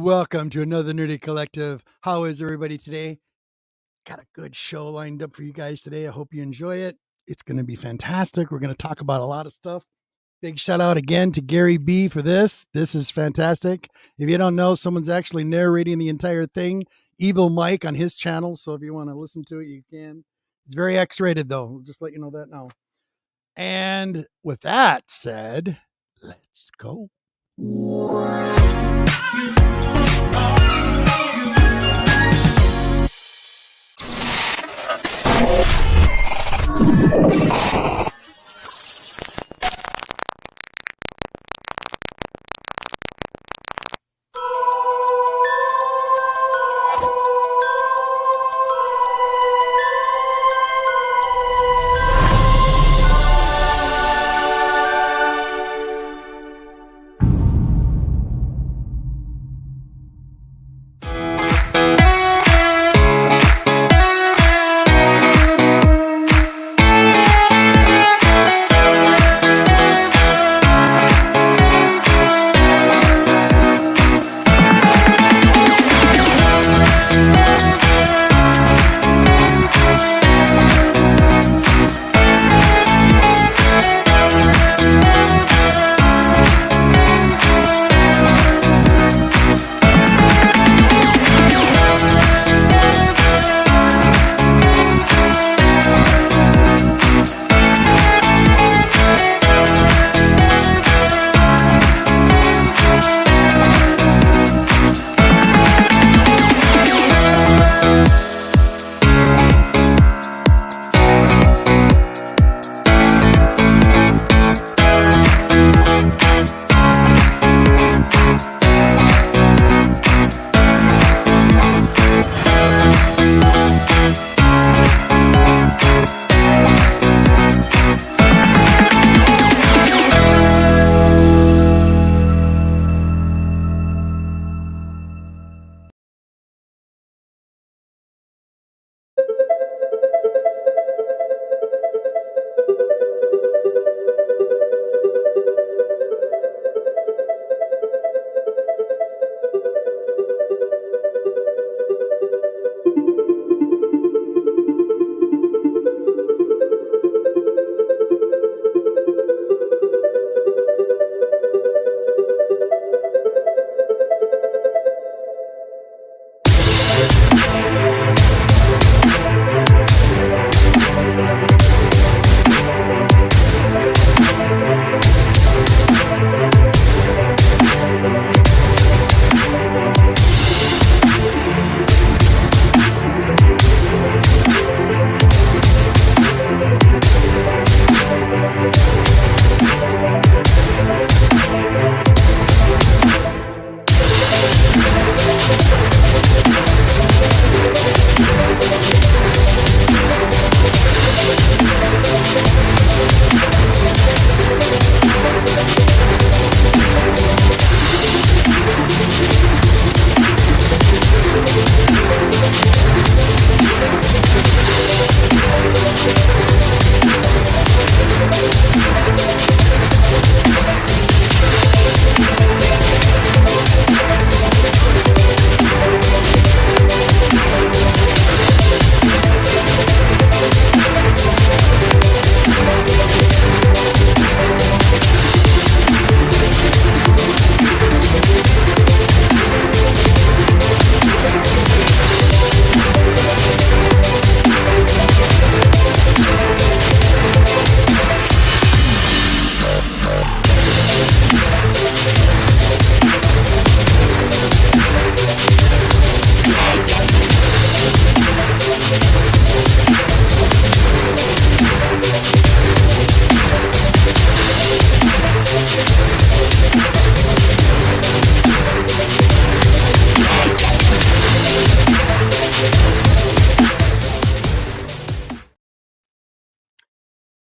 welcome to another Nerdy Collective. How is everybody today? Got a good show lined up for you guys today. I hope you enjoy it. It's going to be fantastic. We're going to talk about a lot of stuff. Big shout out again to Gary B for this. This is fantastic. If you don't know, someone's actually narrating the entire thing. Evil Mike on his channel. So if you want to listen to it, you can. It's very X-rated though. I'll just let you know that now. And with that said, let's go.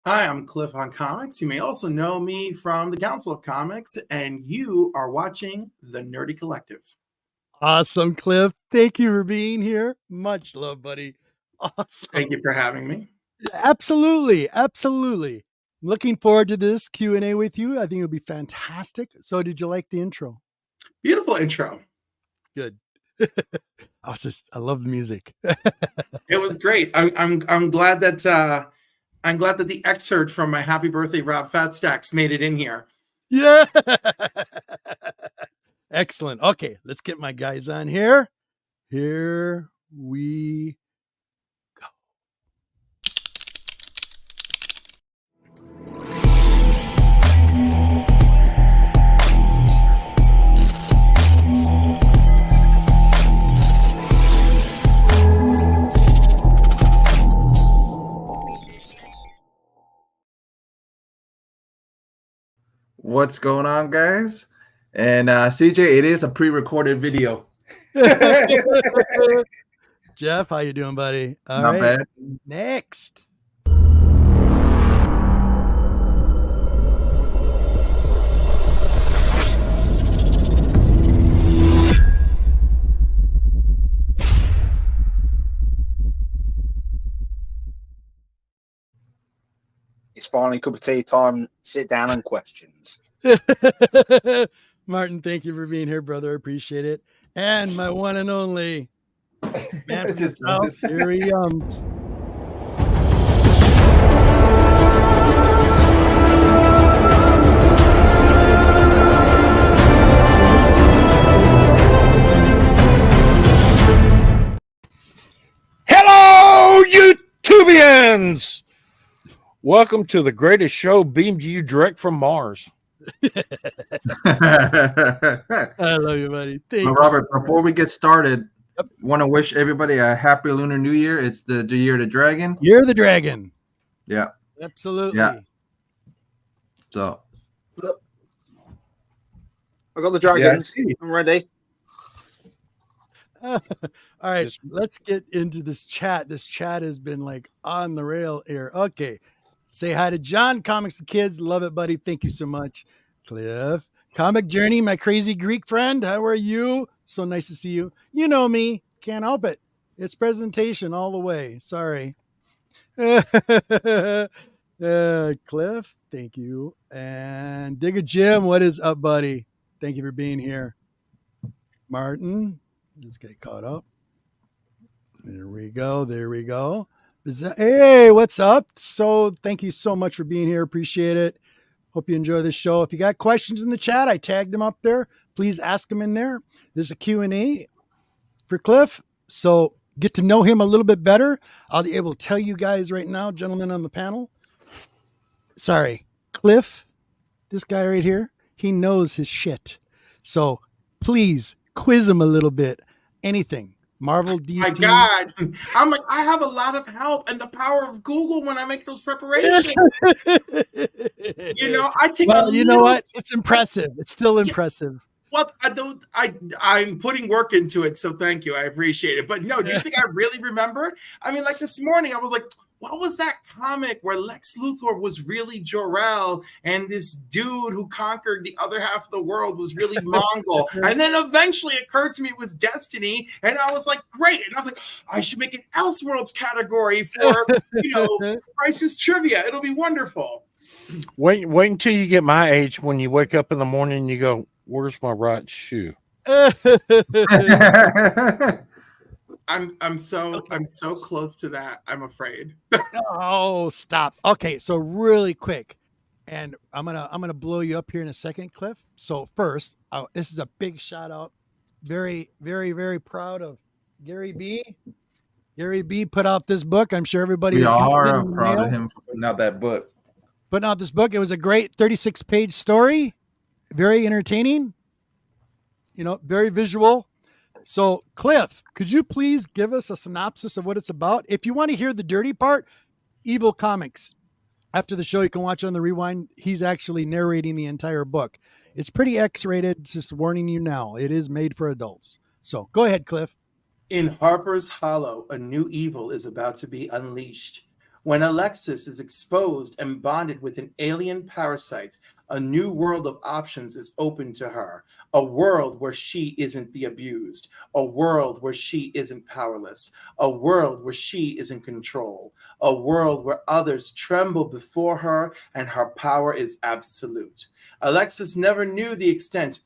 Hi, I'm Cliff on Comics. You may also know me from the Council of Comics, and you are watching The Nerdy Collective. Awesome, Cliff. Thank you for being here. Much love, buddy. Awesome. Thank you for having me. Absolutely. Absolutely. Looking forward to this Q&A with you. I think it'll be fantastic. So did you like the intro? Beautiful intro. Good. I love the music. It was great. I'm glad that the excerpt from my Happy Birthday Rob Fatstacks made it in here. Yeah. Excellent. Okay, let's get my guys on here. Here we go. What's going on, guys? And CJ, it is a pre-recorded video. Jeff, how you doing, buddy? All Not right. bad. Next. It's finally cup of tea time. Sit down and questions. Martin, thank you for being here, brother. I appreciate it. And my one and only man from the South, here he comes. Hello, YouTubians! Welcome to the greatest show beamed to you direct from Mars. I love you, buddy. Thank you. Robert, before we get started, want to wish everybody a happy Lunar New Year. It's the year of the dragon. You're the dragon. Yeah. Absolutely. Yeah. So. I got the dragons. Yeah, I'm ready. All right, let's get into this chat. This chat has been like on the rail here. Okay. Say hi to John, Comics the Kids. Love it, buddy. Thank you so much. Cliff. Comic Journey, my crazy Greek friend. How are you? So nice to see you. You know me. Can't help it. It's presentation all the way. Sorry. Cliff, thank you. And Digger Jim, what is up, buddy? Thank you for being here. Martin, let's get caught up. There we go. There we go. Hey, what's up? So thank you so much for being here. Appreciate it. Hope you enjoy the show. If you got questions in the chat, I tagged them up there. Please ask them in there. There's a Q&A for Cliff. So get to know him a little bit better. I'll be able to tell you guys right now, gentlemen on the panel. Sorry, Cliff, this guy right here, he knows his shit. So please quiz him a little bit. Anything. Marvel, DC. My God, I'm like, I have a lot of help and the power of Google when I make those preparations. You know, I take. Well, you know what? It's impressive. It's still impressive. Well, I'm putting work into it, so thank you. I appreciate it. But no, do you think I really remember? I mean, like this morning, I was like, what was that comic where Lex Luthor was really Jor-El and this dude who conquered the other half of the world was really Mongol? And then eventually it occurred to me it was Destiny, and I was like, great. And I was like, I should make an Elseworlds category for, Crisis Trivia. It'll be wonderful. Wait until you get my age when you wake up in the morning and you go, where's my right shoe? I'm so close to that. I'm afraid. Oh, stop. Okay, so really quick, and I'm gonna blow you up here in a second, Cliff. So first, this is a big shout out. Very, very, very proud of Gary B. Gary B. put out this book. I'm sure everybody We is are proud of him for putting out that book. Putting out this book. It was a great 36-page story. Very entertaining. Very visual. So, Cliff, could you please give us a synopsis of what it's about? If you want to hear the dirty part, Evil Comics. After the show, you can watch on the rewind. He's actually narrating the entire book. It's pretty X-rated, just warning you now. It is made for adults. So, go ahead, Cliff. In Harper's Hollow, a new evil is about to be unleashed. When Alexis is exposed and bonded with an alien parasite, a new world of options is open to her. A world where she isn't the abused. A world where she isn't powerless. A world where she is in control. A world where others tremble before her and her power is absolute. Alexis never knew the extent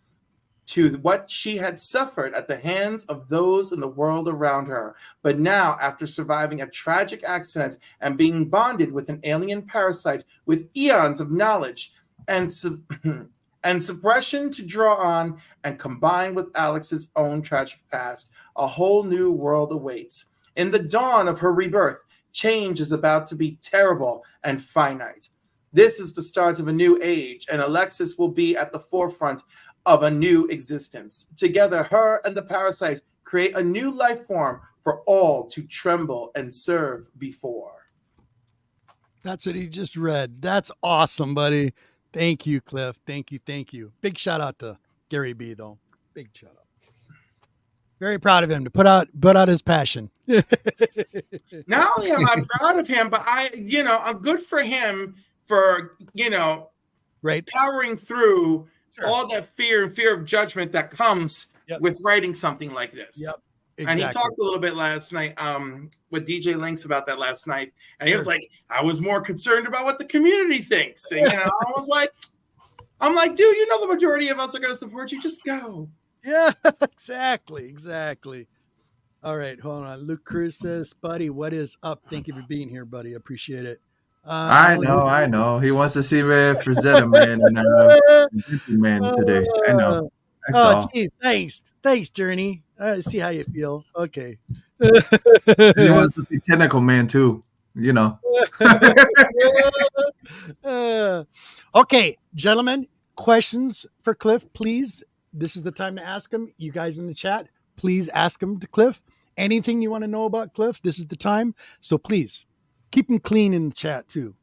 to what she had suffered at the hands of those in the world around her. But now, after surviving a tragic accident and being bonded with an alien parasite with eons of knowledge and suppression to draw on, and combined with Alex's own tragic past, a whole new world awaits. In the dawn of her rebirth, change is about to be terrible and finite. This is the start of a new age, and Alexis will be at the forefront of a new existence. Together, her and the parasite create a new life form for all to tremble and serve before. That's what he just read. That's awesome, buddy. Thank you, Cliff. Thank you. Thank you. Big shout out to Gary B, though. Big shout out. Very proud of him to put out his passion. Not only am I proud of him, but I'm good for him for, right, powering through all that fear of judgment that comes with writing something like this. Yep. Exactly. And he talked a little bit last night with DJ Lynx about that last night. And he was like, I was more concerned about what the community thinks. And, I was like, dude, the majority of us are going to support you. Just go. Yeah, exactly. All right, hold on. Luke Cruz says, buddy, what is up? Thank you for being here, buddy. Appreciate it. I know. He wants to see me Frazetta, man, and man today. I know. Gee, thanks, Journey. I see how you feel. Okay. He wants to see Tentacle Man too. Okay, gentlemen, questions for Cliff, please. This is the time to ask him. You guys in the chat, please ask him to Cliff. Anything you want to know about Cliff, this is the time. So please keep him clean in the chat too.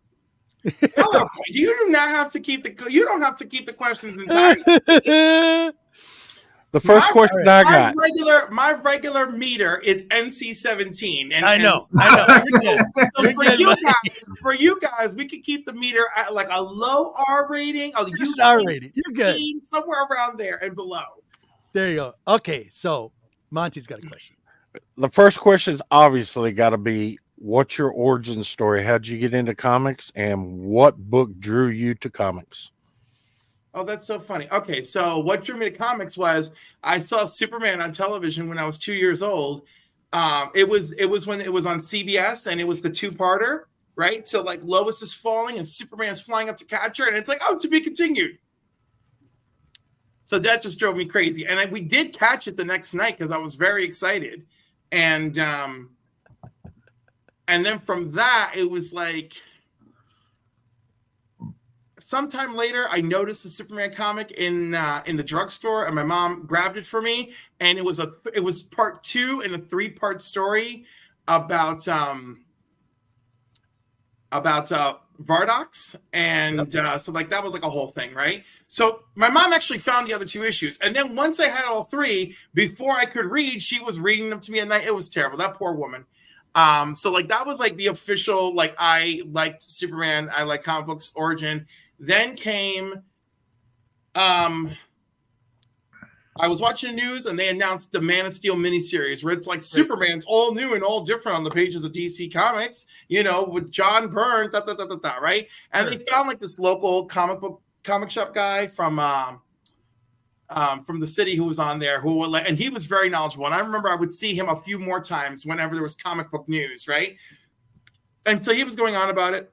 You do not have to keep you don't have to keep the questions entirely. The first question I got. My regular meter is NC-17. And I know. So for you guys, we could keep the meter at like a low R rating. Just an R rating. You're good. Somewhere around there and below. There you go. Okay, so Monty's got a question. The first question's obviously got to be, what's your origin story? How'd you get into comics, and what book drew you to comics? Oh, that's so funny. Okay, so what drew me to comics was I saw Superman on television when I was 2 years old. It was when it was on CBS, and it was the two-parter, right? So like Lois is falling and Superman's flying up to catch her, and it's like, oh, to be continued. So that just drove me crazy. And we did catch it the next night because I was very excited. And then from that, it was like sometime later, I noticed the Superman comic in the drugstore, and my mom grabbed it for me. And it was part 2 in a 3-part story about Vardox, and so like that was like a whole thing, right? So my mom actually found the other 2 issues, and then once I had all 3, before I could read, she was reading them to me at night. It was terrible. That poor woman. So like that was like the official, like I liked Superman, I like comic books origin. Then came, I was watching the news and they announced the Man of Steel miniseries where it's like Superman's all new and all different on the pages of DC Comics, with John Byrne, right? And they found like this local comic shop guy from the city who was on there, and he was very knowledgeable. And I remember I would see him a few more times whenever there was comic book news, right? And so he was going on about it.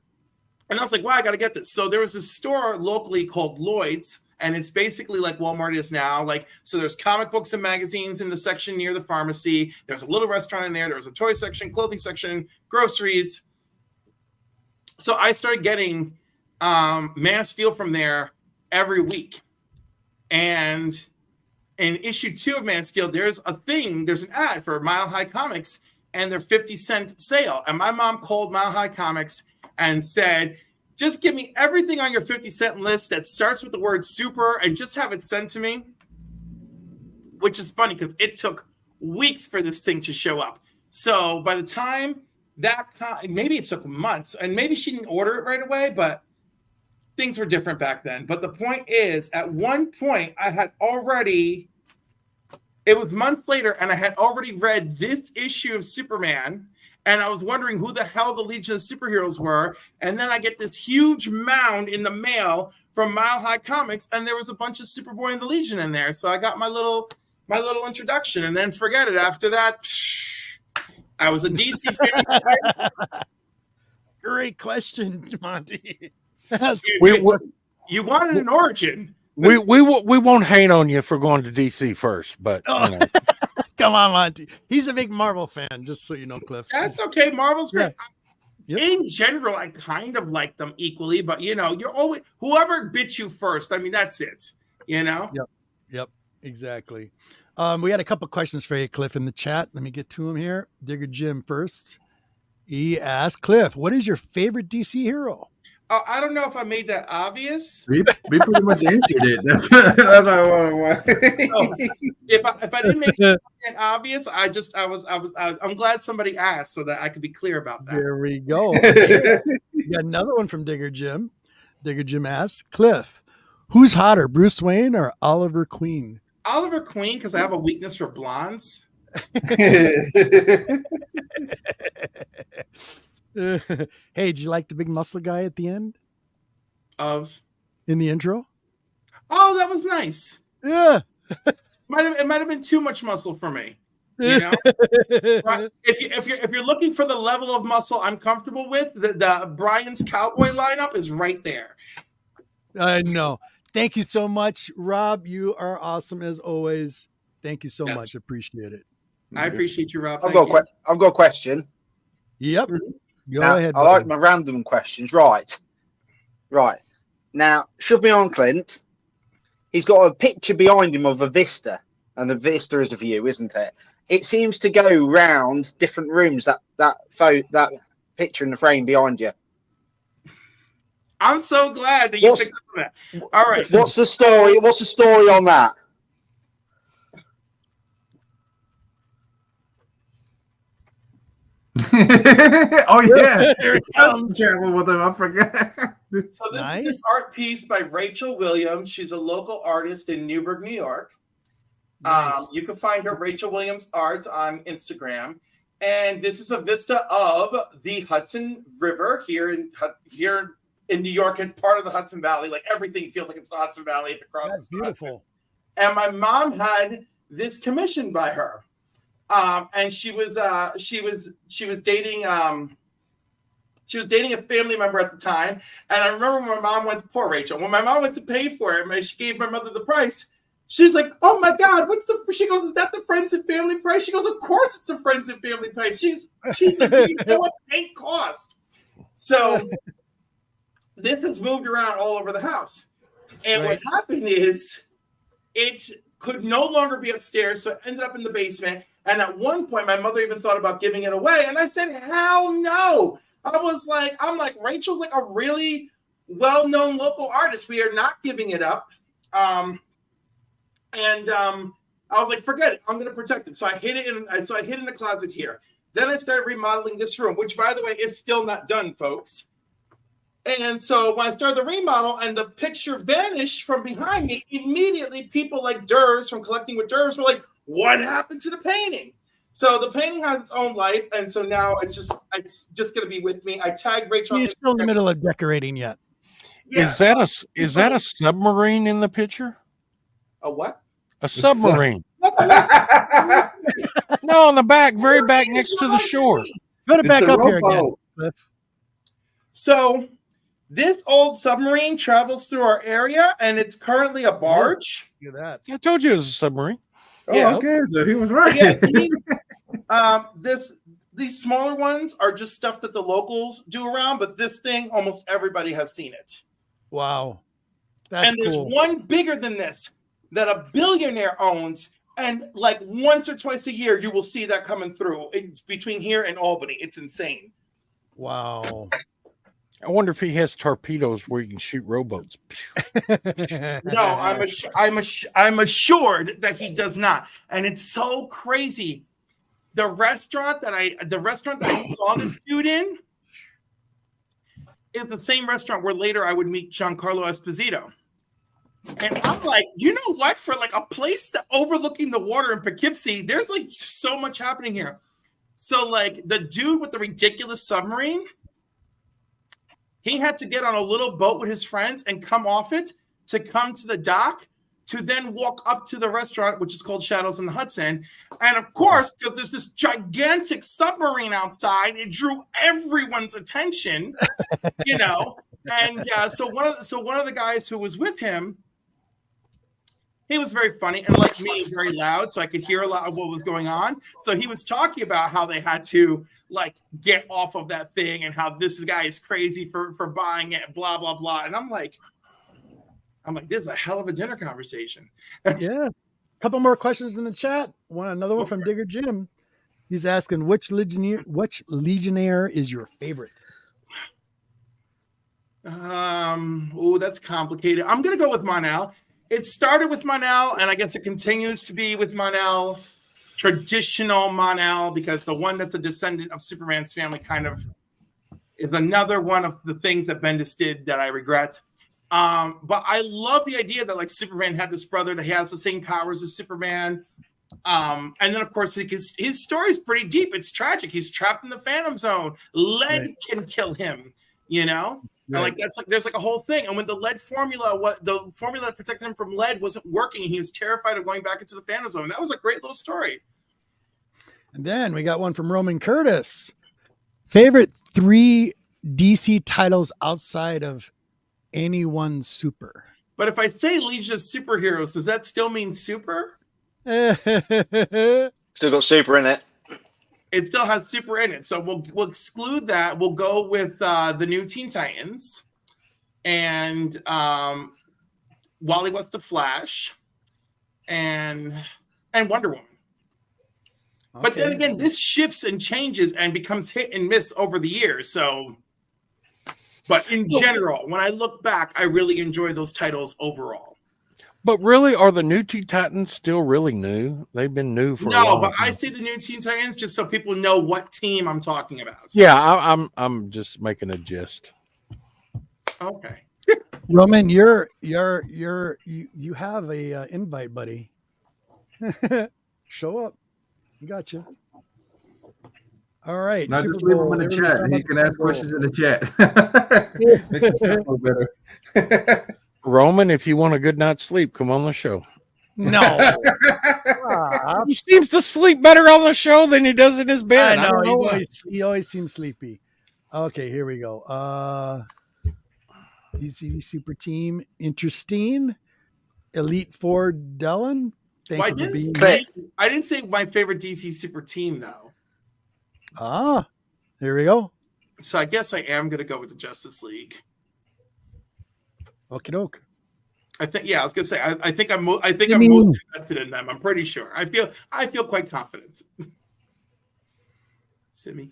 And I was like, wow, I got to get this. So there was this store locally called Lloyd's, and it's basically like Walmart is now. Like, so there's comic books and magazines in the section near the pharmacy. There's a little restaurant in there. There was a toy section, clothing section, groceries. So I started getting Man of Steel from there every week. And in issue 2 of Man of Steel, there's an ad for Mile High Comics and their 50-cent sale. And my mom called Mile High Comics and said, just give me everything on your 50-cent list that starts with the word super and just have it sent to me. Which is funny because it took weeks for this thing to show up. So by the time maybe it took months, and maybe she didn't order it right away, but things were different back then. But the point is, at one point, it was months later, and I had already read this issue of Superman, and I was wondering who the hell the Legion of Superheroes were. And then I get this huge mound in the mail from Mile High Comics, and there was a bunch of Superboy and the Legion in there. So I got my little introduction, and then forget it. After that, I was a DC fan. Great question, Monty. You wanted an origin. We won't hate on you for going to DC first, but you know. Come on, Monty. He's a big Marvel fan, just so you know, Cliff. That's okay. Marvel's great. Yep. In general, I kind of like them equally, but you know, you're always whoever bit you first. I mean, that's it. You know. Yep. Exactly. We had a couple questions for you, Cliff, in the chat. Let me get to them here. Digger Jim first. He asked, Cliff, what is your favorite DC hero? I don't know if I made that obvious. We pretty much answered it. That's what I want. If I didn't make it obvious, I'm glad somebody asked so that I could be clear about that. There we go. We got another one from Digger Jim. Digger Jim asks, Cliff, who's hotter, Bruce Wayne or Oliver Queen? Oliver Queen, because I have a weakness for blondes. Hey, did you like the big muscle guy at the end? In the intro? Oh, that was nice. Yeah. It might have been too much muscle for me. You know, if you're looking for the level of muscle I'm comfortable with, the Brian's Cowboy lineup is right there. I know. Thank you so much, Rob. You are awesome as always. Thank you so much. Appreciate it. I appreciate you, Rob. I've got a question. Yep. Go Now, ahead. I like my random questions. Right. Now, shove me on, Clint. He's got a picture behind him of a vista, and a vista is a view, isn't it? It seems to go round different rooms. That picture in the frame behind you. I'm so glad that you picked up on that. All right. What's the story? What's the story on that? Oh yeah, travel with him. I forgot. So this is an art piece by Rachel Williams. She's a local artist in Newburgh, New York. Nice. You can find her Rachel Williams Art on Instagram, and this is a vista of the Hudson River here in New York and part of the Hudson Valley. Like everything feels like it's the Hudson Valley if it crosses. That's beautiful. And my mom had this commissioned by her. And she was dating a family member at the time. And I remember when my mom went to poor Rachel. When my mom went to pay for it, and she gave my mother the price. She's like, "Oh my God, she goes, is that the friends and family price?" She goes, "Of course it's the friends and family price." She's like, "You know what paint cost?" So this has moved around all over the house. And what happened is it could no longer be upstairs, so it ended up in the basement. And at one point, my mother even thought about giving it away. And I said, hell no. I'm like, Rachel's like a really well-known local artist. We are not giving it up. I was like, forget it. I'm going to protect it. So I hid it in the closet here. Then I started remodeling this room, which, by the way, is still not done, folks. And so when I started the remodel and the picture vanished from behind me, immediately people like Durs from Collecting with Durs were like, what happened to the painting? So the painting has its own life, and so now it's just going to be with me. I tagged Rachel. You're still in the middle of decorating yet. Yeah. Is that a submarine in the picture? A what? A submarine. No, on the back, very back next to the shore. Put it back up here again, Cliff. So this old submarine travels through our area, and it's currently a barge. Look at that. I told you it was a submarine. Yeah. Oh, okay, so he was right. Yeah, these smaller ones are just stuff that the locals do around, but this thing, almost everybody has seen it. Wow. That's and there's cool. one bigger than this that a billionaire owns, and like once or twice a year, you will see that coming through. It's between here and Albany. It's insane. Wow. I wonder if he has torpedoes where you can shoot rowboats. No, I'm assured that he does not. And it's so crazy. The restaurant that I saw this dude in is the same restaurant where later I would meet Giancarlo Esposito. And I'm like, you know what? For like a place that overlooking the water in Poughkeepsie, there's like so much happening here. So like the dude with the ridiculous submarine, He had to get on a little boat with his friends and come off it to come to the dock to then walk up to the restaurant, which is called Shadows on the Hudson. And of course, because there's this gigantic submarine outside, it drew everyone's attention, you know. And so one of the guys who was with him, he was very funny and like me, very loud, so I could hear a lot of what was going on. So he was talking about how they had to like get off of that thing and how this guy is crazy for buying it, blah blah blah. And I'm like, this is a hell of a dinner conversation. Yeah. A couple more questions in the chat. Another one from Digger Jim. He's asking which Legionnaire is your favorite? That's complicated. I'm gonna go with Mon-El. It started with Mon-El, and I guess it continues to be with Mon-El, traditional Mon-El, because the one that's a descendant of Superman's family kind of is another one of the things that Bendis did that I regret. But I love the idea that like Superman had this brother that has the same powers as Superman. And then of course his story is pretty deep. It's tragic. He's trapped in the Phantom Zone. Lead can kill him, you know? Right. And like that's like there's like a whole thing. And when the lead formula, the formula that protected him from lead wasn't working, he was terrified of going back into the Phantom Zone. That was a great little story. And then we got one from Roman Curtis. Favorite 3 DC titles outside of any one super. But if I say Legion of Superheroes, does that still mean super? Still got super in it. It still has super in it. So we'll exclude that. We'll go with the new Teen Titans and Wally West the Flash and Wonder Woman. Okay. But then again, this shifts and changes and becomes hit and miss over the years. So, but in general, when I look back, I really enjoy those titles overall. But really, are the new Teen Titans still really new? They've been new for a long time. I say the new Teen Titans just so people know what team I'm talking about. Yeah, I'm just making a gist. Okay. Roman, you have a invite, buddy. Show up. You got you. All right. Not just leave him in the chat. He can ask questions in the chat. Makes it feel better. Roman, if you want a good night's sleep, come on the show. No. He seems to sleep better on the show than he does in his bed. I know. He always seems sleepy. Okay, here we go. DCV Super Team, interesting. Elite Four, Dellen. I didn't say my favorite DC Super Team, though. There we go. So I guess I am going to go with the Justice League. Okie doke. I was gonna say. I think I'm most invested in them. I'm pretty sure. I feel quite confident. Simi.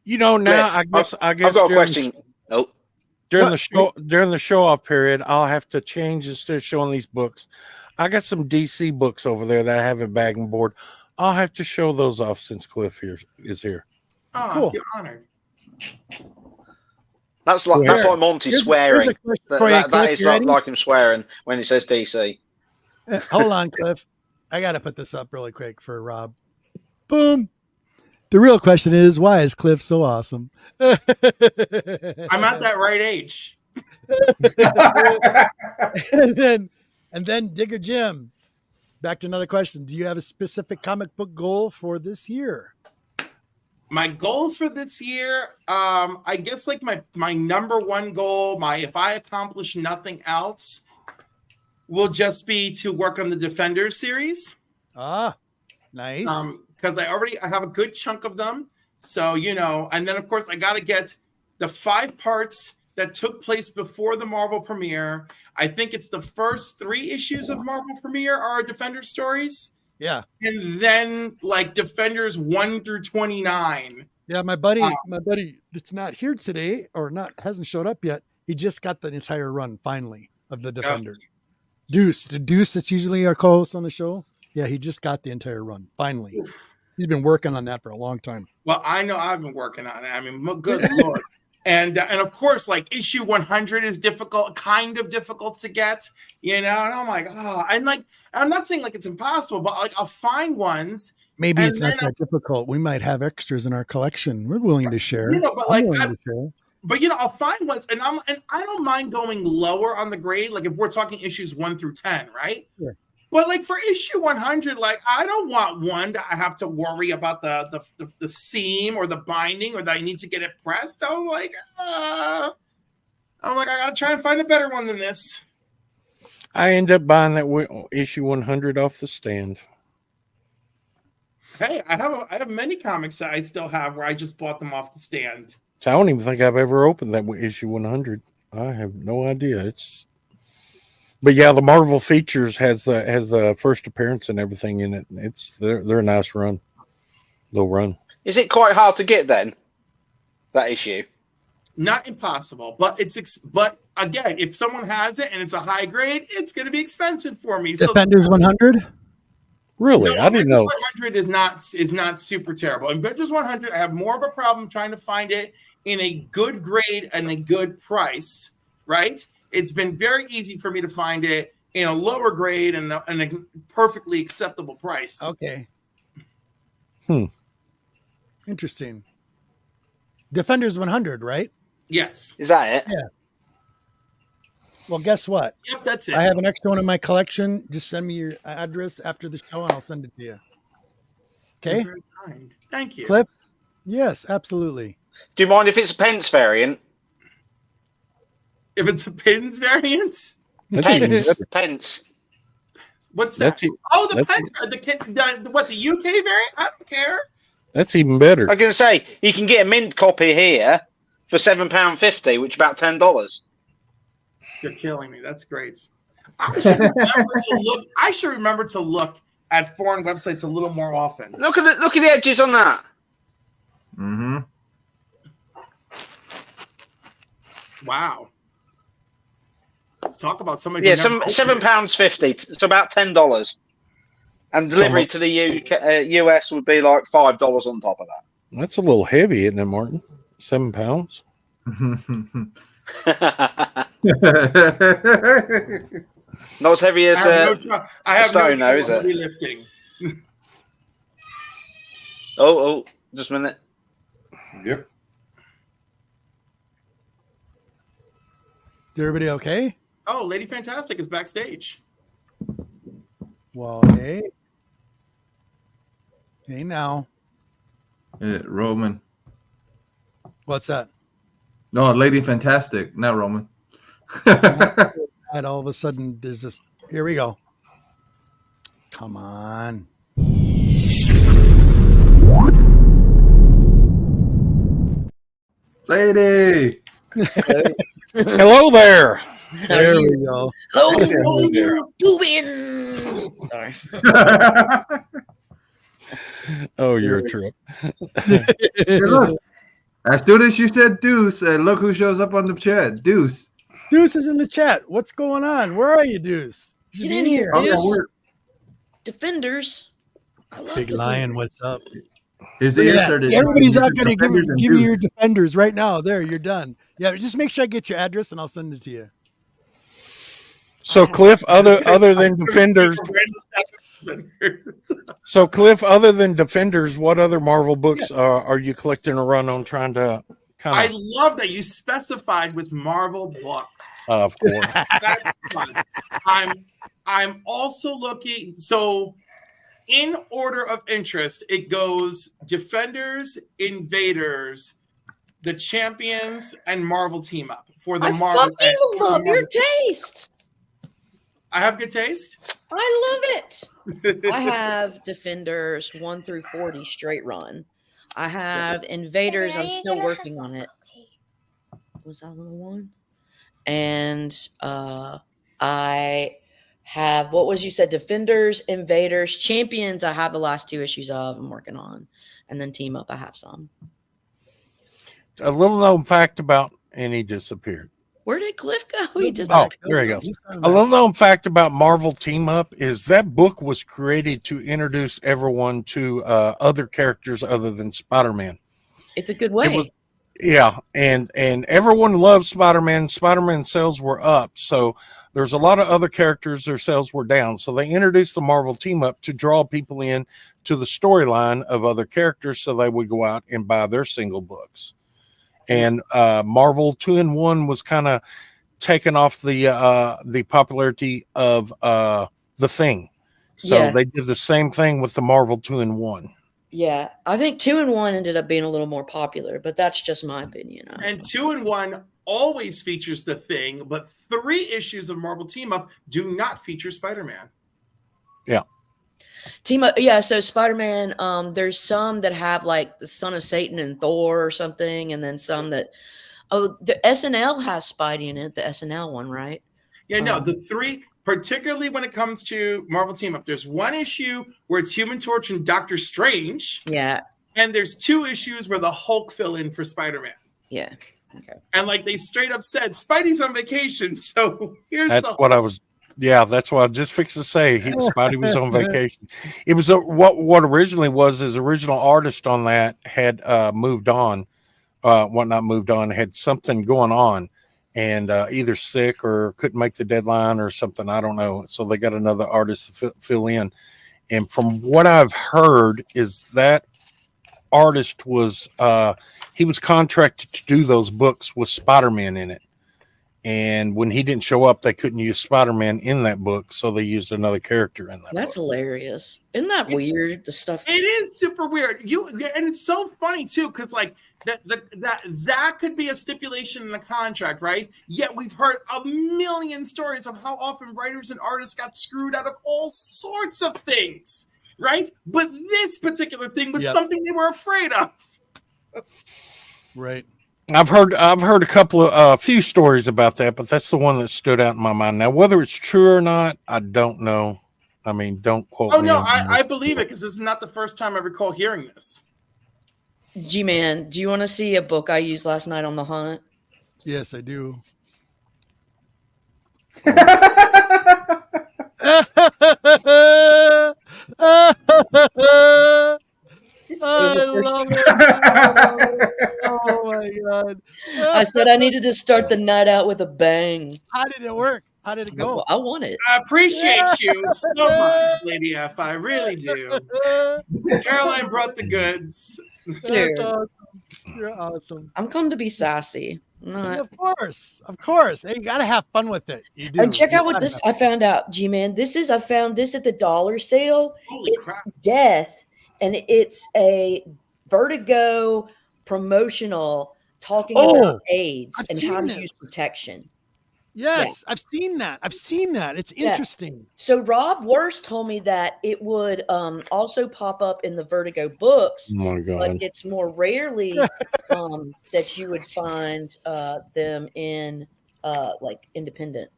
You know, now I guess I've got a question. During the show off period, I'll have to change instead of showing these books. I got some DC books over there that I have in bag and board. I'll have to show those off since Cliff is here. Oh, cool. You're honored. That's like Monty swearing. That is like him swearing when he says DC. Hold on, Cliff. I got to put this up really quick for Rob. Boom. The real question is, why is Cliff so awesome? I'm at that right age. and then Digger Jim. Back to another question. Do you have a specific comic book goal for this year? My goals for this year, I guess like my number one goal, if I accomplish nothing else, will just be to work on the Defenders series. Nice. Because I have a good chunk of them. So, and then of course I got to get the 5 parts that took place before the Marvel premiere. I think it's the first 3 issues of Marvel premiere are Defenders stories. Yeah. And then like Defenders 1 through 29. Yeah, my buddy that's not here today or hasn't showed up yet. He just got the entire run finally of the Defenders. Deuce that's usually our co-host on the show. Yeah, he just got the entire run finally. Oof. He's been working on that for a long time. Well, I know I've been working on it. I mean, good Lord. And of course, like issue 100 is kind of difficult to get, and I'm like, I'm not saying like it's impossible, but like I'll find ones. Maybe it's not that difficult. We might have extras in our collection. We're willing to share. But like, But I'll find ones, and I don't mind going lower on the grade. Like if we're talking issues 1 through 10, right? Sure. But like for issue 100, like I don't want one that I have to worry about the seam or the binding, or that I need to get it pressed. I'm like, I gotta try and find a better one than this. I end up buying that issue 100 off the stand. Hey, I have many comics that I still have where I just bought them off the stand. So I don't even think I've ever opened that issue 100. I have no idea. But yeah, the Marvel Features has the first appearance and everything in it. They're a nice run. They'll run. Is it quite hard to get then? That issue? Not impossible, but but again, if someone has it and it's a high grade, it's going to be expensive for me. Defenders 100. Really, no, I didn't know. 100 is not super terrible. Avengers 100, I have more of a problem trying to find it in a good grade and a good price. Right? It's been very easy for me to find it in a lower grade and a perfectly acceptable price. Okay. Interesting. Defenders 100, right? Yes. Is that it? Yeah. Well, guess what? Yep, that's it. I have an extra one in my collection. Just send me your address after the show and I'll send it to you. Okay? You're very kind. Thank you. Cliff? Yes, absolutely. Do you mind if it's a pence variant? If it's a pins variant? Pence. What's that? The pens. What, the UK variant? I don't care. That's even better. I was going to say, you can get a mint copy here for £7.50, which is about $10. You're killing me. That's great. I should remember to look at foreign websites a little more often. Look at the edges on that. Mm-hmm. Wow. Let's talk about somebody. Yeah, £7.50. It's about $10. And delivery to the US would be like $5 on top of that. That's a little heavy, isn't it, Martin? 7 pounds. Not as heavy as I have stone, no though, is it? lifting. Oh, just a minute. Yep. Is everybody okay? Oh, Lady Fantastic is backstage. Well, hey. Hey now. Roman. What's that? No, Lady Fantastic, not Roman. And all of a sudden, there's this. Here we go. Come on. Lady. Hello there. There we go. Hello, doing? Sorry. Oh, you're a trip. Hey, look. As soon as you said Deuce, look who shows up on the chat. Deuce. Deuce is in the chat. What's going on? Where are you, Deuce? You should Get in be here, Oh, yeah, Deuce. Defenders. I love Big Lion, what's up? His Look at ears that. started. Everybody's not going to give Defenders and me your Deuce. defenders right now. There, you're done. Yeah, just make sure I get your address and I'll send it to you. So Cliff, other than defenders, what other Marvel books are you collecting a run on trying to I kind of? love that you specified with Marvel books. Of course. That's fun. I'm also looking. So, in order of interest, it goes Defenders, Invaders, the Champions, and Marvel Team Up for the I Marvel. fucking love your taste. I have good taste. I love it. I have Defenders 1 through 40 straight run. I have Invaders. I'm still working on it. Was that a little one? And I have, what was you said? Defenders, Invaders, Champions. I have the last 2 issues of. I'm working on, and then Team Up. I have some. A little known fact about, and he disappeared. Where did Cliff go? He just There he goes. A little known fact about Marvel Team Up is that book was created to introduce everyone to other characters other than Spider-Man. It's a good way. And everyone loved Spider-Man. Spider-Man sales were up, so there's a lot of other characters their sales were down. So they introduced the Marvel Team Up to draw people in to the storyline of other characters, so they would go out and buy their single books. and Marvel 2-in-1 was kind of taken off the popularity of the Thing. So Yeah. they did the same thing with the Marvel 2-in-1. Yeah, I think 2-in-1 ended up being a little more popular, but that's just my opinion. And 2-in-1 always features the Thing, but 3 issues of Marvel Team Up do not feature Spider-Man. Yeah. Team Up, yeah. So Spider-Man, there's some that have like the Son of Satan and Thor or something, and then some that the SNL has Spidey in it, the SNL one, right? Yeah, no, the 3, particularly when it comes to Marvel Team Up, there's 1 issue where it's Human Torch and Doctor Strange. Yeah. And there's 2 issues where the Hulk fill in for Spider-Man. Yeah. Okay. And like they straight up said, Spidey's on vacation. So here's That's what I was. Yeah, that's what I just fixed to say. Spidey was on vacation. It was what originally was his original artist on that had moved on. Not moved on, had something going on, and either sick or couldn't make the deadline or something. I don't know. So they got another artist to fill in. And from what I've heard is that artist was he was contracted to do those books with Spider-Man in it. And when he didn't show up, they couldn't use Spider-Man in that book, so they used another character in that. That's book. hilarious. Isn't that weird? The stuff. It is super weird. And it's so funny too, because like that could be a stipulation in the contract, right? Yet we've heard a million stories of how often writers and artists got screwed out of all sorts of things, right? But this particular thing was something they were afraid of. Right. I've heard a few stories about that, but that's the one that stood out in my mind. Now, whether it's true or not, I don't know. I mean, don't quote me. Oh no, I believe it because this is not the first time I recall hearing this. G-Man, do you want to see a book I used last night on the hunt? Yes, I do. I love it. Oh my god. I said I needed to start the night out with a bang. How did it work? How did it go? I want it. I appreciate you so much, Lady F. I really do. Caroline brought the goods. That's awesome. You're awesome. I'm come to be sassy. Of course. Hey, you gotta have fun with it. You do. And check out what this I found out, G-Man. I found this at the dollar sale. Holy crap. Death, and it's a Vertigo promotional talking about AIDS and how to use protection. Yes, yeah. I've seen that. It's interesting. So Rob Worst told me that it would also pop up in the Vertigo books, oh my God. but it's more rarely that you would find them in like independent.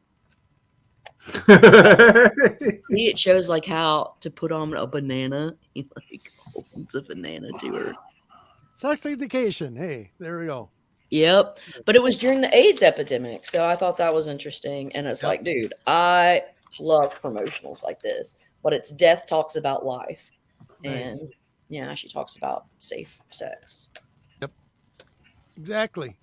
See, it shows like how to put on a banana. He like holds a banana to her. Sex education. Hey, there we go. Yep. But it was during the AIDS epidemic. So I thought that was interesting. And it's like, dude, I love promotionals like this. But it's Death Talks About Life. Nice. And yeah, she talks about safe sex. Yep. Exactly.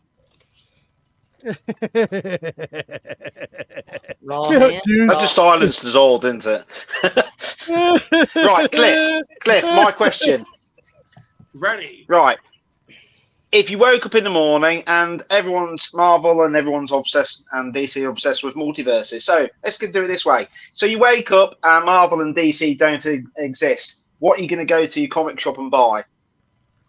Raw man. That just silenced us all, didn't it? Right, Cliff, my question. Ready. Right. If you woke up in the morning and everyone's Marvel and everyone's obsessed and DC are obsessed with multiverses, so let's do it this way. So you wake up and Marvel and DC don't exist. What are you going to go to your comic shop and buy?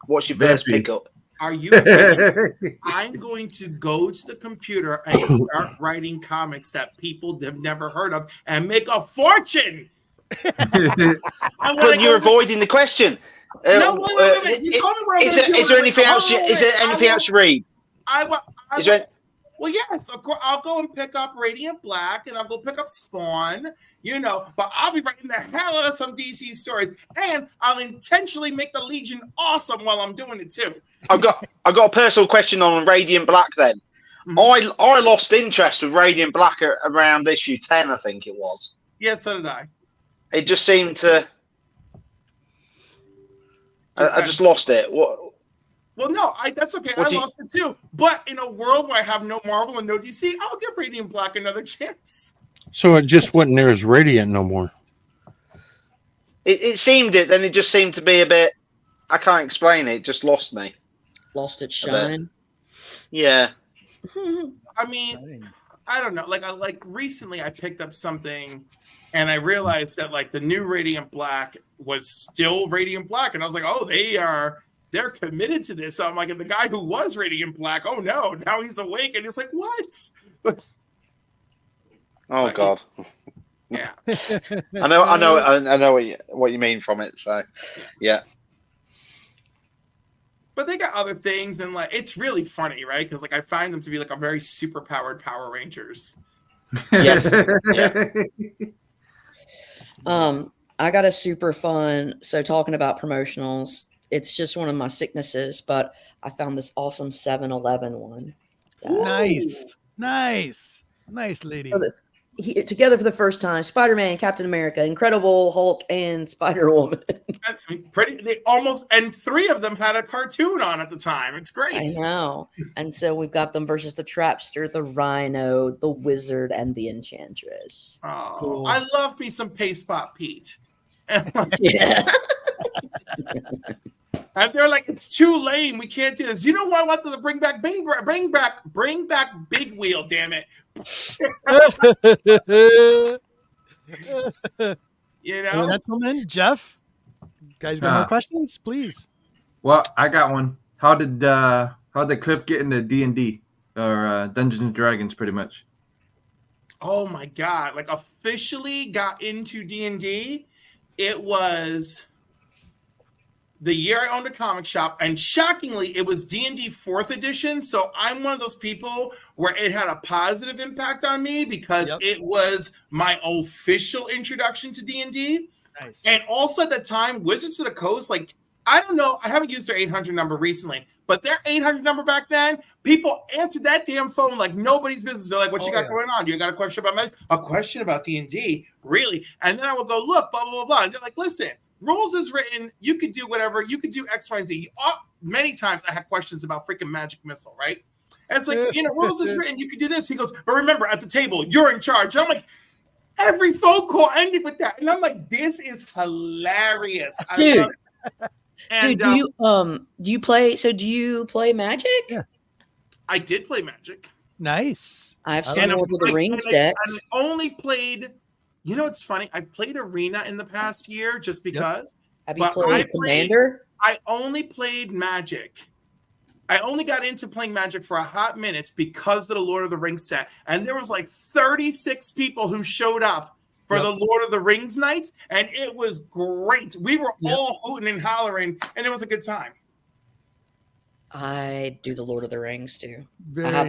What's your first pickup? Are you kidding? I'm going to go to the computer and start writing comics that people have never heard of and make a fortune. But you're avoiding the question. No, wait. You told me where I'm going to do it. Is there anything else? Is there anything else you read? Well, yes, of course. I'll go and pick up Radiant Black, and I'll go pick up Spawn. But I'll be writing the hell out of some DC stories, and I'll intentionally make the Legion awesome while I'm doing it too. I've got a personal question on Radiant Black. Then I lost interest with Radiant Black around issue 10, I think it was. Yes, so did I. It just seemed to. I just lost it. What? Well, no, that's okay. I lost it too. But in a world where I have no Marvel and no DC, I'll give Radiant Black another chance. So it just wasn't near as radiant no more. It seemed it, then it just seemed to be a bit. I can't explain it. It just lost me. Lost its shine. Yeah. I mean, I don't know. Like recently, I picked up something, and I realized that like the new Radiant Black was still Radiant Black, and I was like, oh, they're committed to this. So I'm like, and the guy who was Radiant Black, oh no, now he's awake, and it's like, what? Oh But, God. Yeah. I know what you mean from it. So, yeah. But they got other things, and like it's really funny, right? Because like I find them to be like a very super powered Power Rangers. Yes. Yeah. I got a super fun. So talking about promotionals, it's just one of my sicknesses, but I found this awesome 7-Eleven one. Nice, lady. Together for the first time, Spider-Man, Captain America, Incredible Hulk, and Spider-Woman. And 3 of them had a cartoon on at the time. It's great. I know. And so we've got them versus the Trapster, the Rhino, the Wizard, and the Enchantress. Oh, Cool. I love me some Paste Pop Pete. Yeah. And they're like, it's too lame. We can't do this. You know what I want them to bring back Big Wheel, damn it. You know? Gentlemen, Jeff, guys got more questions, please. Well, I got one. How did Cliff get into D&D or Dungeons and Dragons, pretty much? Oh my God! Like officially got into D&D. It was the year I owned a comic shop, and shockingly, it was D&D 4th edition. So I'm one of those people where it had a positive impact on me because it was my official introduction to D&D. Nice. And also at the time, Wizards of the Coast, like, I don't know, I haven't used their 800 number recently, but their 800 number back then, people answered that damn phone like nobody's business. They're like, what you got going on? You got a question about magic? A question about D&D? Really? And then I would go, look, blah, blah, blah, blah. And they're like, listen, rules is written. You could do whatever. You could do X, Y, and Z. Many times I had questions about freaking Magic Missile, right? And it's like, rules is written. You could do this. He goes, but remember, at the table, you're in charge. And I'm like, every phone call ended with that. And I'm like, this is hilarious. I love it. And, do you play? So do you play Magic? Yeah, I did play Magic. Nice. I've seen Lord of the Rings decks. I only played. You know, it's funny. I played Arena in the past year just because. Have you played Commander? I only played Magic. I only got into playing Magic for a hot minute because of the Lord of the Rings set, and there was like 36 people who showed up for the Lord of the Rings night, and it was great. We were all hooting and hollering, and it was a good time. I do the Lord of the Rings too. Very I have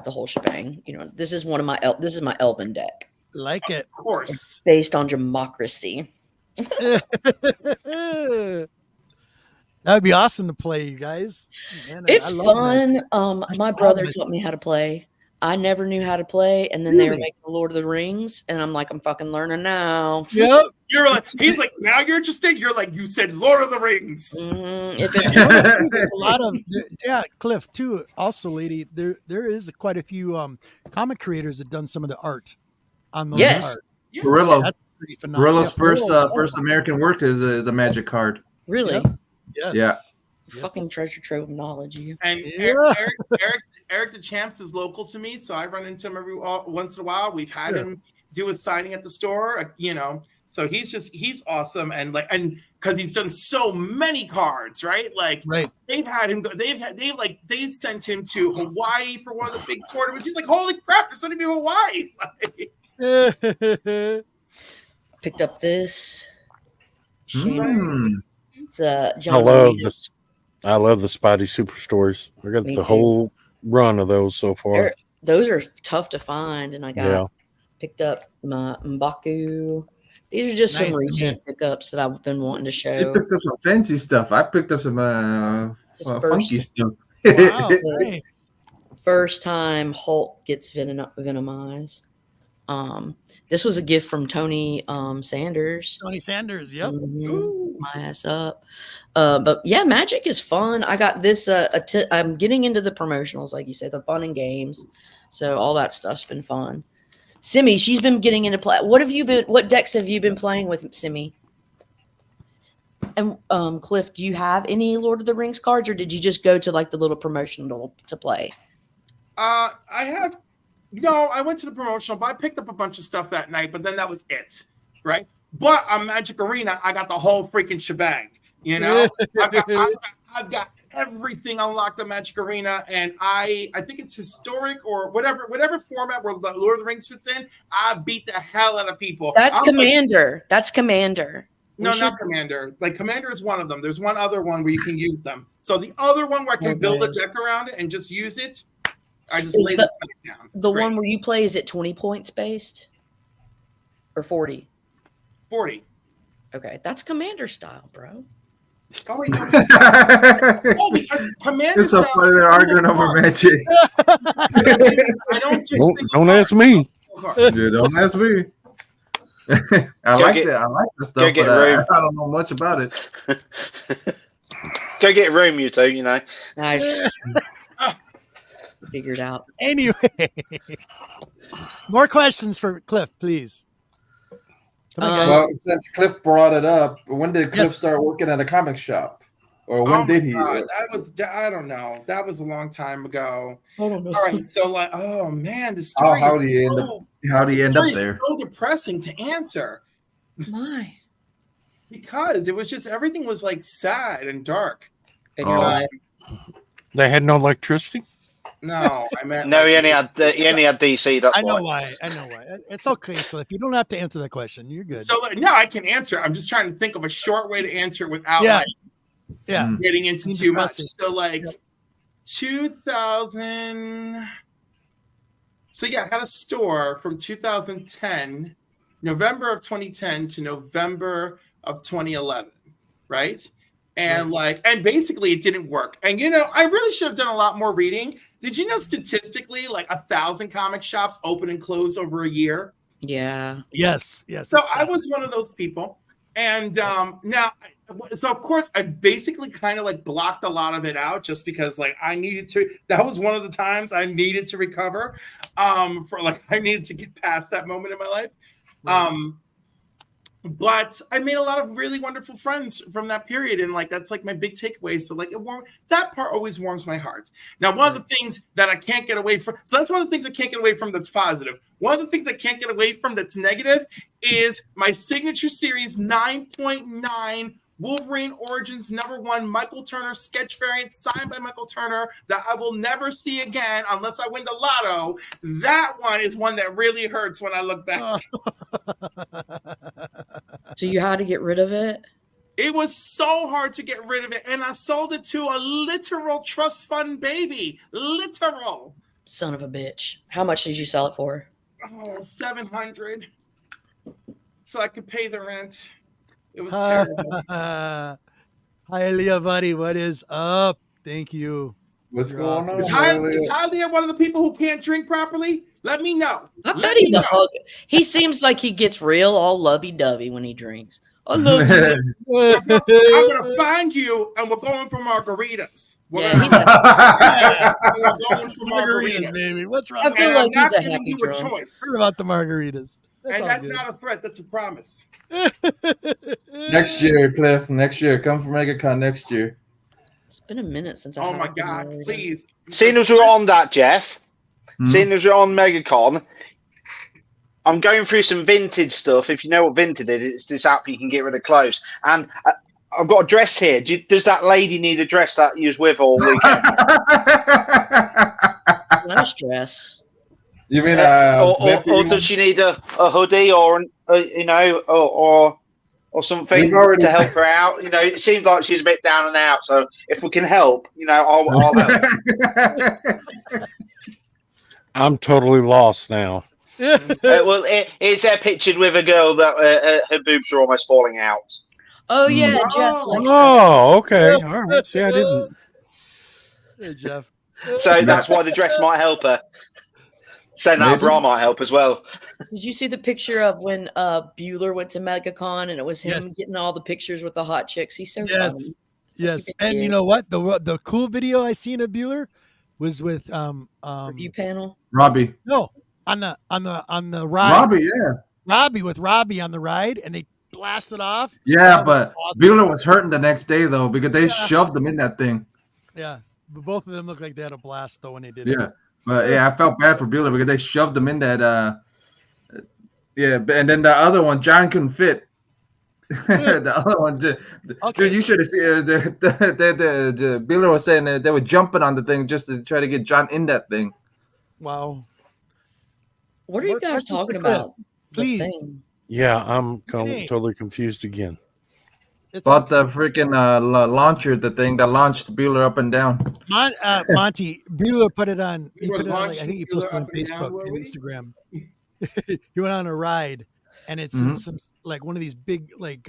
the whole shebang. You know, this is one of my this is my Elven deck. Like it. Of course. It's based on democracy. That would be awesome to play, you guys. Man, it's fun. My brother taught me how to play. I never knew how to play, and then they were making the Lord of the Rings, and I'm like, I'm fucking learning now. Yep. You're like, he's like, now you're interested. You're like, you said Lord of the Rings. If it's there's a lot of Cliff too. Also, lady, there is quite a few comic creators that done some of the art on the art. Yeah. Perillo. That's pretty phenomenal. Perillo's first American work is a Magic card. Really? Yep. Yes. Yeah. Fucking treasure trove of knowledge. You. And Eric the Champs is local to me, so I run into him once in a while. We've had him do a signing at the store, So he's awesome, and because he's done so many cards, right? They've had him go. They sent him to Hawaii for one of the big tournaments. He's like, holy crap, they're sending me to Hawaii. Picked up this. It's John. I love the Spidey Super Stories. I got the whole run of those so far. Those are tough to find, and I picked up my M'Baku. These are just some recent pickups that I've been wanting to show. You picked up some fancy stuff. I picked up some funky stuff. Wow, nice. First time Hulk gets venomized. This was a gift from Tony Sanders. Tony Sanders, yep. My ass up. But yeah, Magic is fun. I got this. I'm getting into the promotionals, like you said, the fun and games. So all that stuff's been fun. Simi, she's been getting into play. What decks have you been playing with, Simi? And Cliff, do you have any Lord of the Rings cards, or did you just go to like the little promotional to play? I have no. I went to the promotional, but I picked up a bunch of stuff that night. But then that was it, right? But on Magic Arena, I got the whole freaking shebang. You know, I've got everything unlocked on Magic Arena, and I think it's historic or whatever format where the Lord of the Rings fits in. I beat the hell out of people. That's Commander. That's Commander. No, not Commander. Like Commander is one of them. There's one other one where you can use them. So the other one where I can build a deck around it and just use it, I just lay this deck down. The one where you play, is it 20 points based or 40? 40. Okay, that's Commander style, bro. Oh, wait, no. Because Commander It's so style funny they're arguing over Magic. I don't just Don't ask me. Yeah, don't ask me. I like the stuff, but I don't know much about it. Go get a room, you two, you know. Nice. Figured out. Anyway, more questions for Cliff, please. Come on, guys. Well, since Cliff brought it up, when did Cliff start working at a comic shop? Or when did he? I don't know. That was a long time ago. I don't know. All right, so like, oh man, the story. How do you end up there? So depressing to answer. My. Because it was just everything was like sad and dark. In your life. They had no electricity. No, I meant no. He only had DC. That's I know why. It's okay, Cliff. You don't have to answer the question. You're good. So no, I can answer. I'm just trying to think of a short way to answer it without getting into too much. So like 2000. So yeah, I had a store from 2010, November of 2010 to November of 2011, right? And and basically it didn't work. And I really should have done a lot more reading. Did you know statistically, like 1,000 comic shops open and close over a year? Yeah. Yes. So I was one of those people. And so of course I basically kind of like blocked a lot of it out just because like I needed to. That was one of the times I needed to recover. I needed to get past that moment in my life. Right. But I made a lot of really wonderful friends from that period. And like, that's like my big takeaway. So like that part always warms my heart. Now, one of the things that I can't get away from, so that's one of the things I can't get away from that's positive. One of the things I can't get away from that's negative is my signature series 9.9 Wolverine Origins #1 Michael Turner sketch variant signed by Michael Turner that I will never see again unless I win the lotto. That one is one that really hurts when I look back. So you had to get rid of it? It was so hard to get rid of it, and I sold it to a literal trust fund baby. Literal. Son of a bitch. How much did you sell it for? Oh, $700. So I could pay the rent. It was terrible. Hi, Leah, buddy. What is up? Thank you. What's going on? Is Hialeah one of the people who can't drink properly? Let me know. I bet he's a hug. He seems like he gets real all lovey-dovey when he drinks. I love you. I'm gonna find you, and we're going for margaritas. We're going for margaritas, baby. What's wrong? I feel like he's a happy drunk. Heard about the margaritas. That's not a threat. That's a promise. Next year, Cliff. Next year, come for MegaCon next year. It's been a minute since I. Oh my God! Please. Seeing as we're on that, Jeff. Seeing as we're on MegaCon, I'm going through some vintage stuff. If you know what vintage is, it's this app you can get rid of clothes. And I've got a dress here. Does that lady need a dress that you was with all weekend? Nice dress. You mean or does she need a hoodie or or something to help her out? It seems like she's a bit down and out. So if we can help, I'll help. I'm totally lost now. Well, it's pictured with a girl that her boobs are almost falling out. Oh yeah, Jeff. Oh, okay. All right. See, I didn't. Hey, Jeff. So that's why the dress might help her. Saying that bra might help as well. Did you see the picture of when Bueller went to MegaCon and it was him getting all the pictures with the hot chicks? He's so funny. Yes. And you know what? The cool video I seen of Bueller was with review panel. Robbie. No, on the ride. Robbie, yeah. Robbie with Robbie on the ride, and they blasted off. Yeah, That was but awesome. Bueller was hurting the next day though because they Yeah. shoved him in that thing. Yeah, but both of them looked like they had a blast though when they did Yeah, it. but yeah, I felt bad for Bueller because they shoved him in that. Yeah, and then the other one, John couldn't fit. The other one, dude, you should have seen the Bueller was saying that they were jumping on the thing just to try to get John in that thing. Wow. What are you More guys questions for talking Cliff? about? The Please. thing. Yeah, I'm Hey. totally confused again. It's About okay. the freaking launcher, the thing that launched Bueller up and down. Monty Bueller put it on. He We're put it on, like, I launching think he Bueller posted it on up and down, Facebook were and we? Instagram. He went on a ride, and it's in some like one of these big like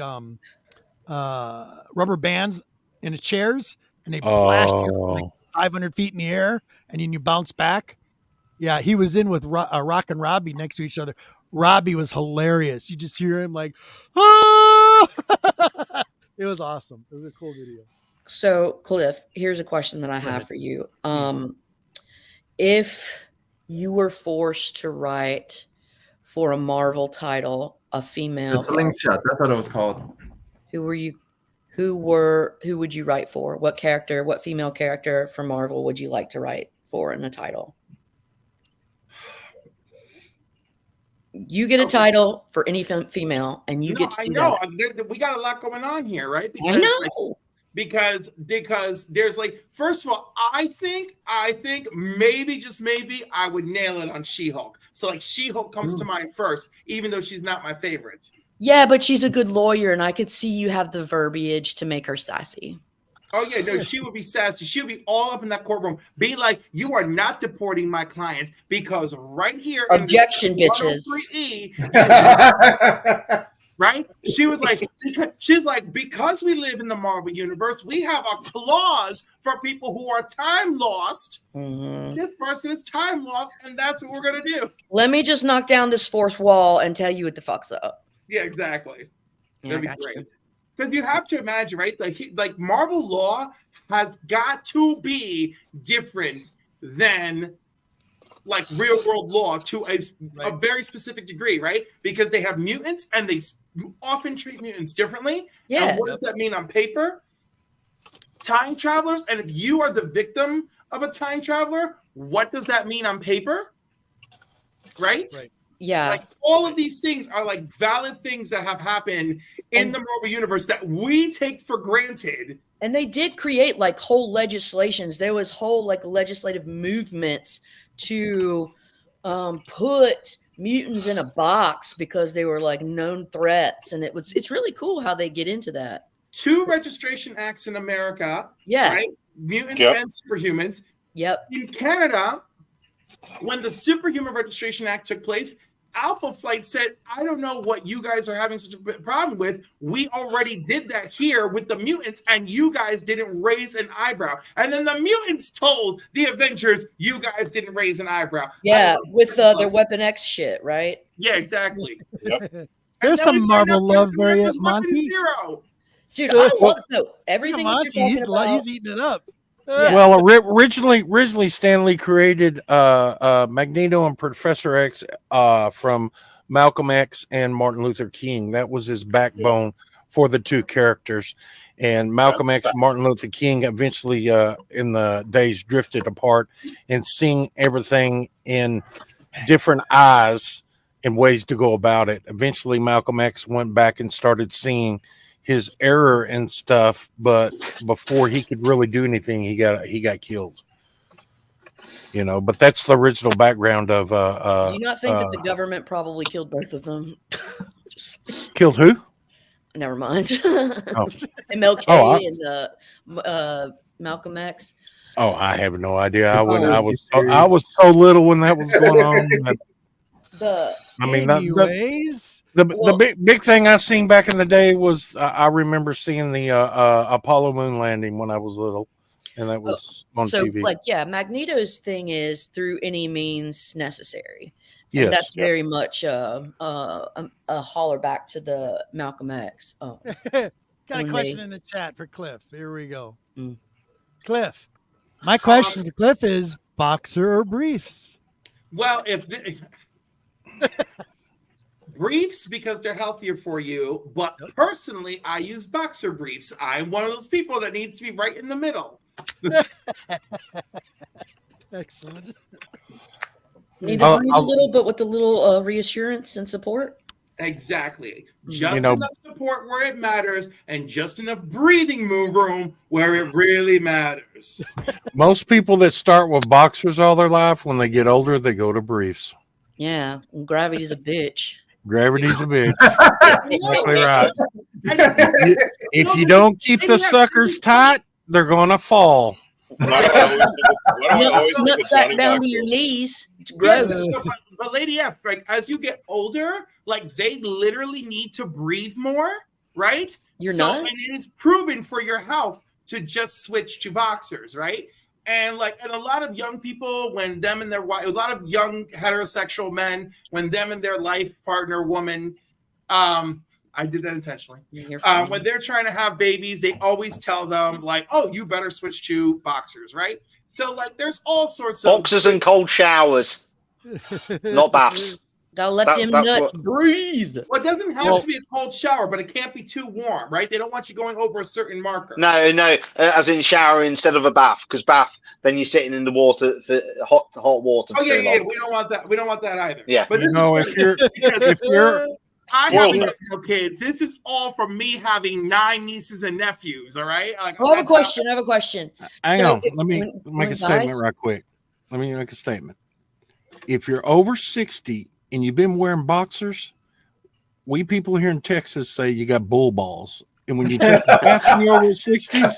rubber bands in the chairs, and they blast you like 500 feet in the air, and then you bounce back. Yeah, he was in with Rock and Robbie next to each other. Robbie was hilarious. You just hear him like, ah! It was awesome. It was a cool video. So, Cliff, here's a question that I have for you. Please. If you were forced to write for a Marvel title, a female, The slingshot. That's what it was called. who would you write for? What character, what female character for Marvel would you like to write for in a title? You get a title for any female, and you get to do that. We got a lot going on here, right? I know. Because there's like, first of all, I think maybe, just maybe, I would nail it on She-Hulk. So like She-Hulk comes to mind first, even though she's not my favorite. Yeah, but she's a good lawyer, and I could see you have the verbiage to make her sassy. Oh yeah, no, she would be sassy. She would be all up in that courtroom, be like, "You are not deporting my clients because right here, objection, bitches." Right? She was like, she's like, because we live in the Marvel universe, we have a clause for people who are time lost. This person is time lost, and that's what we're gonna do. Let me just knock down this fourth wall and tell you what the fuck's up. Yeah, exactly. Yeah, that'd be great. Because you have to imagine, right? Like Marvel law has got to be different than like real world law to a very specific degree, right? Because they have mutants and they often treat mutants differently. Yeah. And what does that mean on paper? Time travelers. And if you are the victim of a time traveler, what does that mean on paper? Right? Yeah. Like all of these things are like valid things that have happened in the Marvel universe that we take for granted. And they did create like whole legislations. There was whole like legislative movements to put mutants in a box because they were like known threats. And it's really cool how they get into that. 2 registration acts in America. Yeah. Right? Mutants and superhumans. Yep. In Canada, when the Superhuman Registration Act took place, Alpha Flight said, I don't know what you guys are having such a problem with. We already did that here with the mutants, and you guys didn't raise an eyebrow. And then the mutants told the Avengers, you guys didn't raise an eyebrow. Yeah, with their Weapon X shit, right? Yeah, exactly. There's some Marvel love there, Monty. Dude, I love everything Monty, that you're talking about. He's eating it up. Yeah. Well, originally Stan Lee created Magneto and Professor X from Malcolm X and Martin Luther King. That was his backbone for the 2 characters. And Malcolm X and Martin Luther King eventually in the days drifted apart and seeing everything in different eyes and ways to go about it. Eventually Malcolm X went back and started seeing his error and stuff, but before he could really do anything, he got killed. You know, but that's the original background of. Do you not think that the government probably killed both of them? Killed who? Never mind. Oh. MLK and Malcolm X. Oh, I have no idea. I was so little when that was going on. The big thing I seen back in the day was I remember seeing the Apollo moon landing when I was little, and that was on TV. Like, yeah, Magneto's thing is through any means necessary. Yes, and that's very much a holler back to the Malcolm X. Got a question in the chat for Cliff. Here we go. Cliff, my question to Cliff is boxer or briefs? Well, briefs because they're healthier for you. But personally, I use boxer briefs. I'm one of those people that needs to be right in the middle. Excellent. Need to breathe a little, but with a little reassurance and support. Exactly. Just enough support where it matters, and just enough breathing room where it really matters. Most people that start with boxers all their life, when they get older, they go to briefs. Yeah, gravity's a bitch. Gravity's a bitch. Exactly right. If you don't keep the suckers tight, they're gonna fall. Nutsack down to your knees. It's gross. But Lady F, like as you get older, like they literally need to breathe more, right? And it is proven for your health to just switch to boxers, right? And a lot of young people, when them and their wife, a lot of young heterosexual men, when them and their life partner woman, I did that intentionally. When they're trying to have babies, they always tell them like, "Oh, you better switch to boxers," right? So like, there's all sorts of boxers and cold showers, not baths. Gotta let them nuts breathe. Well, it doesn't have to be a cold shower, but it can't be too warm, right? They don't want you going over a certain marker. No, as in shower instead of a bath, because bath, then you're sitting in the water for hot water. Oh yeah. We don't want that. We don't want that either. Yeah, but this if you're I have no kids. This is all from me having 9 nieces and nephews. All right. Like, I have a question. Hang on. Let me make a statement right quick. Let me make a statement. If you're over 60 and you've been wearing boxers, we people here in Texas say you got bull balls. And when you take a bath when you're over 60s,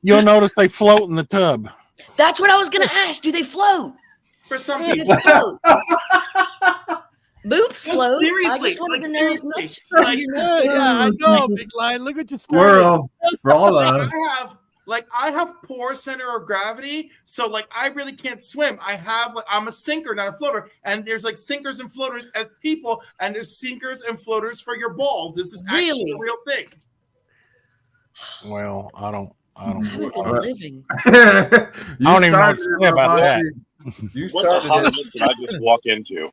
you'll notice they float in the tub. That's what I was going to ask. Do they float? For some people. Boobs float. Seriously. I know, Big Lion. Look what you started. For all of us. I have poor center of gravity, so like I really can't swim. I'm a sinker, not a floater, and there's like sinkers and floaters as people, and there's sinkers and floaters for your balls. This is actually a real thing. Well, I don't living. I don't even know what to say about that. What's a hot did I just walk into?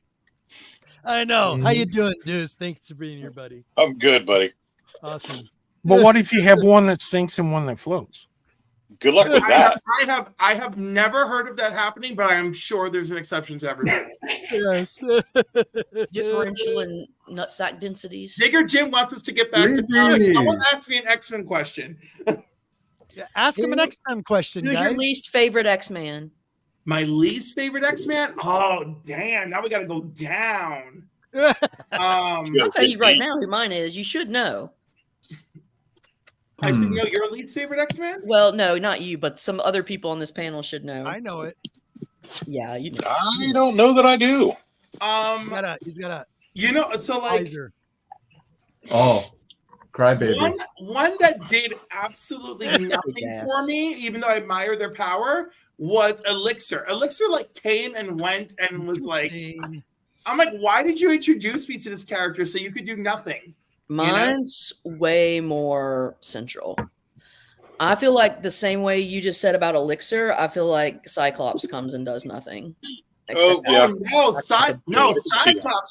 I know. How you doing, Deuce? Thanks for being here, buddy. I'm good, buddy. Awesome. But what if you have one that sinks and one that floats? Good luck with that. I have never heard of that happening, but I am sure there's an exception to everything. Yes. Differential in nutsack densities. Digger Jim wants us to get back to comics. Someone asked me an X-Men question. Yeah, ask him an X-Men question, Who's guys. your least favorite X-Man? My least favorite X-Man? Oh, damn. Now we got to go down. I'll tell you right now who mine is. You should know. I should know your least favorite X-Man? Well, no, not you, but some other people on this panel should know. I know it. Yeah, you know. I don't know that I do. He's got a so like visor. Oh, crybaby. One that did absolutely nothing for me, even though I admire their power, was Elixir. Elixir like came and went and was like, I'm like, why did you introduce me to this character so you could do nothing? Mine's way more central. I feel like the same way you just said about Elixir, I feel like Cyclops comes and does nothing. Cyclops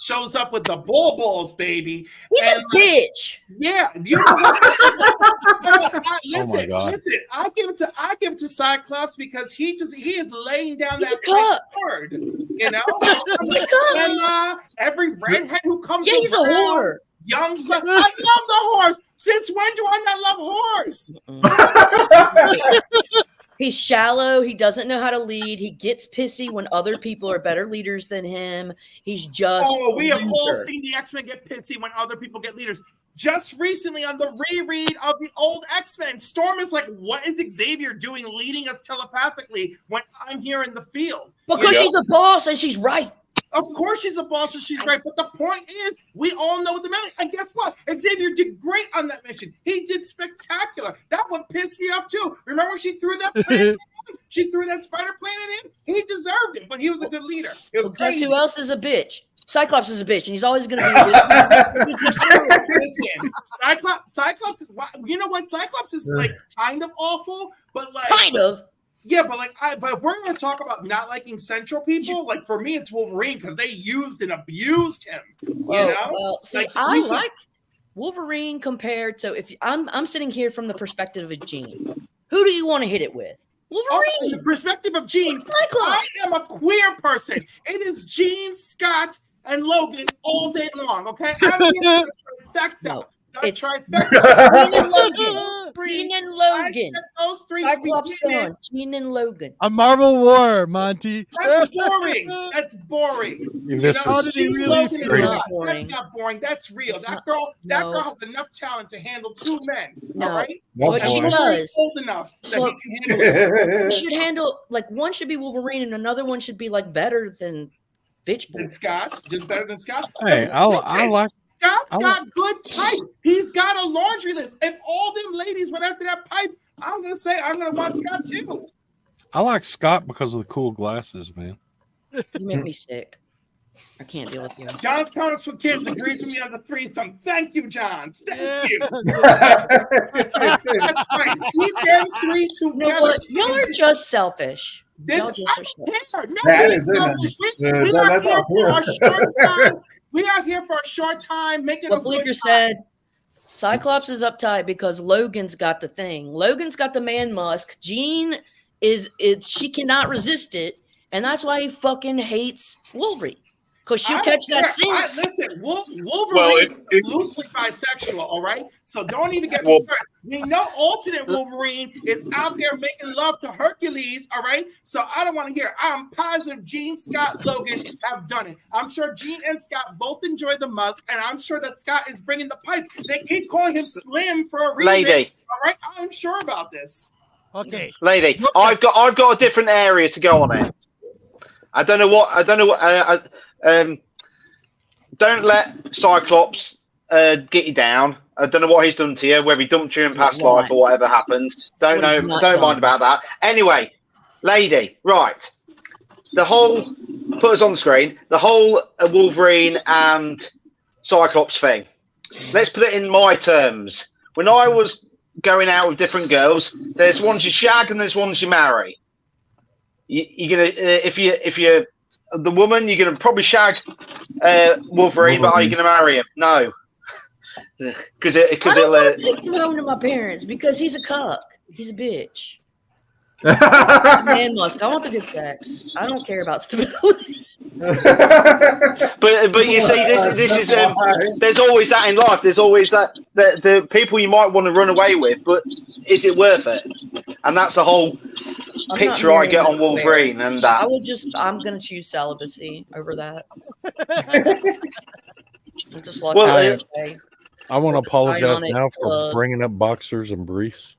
shows up with the bull balls, baby. He's a bitch. Yeah. Listen, I give it to Cyclops because he is laying down that sword. You know? And every redhead who comes around, he's a whore. Young son, I love the horse. Since when do I not love horse? He's shallow. He doesn't know how to lead. He gets pissy when other people are better leaders than him. He's just we have all seen the X-Men get pissy when other people get leaders. Just recently on the reread of the old X-Men, Storm is like, what is Xavier doing leading us telepathically when I'm here in the field? Because she's a boss and she's right. Of course she's a boss and she's right, but the point is, we all know the man. And guess what? Xavier did great on that mission. He did spectacular. That one pissed me off too. Remember when she threw that plane at him? She threw that spider plane at him? He deserved it, but he was a good leader. It was Guess crazy. who else is a bitch? Cyclops is a bitch, and he's always going to be a bitch. Listen, Cyclops is, you know what? Cyclops is like kind of awful, but like kind of. Yeah, but but if we're going to talk about not liking Central people, like for me, it's Wolverine because they used and abused him. Well, see, like, I he's like Wolverine compared to if I'm sitting here from the perspective of Jean. Who do you want to hit it with? Wolverine. From the perspective of Jean, Cyclops. I am a queer person. It is Jean, Scott, and Logan all day long. Okay, I'm here for trifecta. No, It's trifecta. Jean and Logan. Jean and Logan. Those three. Cyclops gone. Jean and Logan. A Marvel War, Monty. That's boring. That's boring. This How is did he Jean really Logan is feel? not. Boring. That's not boring. That's real. It's That not- girl. That no. girl has enough talent to handle two men. No. All right. One What she boy. does. Old enough that Look, he can handle it. You should handle like one should be Wolverine and another one should be like better than bitch boy. Than Scott, just better than Scott. Hey, I Listen, like. Scott's I got good pipe. He's got a laundry list. If all them ladies went after that pipe, I'm gonna say I'm gonna want Scott too. I like Scott because of the cool glasses, man. You make me sick. I can't deal with you. John's Comics for Kids agrees with me on the threesome. Thank you, John. Thank you. That's right. Keep them three You know together. what? Y'all are just selfish. This, Y'all just are I selfish. don't care. That Nobody's is it. selfish. We That- are that's here all for a clear. short time. We are here for a short time, making What a Bleecker good said, Cyclops is uptight because Logan's got the thing. Logan's got the man musk. Jean she cannot resist it, and that's why he fucking hates Wolverine. Because she'll I catch don't that care. scene. Listen, Wolverine Well, is loosely bisexual, all right? So don't even get me started. We know alternate Wolverine is out there making love to Hercules, all right? So I don't want to hear it. I'm positive Gene, Scott, Logan have done it. I'm sure Gene and Scott both enjoy the musk, and I'm sure that Scott is bringing the pipe. They keep calling him Slim for a reason. Lady, All right, I'm sure about this. Okay. lady, I've got a different area to go on it. I don't know what. Don't let Cyclops get you down. I don't know what he's done to you, whether he dumped you in past life or whatever happened. Don't What he's know. not Don't done. mind about that. Anyway, lady, right? The whole put us on the screen. The whole Wolverine and Cyclops thing. Let's put it in my terms. When I was going out with different girls, there's ones you shag and there's ones you marry. You're gonna if you're the woman, you're gonna probably shag Wolverine, but are you gonna marry him? No, because I don't it'll. want to take him home to my parents because he's a cuck. He's a bitch. Man musk. I want the good sex. I don't care about stability. But you see, this is there's always that in life. There's always that the people you might want to run away with, but is it worth it? And that's the whole I'm picture not I get on marrying this Wolverine, and that. I'm gonna choose celibacy over that. I'm just like, Well, okay. I want to With apologize Ionic now for Club. bringing up boxers and briefs.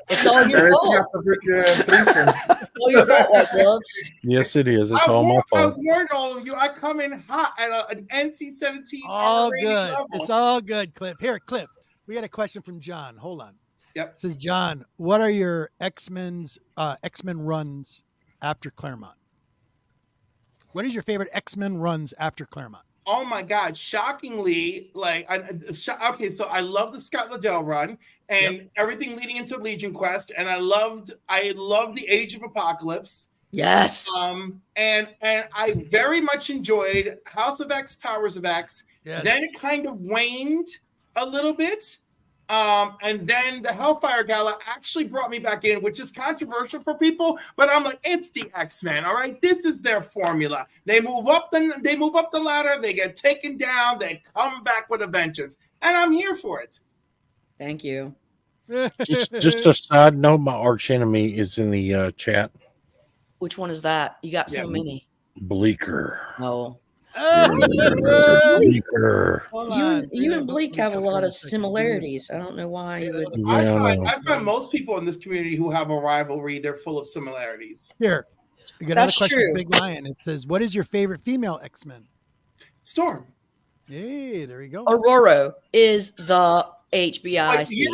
It's all your fault. It's all your fault, White Gloves. Yes, it is. It's all my I fault. warned all of you. I come in hot at an NC-17. All R-rated good. level. It's all good, Clip. Here, Clip. We got a question from John. Hold on. Yep. It says, John, what are your X-Men runs after Claremont? What is your favorite X-Men runs after Claremont? Oh my God! Shockingly, okay, so I love the Scott Liddell run and everything leading into Legion Quest, and I loved the Age of Apocalypse. Yes. And I very much enjoyed House of X, Powers of X. Yes. Then it kind of waned a little bit. And then the Hellfire Gala actually brought me back in, which is controversial for people, but I'm like, it's the X-Men, all right? This is their formula. They move up the ladder, they get taken down, they come back with a vengeance. And I'm here for it. Thank you. Just a side note, my arch enemy is in the chat. Which one is that? You got so many. Bleecker. Oh. Bleecker. You and Bleak have a lot of similarities. I don't know why you would. I find most people in this community who have a rivalry, they're full of similarities. Here, we got another That's question true. from Big Lion. It says, what is your favorite female X-Men? Storm. Hey, there you go. Aurora is the HBIC.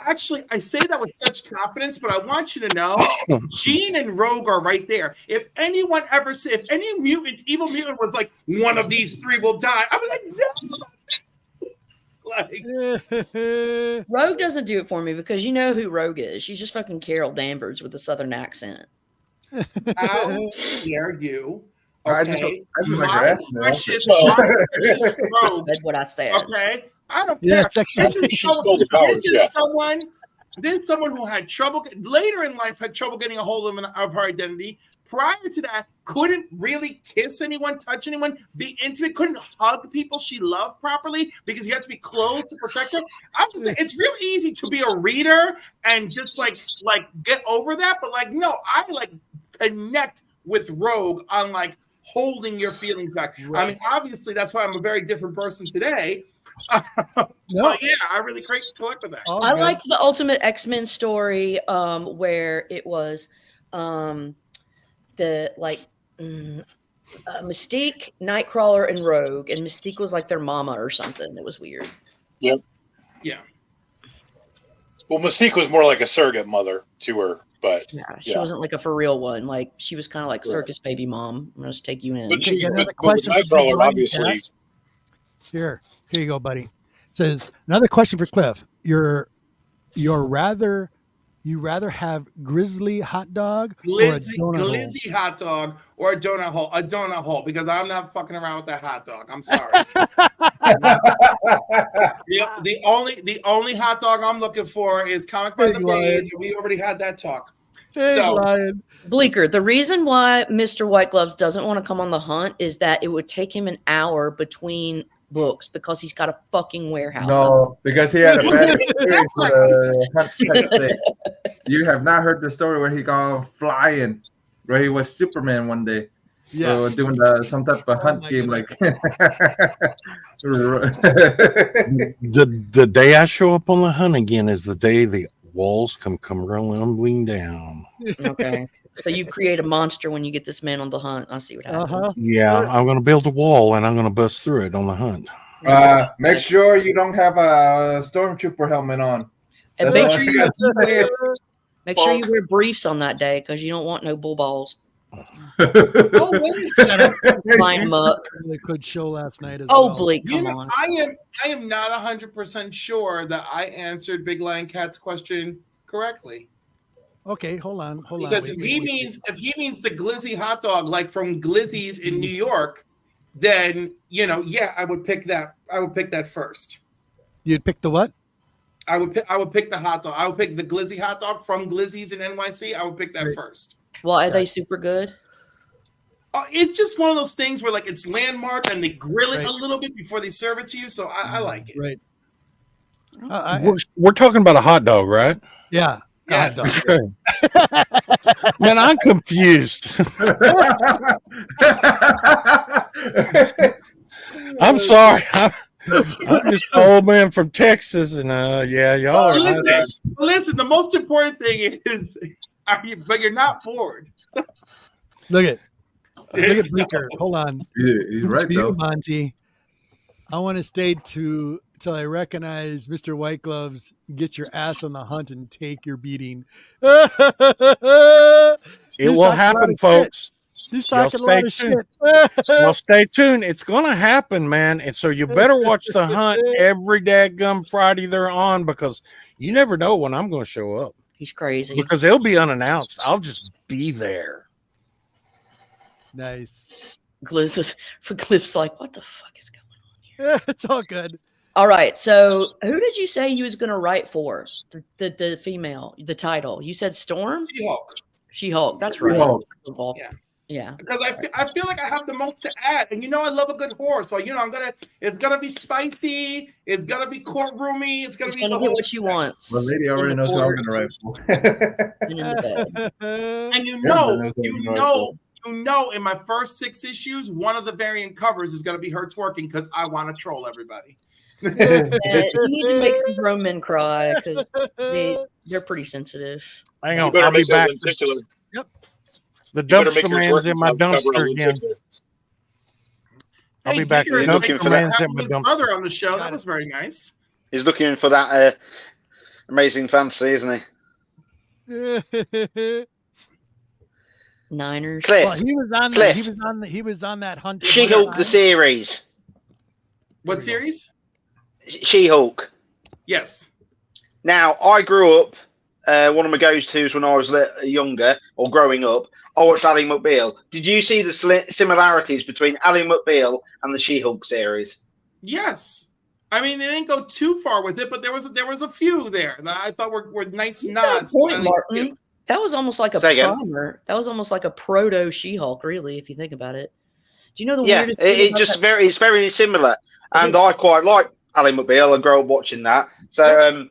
Actually, I say that with such confidence, but I want you to know, Jean and Rogue are right there. If any evil mutant was like, one of these three will die, I was like, no. Like, Rogue doesn't do it for me because you know who Rogue is. She's just fucking Carol Danvers with a southern accent. how dare you? I just Okay, like my your ass, man. precious I Rogue. said what I said. Okay, I don't Yeah, care. sexual. This is, She stole the powers, yeah. someone who had trouble later in life, had trouble getting a hold of her identity. Prior to that, couldn't really kiss anyone, touch anyone, be intimate, couldn't hug people she loved properly because you have to be close to protect her. I'm just saying, it's real easy to be a reader and just like get over that, but like no, I like connect with Rogue on like holding your feelings back. I mean, obviously that's why I'm a very different person today. But yeah, I really collect with that. All I good. liked the Ultimate X-Men story where it was Mystique, Nightcrawler, and Rogue, and Mystique was like their mama or something. It was weird. Yep. Yeah. Well, Mystique was more like a surrogate mother to her, but Yeah, she wasn't like a for real one. Like she was kind of like circus baby mom. I'm gonna just take you in. but, Okay, another with question for Nightcrawler, Brian obviously. Here you go, buddy. It says another question for Cliff. You rather have grizzly hot dog or a donut hole? Glizzy hot dog or a donut hole? A donut hole, because I'm not fucking around with that hot dog. I'm sorry. the only hot dog I'm looking for is Comic by the Maze, and we already had that talk. Bleeker, the reason why Mr. White Gloves doesn't want to come on the hunt is that it would take him an hour between books because he's got a fucking warehouse. No, because he had a bad experience with a hunt technique. You have not heard the story where he got flying, where he was Superman one day. Yeah, so doing some type of hunt game, like the day I show up on the hunt again is the day the walls come rumbling down. Okay, so you create a monster when you get this man on the hunt. I'll see what happens. Yeah, I'm going to build a wall and I'm going to bust through it on the hunt. Make sure you don't have a stormtrooper helmet on. And make sure you wear briefs on that day because you don't want no bull balls. Line them up. Really good show last night as well. Bleak, come on. I am not 100% sure that I answered Big Lion Cat's question correctly. Okay, hold on. Because if he means the glizzy hot dog like from Glizzy's in New York, then I would pick that. I would pick that first. You'd pick the what? I would pick the hot dog. I would pick the glizzy hot dog from Glizzy's in NYC. I would pick that first. Well, are they super good? It's just one of those things where like it's landmark and they grill it a little bit before they serve it to you. So I like it. Right. We're talking about a hot dog, right? Yeah. Yes. Man, I'm confused. I'm sorry. I'm just an old man from Texas, and y'all are. Listen, the most important thing is, but you're not bored. Look at Bleeker. Hold on. He's right, you, though. Monty. I want to stay till I recognize Mr. White Gloves. Get your ass on the hunt and take your beating. It will happen, folks. He's talking a lot of shit. Well, stay tuned. It's going to happen, man. And so you better watch the hunt every dadgum Friday they're on, because you never know when I'm going to show up. He's crazy. Because they'll be unannounced. I'll just be there. Nice. Cliff's like, what the fuck is going on here? It's all good. All right. So who did you say you was going to write for? The female, the title. You said Storm? She-Hulk. She-Hulk. That's right. She-Hulk. Yeah. Because I feel like I have the most to add, and I love a good horror. So it's gonna be spicy. It's gonna be courtroomy. It's gonna be get what you want. The lady already knows what I'm gonna write for. And in the bed. And in my first 6 issues, one of the variant covers is gonna be her twerking because I want to troll everybody. You need to make some grown men cry because they're pretty sensitive. Hang on, I'll be back. Yep. The dumpster man's in my dumpster again. I'll be back. The dumpster man's in my dumpster. Brother on the show. That was very nice. He's looking for that amazing fantasy, isn't he? Niners. Cliff. Well, he was on that hunt. She-Hulk the series. What series? She-Hulk. Yes. Now, I grew up. One of my go-tos when I was younger or growing up, I watched Ally McBeal. Did you see the similarities between Ally McBeal and the She-Hulk series? Yes. I mean, they didn't go too far with it, but there was a few there that I thought were nice nods. Point, Martin. That was almost like a Say again? primer. That was almost like a proto She-Hulk, really, if you think about it. Do you know the Yeah, weirdest thing it's very similar, and I quite like Ally McBeal. I grew up watching that, so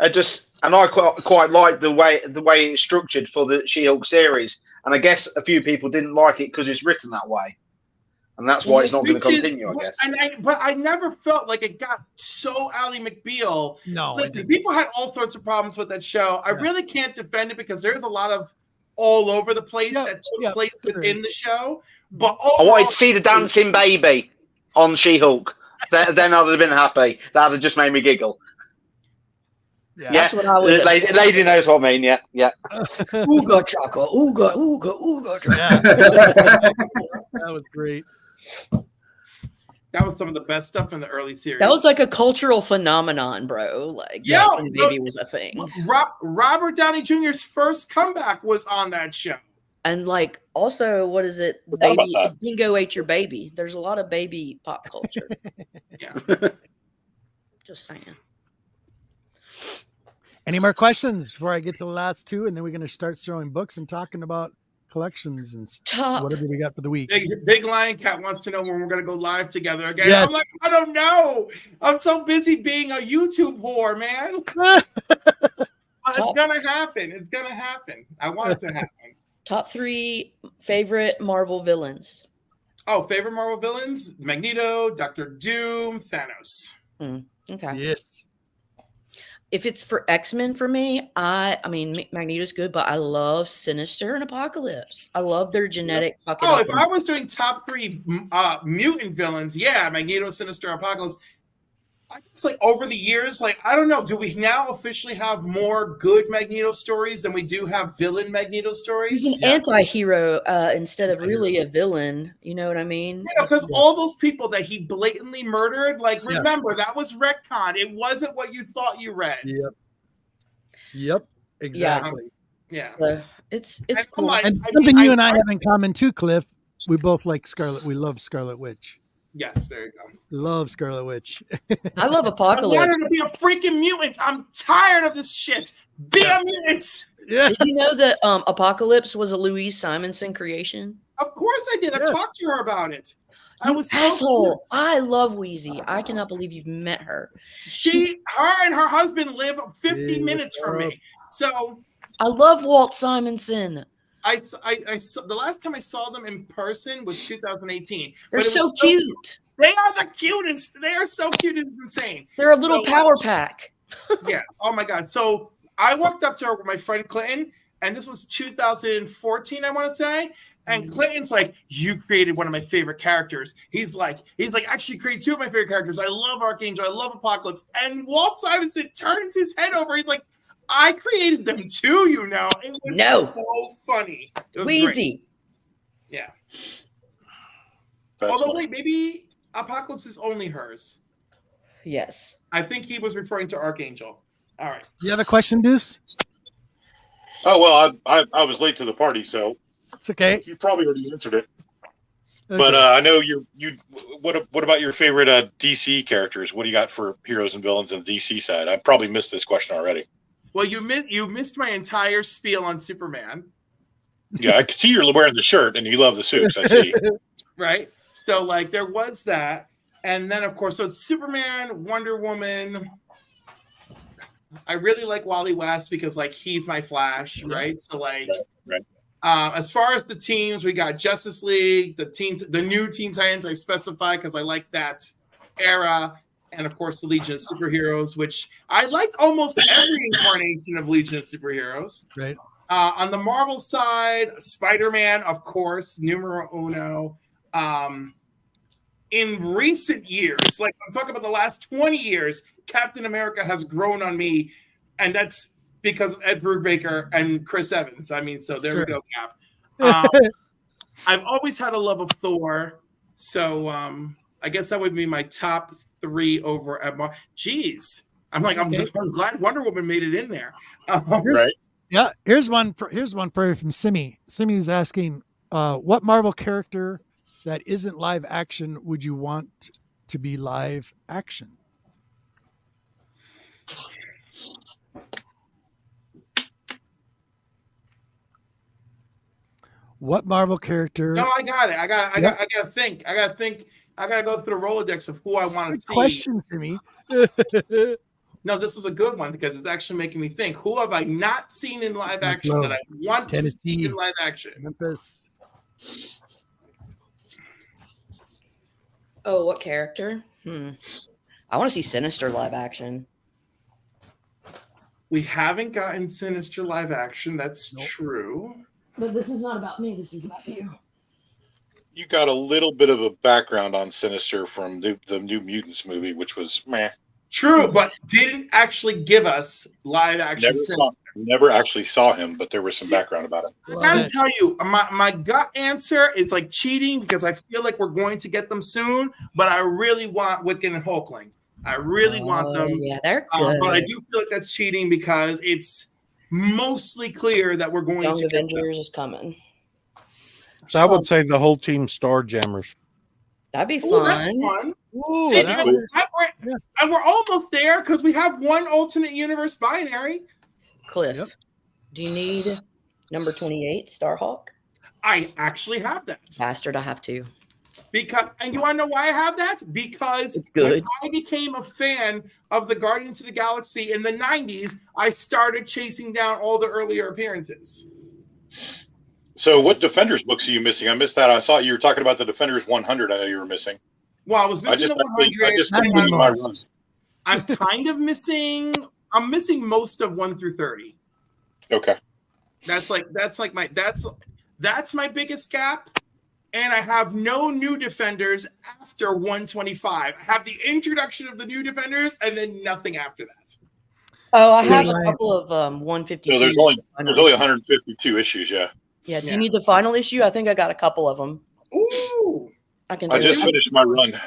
I quite like the way it's structured for the She-Hulk series, and I guess a few people didn't like it because it's written that way. And that's why it's not going to continue, I guess. But I never felt like it got so Ally McBeal. No. Listen, people had all sorts of problems with that show. I really can't defend it because there's a lot of all over the place that took place within the show. But I wanted to see the dancing baby on She-Hulk. Then I'd have been happy. That would have just made me giggle. Yeah, that's what I would. Lady knows what I mean. Yeah. Ooga chaka, ooga, ooga chaka. Yeah. That was great. That was some of the best stuff in the early series. That was like a cultural phenomenon, bro. Like, the baby was a thing. Robert Downey Jr.'s first comeback was on that show. And like, also, what is it? Baby, Dingo ate your baby. There's a lot of baby pop culture. Yeah. Just saying. Any more questions before I get to the last two, and then we're going to start throwing books and talking about collections and whatever we got for the week. Big Lion Cat wants to know when we're going to go live together again. Yes. I'm like, I don't know. I'm so busy being a YouTube whore, man. It's going to happen. It's going to happen. I want it to happen. Top 3 favorite Marvel villains. Oh, favorite Marvel villains? Magneto, Dr. Doom, Thanos. Okay. Yes. If it's for X-Men for me, I mean, Magneto's good, but I love Sinister and Apocalypse. I love their genetic fucking. Oh, if I was doing top 3 mutant villains, yeah, Magneto, Sinister, Apocalypse. I guess like over the years, like I don't know, do we now officially have more good Magneto stories than we do have villain Magneto stories? He's an anti-hero instead of really a villain. You know what I mean? Because all those people that he blatantly murdered, like remember that was retcon. It wasn't what you thought you read. Yep. Exactly. Yeah. It's cool. And something you and I have in common too, Cliff. We both like Scarlet. We love Scarlet Witch. Yes, there you go. Love Scarlet Witch. I love Apocalypse. I wanted to be a freaking mutant. I'm tired of this shit. Be a mutant. Yeah. Did you know that Apocalypse was a Louise Simonson creation? Of course I did. I talked to her about it. I was asshole. I love Wheezy. I cannot believe you've met her. Her and her husband live 50 minutes from me. So I love Walt Simonson. I the last time I saw them in person was 2018. They're so cute. They are the cutest. They are so cute. It's insane. They're a little power pack. Yeah. Oh my God. So I walked up to her with my friend Clinton, and this was 2014, I want to say. And Clinton's like, "You created one of my favorite characters." He's like, "Actually created 2 of my favorite characters. I love Archangel. I love Apocalypse." And Walt Simonson turns his head over. He's like, "I created them too, you know." It was so funny. It was Wheezy. Great. Yeah. Although, wait, maybe Apocalypse is only hers. Yes. I think he was referring to Archangel. All right. You have a question, Deuce? Oh, well, I was late to the party, so it's okay. You probably already answered it. Okay. But I know you. What about your favorite DC characters? What do you got for heroes and villains on the DC side? I probably missed this question already. Well, you missed my entire spiel on Superman. Yeah, I can see you're wearing the shirt and you love the suits. I see. Right. So, like, there was that, and then of course, so it's Superman, Wonder Woman. I really like Wally West because, like, he's my Flash, right? So, like, right. As far as the teams, we got Justice League, the new Teen Titans. I specify because I like that era, and of course, the Legion of Superheroes, which I liked almost every incarnation of Legion of Superheroes. Right. On the Marvel side, Spider-Man, of course, numero uno. In recent years, like I'm talking about the last 20 years, Captain America has grown on me, and that's because of Ed Brubaker and Chris Evans. I mean, so there we go, Cap. I've always had a love of Thor, so I guess that would be my top 3 over at Jeez. I'm like, I'm glad Wonder Woman made it in there. Right. Yeah, here's one for you from Simi. Simi's asking, what Marvel character that isn't live action would you want to be live action? What Marvel character? No, I got it. I gotta think. I gotta go through the Rolodex of who I want to see. Question, Simi. No, this is a good one because it's actually making me think. Who have I not seen in live action that I want to see in live action? Memphis. Oh, what character? I want to see Sinister live action. We haven't gotten Sinister live action. That's true. But this is not about me. This is about you. You got a little bit of a background on Sinister from the New Mutants movie, which was meh. True, but didn't actually give us live action. Never actually saw him, but there was some background about it. I gotta tell you, my gut answer is like cheating because I feel like we're going to get them soon, but I really want Wiccan and Hulkling. I really want them. Yeah, they're good. But I do feel like that's cheating because it's mostly clear that we're going Young to Avengers is coming. So I would say the whole team Starjammers. That'd be fun. Oh, that's fun. Ooh, See, that and we're almost there because we have one alternate universe binary. Cliff, do you need number 28, Starhawk? I actually have that. Bastard, I have two. And you want to know why I have that? Because it's good. When I became a fan of the Guardians of the Galaxy in the 90s, I started chasing down all the earlier appearances. So what Defenders books are you missing? I missed that. I saw you were talking about the Defenders 100. I know you were missing. Well, I was missing the 100. I'm kind of missing. I'm missing most of 1 through 30. Okay. That's my biggest gap. And I have no new Defenders after 125. I have the introduction of the new Defenders and then nothing after that. Oh, I have a couple of 152. No, there's only 152 issues. Yeah. Yeah. Do you need the final issue? I think I got a couple of them. Ooh. I just finished my run.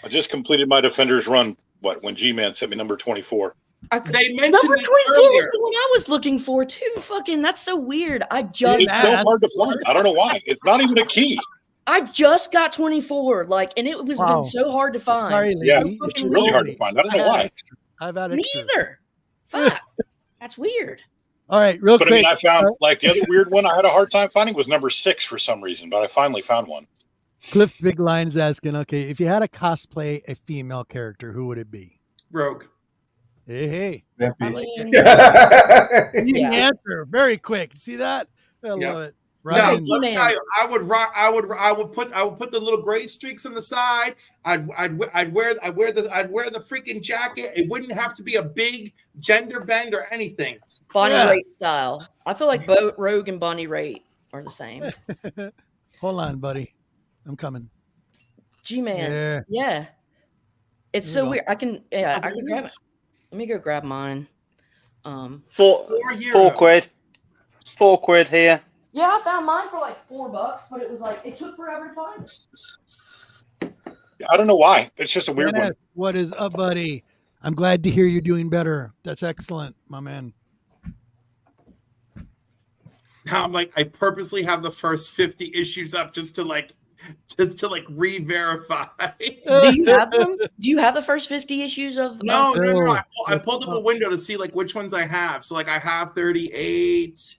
I just completed my Defenders run. When G-Man sent me number 24. They mentioned number 24 earlier. was the one I was looking for too. Fucking, that's so weird. It's so hard to find. I don't know why. It's not even a key. I just got 24 , and it was been so hard to find. Sorry, yeah, it's really hard to find. I don't know why. I've had neither. Fuck, that's weird. All right, real quick. But I mean, I found the other weird one I had a hard time finding was number 6 for some reason, but I finally found one. Cliff Big Line's asking, okay, if you had to cosplay a female character, who would it be? Rogue. Hey. Easy answer. Very quick. See that? I love it. Right. No, I would put the little gray streaks on the side. I'd wear the freaking jacket. It wouldn't have to be a big gender bend or anything. Bonnie Raitt style. I feel like Rogue and Bonnie Raitt are the same. Hold on, buddy. I'm coming. G-Man. Yeah. It's so weird. I can grab it. Let me go grab mine. $4 quid. $4 here. Yeah, I found mine for like $4, but it was it took forever to find it. I don't know why. It's just a weird one. What is up, buddy? I'm glad to hear you're doing better. That's excellent, my man. Now I'm I purposely have the first 50 issues up just to re-verify. Do you have them? Do you have the first 50 issues of? No. I pulled up a window to see which ones I have. So I have 38.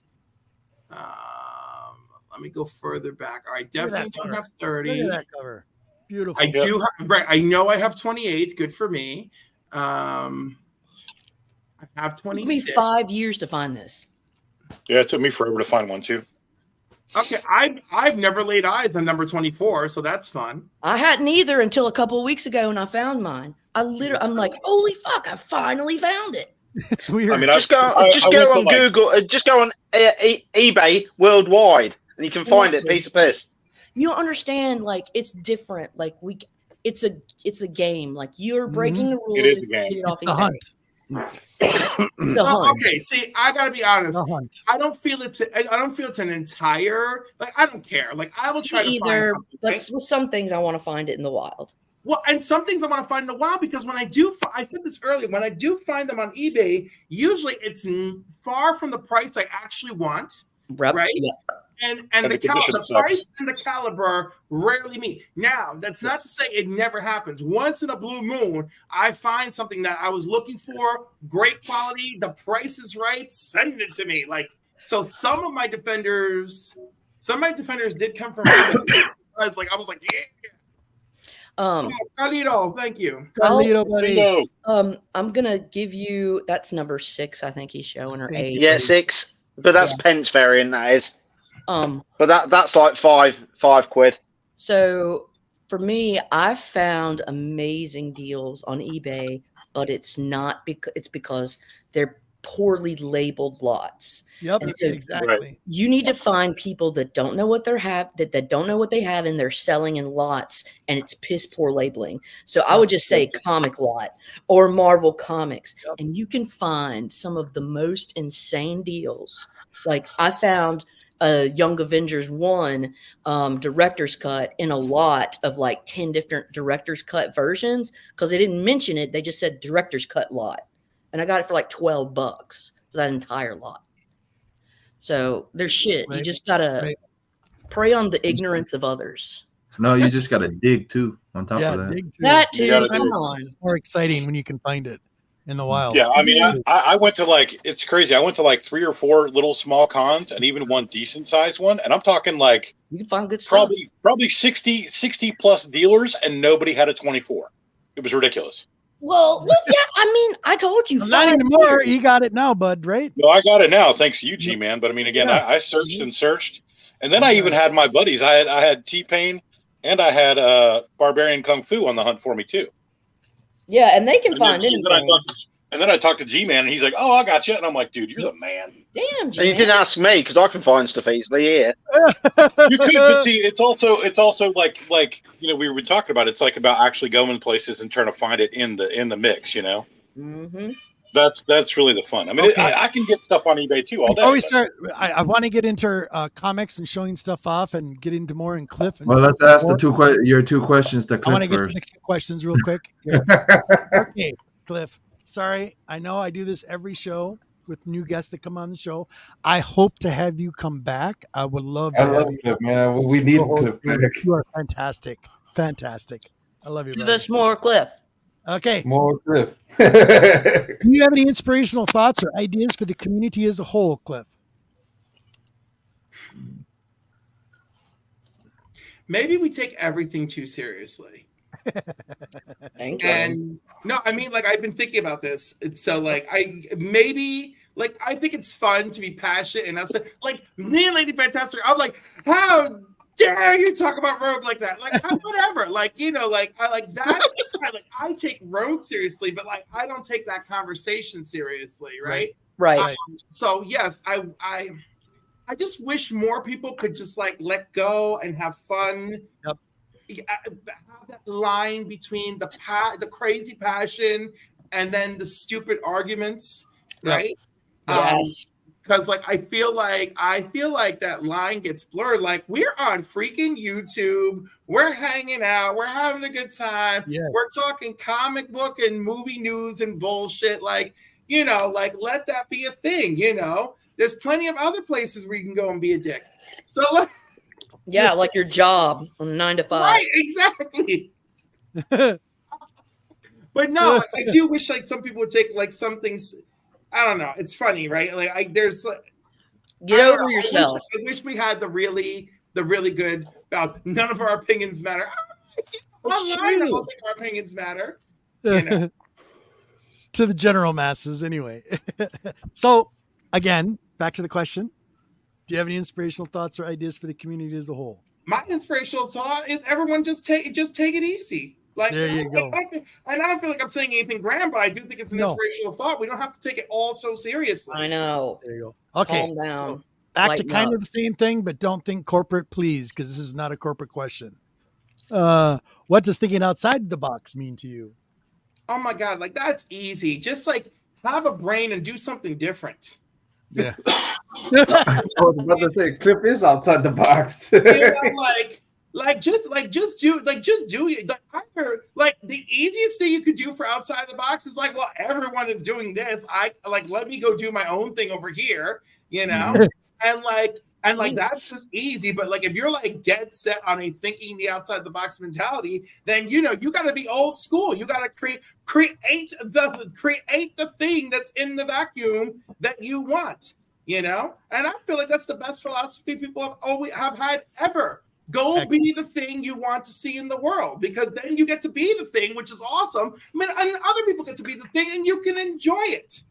Let me go further back. All right, definitely don't have 30. Look at that cover. Beautiful. I do have, right. I know I have 28. Good for me. I have 26. It took me 5 years to find this. Yeah, it took me forever to find one too. Okay, I've never laid eyes on number 24, so that's fun. I hadn't either until a couple of weeks ago when I found mine. I'm like, holy fuck! I finally found it. It's weird. I mean, just go on Google. Just go on eBay worldwide, and you can find it piece of piss. You don't understand. It's different. It's a game. You're breaking the rules. It is a game. It's the hunt. The hunt. Okay, see, I gotta be honest. I don't feel it's an entire. I don't care. I will try to find something. But with some things, I want to find it in the wild. Well, and some things I want to find in a while, because when I do, I said this earlier, when I do find them on eBay, usually it's far from the price I actually want, right? Yeah. And the price and the caliber rarely meet. Now, that's not to say it never happens. Once in a blue moon, I find something that I was looking for, great quality, the price is right, send it to me. Like, so some of my defenders did come from eBay. I was like, yeah. Carlito, thank you. Carlito, buddy. I'm gonna give you, that's number 6, I think he's showing, or 8. Yeah, 6. But that's pence variant, that is. But that's like five quid. So for me, I found amazing deals on eBay, but it's not because it's because they're poorly labeled lots. Yep, and so exactly. You need to find people that don't know what that don't know what they have, and they're selling in lots, and it's piss poor labeling. So I would just say comic lot or Marvel Comics, and you can find some of the most insane deals. Like I found a Young Avengers 1 director's cut in a lot of like 10 different director's cut versions, because they didn't mention it. They just said director's cut lot. And I got it for like $12 for that entire lot. So there's shit. Right. You just gotta prey on the ignorance of others. No, you just gotta dig too on top of that. Dig too. That too. Come on. It's more exciting when you can find it in the wild. Yeah, I mean, I went to like, it's crazy. I went to like 3 or 4 little small cons and even one decent sized one. And I'm talking like you can find good stuff. Probably 60 plus dealers, and nobody had a 24. It was ridiculous. Well, yeah, I mean, I told you. Not anymore. You got it now, bud, right? No, I got it now, thanks to you, G-Man. But I mean, again, I searched and searched. And then I even had my buddies. I had T-Pain and I had Barbarian Kung Fu on the hunt for me too. Yeah, and they can find anything. And then I talked to G-Man, and he's like, "Oh, I got you." And I'm like, "Dude, you're the man." Damn, G-Man. And you didn't ask me, because I can find stuff easily here. You could, but see, it's also like you know, we were talking about. It's like about actually going places and trying to find it in the mix. You know, that's really the fun. I mean, I can get stuff on eBay too all day. Before we start, I want to get into comics and showing stuff off and get into more in Cliff. Well, let's ask your 2 questions to Cliff. I want to get first. to the 2 questions real quick. Okay, Cliff. Sorry, I know I do this every show with new guests that come on the show. I hope to have you come back. I would love to have you. Cliff, man. We need Cliff back. You are fantastic. Fantastic. I love you. Give us more, Cliff. Okay. More Cliff. Do you have any inspirational thoughts or ideas for the community as a whole, Cliff? Maybe we take everything too seriously. Thank you. And no, I mean, like, I've been thinking about this. It's so like I think it's fun to be passionate, and I was like me and Lady Fantastic. I'm like, how dare you talk about Rogue like that? Like, whatever. Like, you know, like I like that. Like, I take Rogue seriously, but like I don't take that conversation seriously, right? Right. So yes, I just wish more people could just like let go and have fun. Yep. Have that line between the crazy passion and then the stupid arguments, right? Yes. Because like I feel like that line gets blurred. Like, we're on freaking YouTube, we're hanging out, we're having a good time, we're talking comic book and movie news and bullshit. Like, you know, like, let that be a thing. You know, there's plenty of other places where you can go and be a dick. So like. Yeah, like your job on 9 to 5. Right, exactly. But no, I do wish like some people would take like some things. I don't know. It's funny, right? Like there's like, get over yourself. I wish we had the really good about none of our opinions matter. I don't think our opinions matter. You know. To the general masses, anyway. So again, back to the question. Do you have any inspirational thoughts or ideas for the community as a whole? My inspirational thought is everyone just take it easy. Like, there you go. And I don't feel like I'm saying anything grand, but I do think it's an inspirational thought. We don't have to take it all so seriously. I know. There you go. Okay. Calm down. So back to kind of the same thing, but don't think corporate, please, because this is not a corporate question. What does thinking outside the box mean to you? Oh my God, like that's easy. Just like have a brain and do something different. Yeah. I was about to say, Cliff is outside the box. You know, just do it. Like, I heard, like, the easiest thing you could do for outside the box is like, well, everyone is doing this. Let me go do my own thing over here, and like that's just easy. But like if you're like dead set on a thinking the outside the box mentality, then you got to be old school. You got to create the thing that's in the vacuum that you want. And I feel like that's the best philosophy people have had ever. Go be the thing you want to see in the world, because then you get to be the thing, which is awesome. I mean, and other people get to be the thing, and you can enjoy it.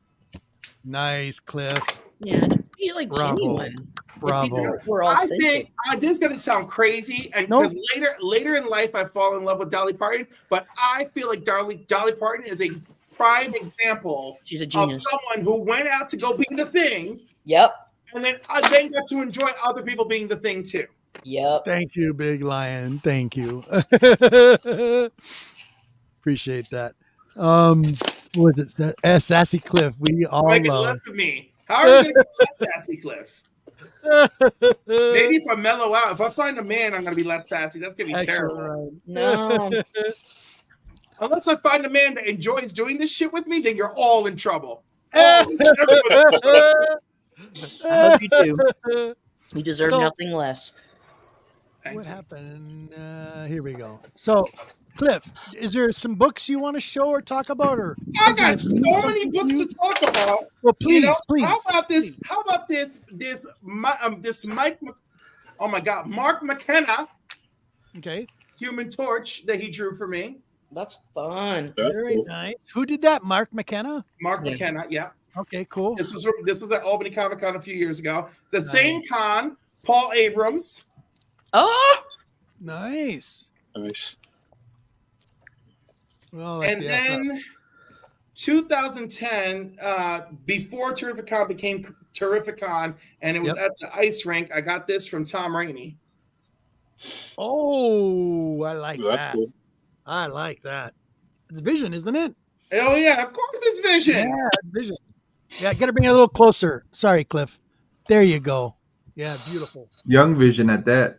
Nice, Cliff. Yeah, be like genuine. Bravo. I think this is going to sound crazy, and because later in life I fall in love with Dolly Parton, but I feel like Dolly Parton is a prime example of someone who went out to go be the thing. Yep. And then got to enjoy other people being the thing too. Yep. Thank you, Big Lion. Thank you. Appreciate that. What was it? Sassy Cliff. We all making less of me. How are you going to get less Sassy Cliff? Maybe if I mellow out, if I find a man, I'm going to be less sassy. That's going to be terrible. No. Unless I find a man that enjoys doing this shit with me, then you're all in trouble. I hope you do. You deserve nothing less. What happened? Here we go. So, Cliff, is there some books you want to show or talk about, or I got so many books to talk about? Well, please. How about this? How about this Mike? Oh my God, Mark McKenna. Okay. Human Torch that he drew for me. That's fun. Very nice. Who did that? Mark McKenna. Mark McKenna. Yeah. Okay. Cool. This was at Albany Comic Con a few years ago. The same con, Paul Abrams. Oh, nice. Well, and then 2010, before Terrificon became Terrificon, and it was at the ice rink. I got this from Tom Rainey. Oh, I like that. Cool. I like that. It's Vision, isn't it? Oh yeah, of course it's Vision. Yeah, it's Vision. Yeah, gotta bring it a little closer. Sorry, Cliff. There you go. Yeah, beautiful. Young Vision at that.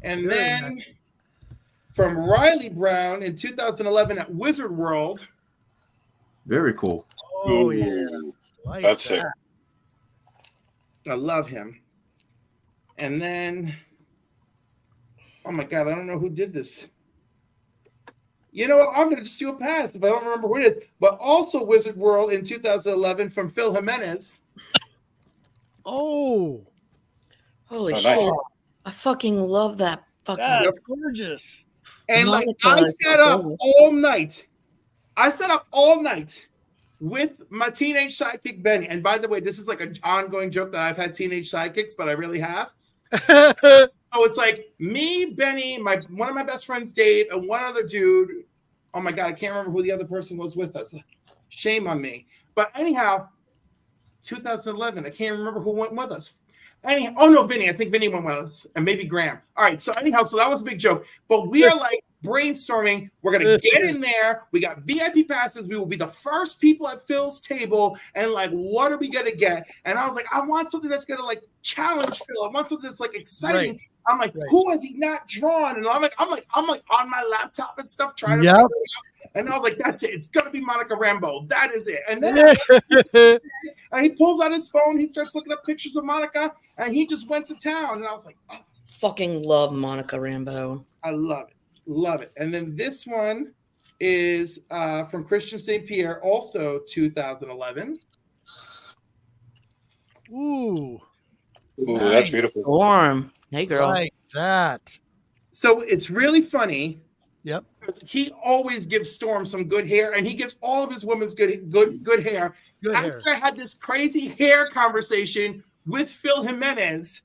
And then from Riley Brown in 2011 at Wizard World. Very cool. Oh, yeah. Like that's it. I love him. And then, oh my God, I don't know who did this. You know what? I'm going to just do a pass if I don't remember who it is. But also Wizard World in 2011 from Phil Jimenez. Oh. Holy shit. I fucking love that fucking. That's gorgeous. And like I sat up all night. I sat up all night with my teenage sidekick Benny. And by the way, this is like an ongoing joke that I've had teenage sidekicks, but I really have. So it's like me, Benny, one of my best friends, Dave, and one other dude. Oh my God, I can't remember who the other person was with us. Shame on me. But anyhow, 2011, I can't remember who went with us. Anyhow, oh no, Vinny. I think Vinny went with us, and maybe Graham. All right. So anyhow, so that was a big joke. But we are like brainstorming. We're gonna get in there. We got VIP passes. We will be the first people at Phil's table. And like, what are we gonna get? And I was like, I want something that's gonna like challenge Phil. I want something that's like exciting. Right. I'm like, who has he not drawn? And I'm like on my laptop and stuff trying to figure it out. And I was like, that's it. It's gonna be Monica Rambeau. That is it. And then and he pulls out his phone. He starts looking up pictures of Monica, and he just went to town. And I was like, oh. Fucking love Monica Rambeau. I love it. Love it. And then this one is from Christian St. Pierre, also 2011. Ooh, nice. That's beautiful. Storm. Hey, girl. Like that. So it's really funny. Yep. He always gives Storm some good hair, and he gives all of his women's good hair. After I had this crazy hair conversation with Phil Jimenez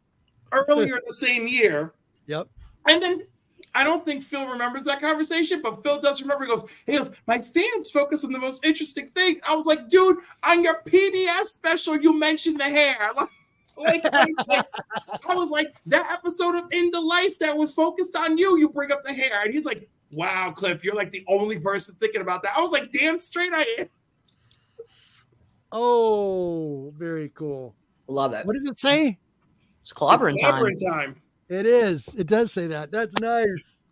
earlier the same year. Yep. And then I don't think Phil remembers that conversation, but Phil does remember. He goes, my fans focus on the most interesting thing. I was like, dude, on your PBS special, you mentioned the hair. I was like, that episode of In the Life that was focused on you, you bring up the hair. And he's like, wow, Cliff, you're like the only person thinking about that. I was like, damn straight I am. Oh, very cool. Love it. What does it say? It's clobbering time. It is. It does say that. That's nice.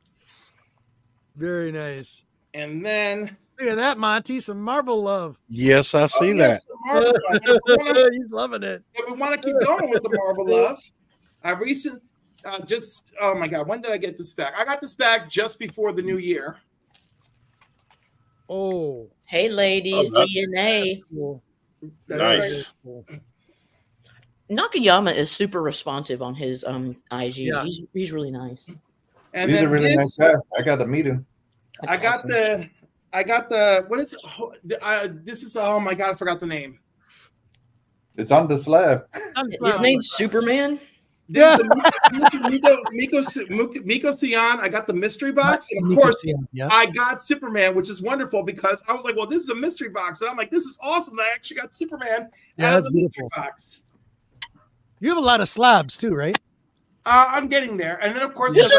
Very nice. And then Look at that, Monty. Some Marvel love. Yes, I see that. yes, the Marvel love. And if we wanna- He's loving it. if we want to keep going with the Marvel love, oh my God, when did I get this back? I got this back just before the new year. Oh, Hey, ladies, DNA. cool. That's Nice. right. Cool. Nakayama is super responsive on his IG. Yeah. He's really nice. And He's a then really this, nice guy. I got to meet him. I got the what is it? This is oh my God, I forgot the name. It's on the slab. His name's Superman. This is Miko Sian. I got the mystery box, and of course, Yeah. I got Superman, which is wonderful because I was like, "Well, this is a mystery box," and I'm like, "This is awesome!" That I actually got Superman Yeah, out of that's the mystery beautiful. box. You have a lot of slabs too, right? I'm getting there, and then of course, because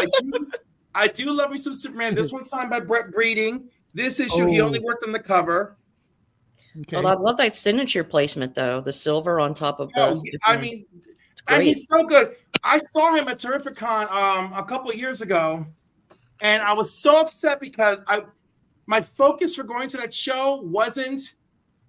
I do love me some Superman. This one's signed by Brett Breeding. This issue, he only worked on the cover. Okay. Well, I love that signature placement though. The silver on top of the. Oh, I Superman. mean, It's and great. he's so good. I saw him at Terrificon a couple of years ago, and I was so upset because my focus for going to that show wasn't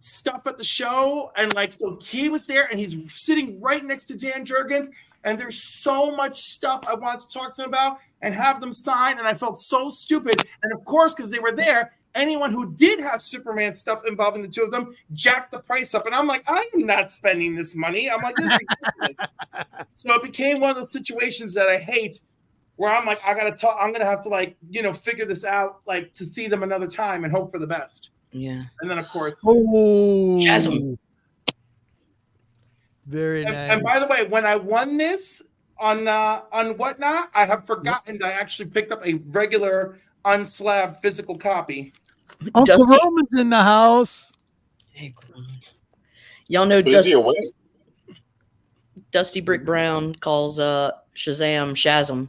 stuff at the show, and like so he was there, and he's sitting right next to Dan Jurgens, and there's so much stuff I wanted to talk to him about and have them sign, and I felt so stupid. And of course, because they were there, anyone who did have Superman stuff involving the two of them jacked the price up. And I'm like, I am not spending this money. I'm like, this is ridiculous. So it became one of those situations that I hate where I'm like, I'm going to have to like, figure this out, like to see them another time and hope for the best. Yeah. And then of course, Oh, Chasm. Very nice. and by the way, when I won this on Whatnot, I have forgotten that I actually picked up a regular unslabbed physical copy. Uncle Dusty- Roman's in the house. Y'all know But is he away? Dusty Brick Brown calls Shazam Shazam.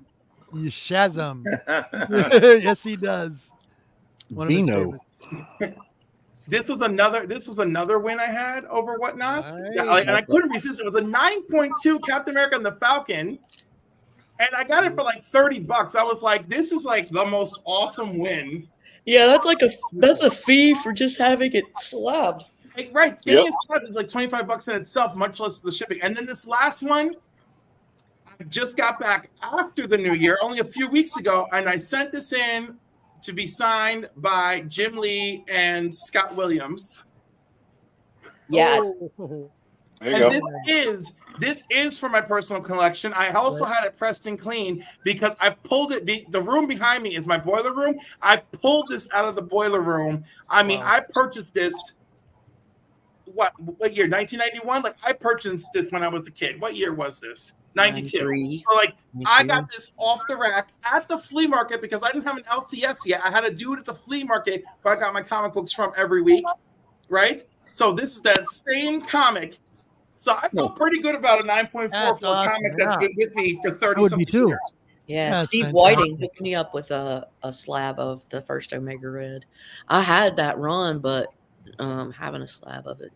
You Shazam. Yes, he does. One of his Dino. favorites. This was another win I had over Whatnot, Nice. and I couldn't resist. It was a 9.2 Captain America and the Falcon, and I got it for like $30. I was like, this is like the most awesome win. Yeah, that's a fee for just having it slabbed. Like, right, getting it slabbed is like $25 in itself, much less the shipping. And then this last one, I just got back after the new year, only a few weeks ago, and I sent this in to be signed by Jim Lee and Scott Williams. Yes. Oh. There you And go. this is for my personal collection. I also had it pressed and clean because I pulled it. The room behind me is my boiler room. I pulled this out of the boiler room. I mean, Wow. I purchased this. What year? 1991. Like I purchased this when I was a kid. What year was this? 92. 93. So like I got this off the rack at the flea market because I didn't have an LCS yet. I had to do it at the flea market where I got my comic books from every week, right? So this is that same comic. So I feel pretty good about a 9.4 That's for a awesome, comic that's yeah. been with me for 30 That would be something too. years. Yeah, That's Steve fantastic. Whiting hooked me up with a slab of the first Omega Red. I had that run, but having a slab of it,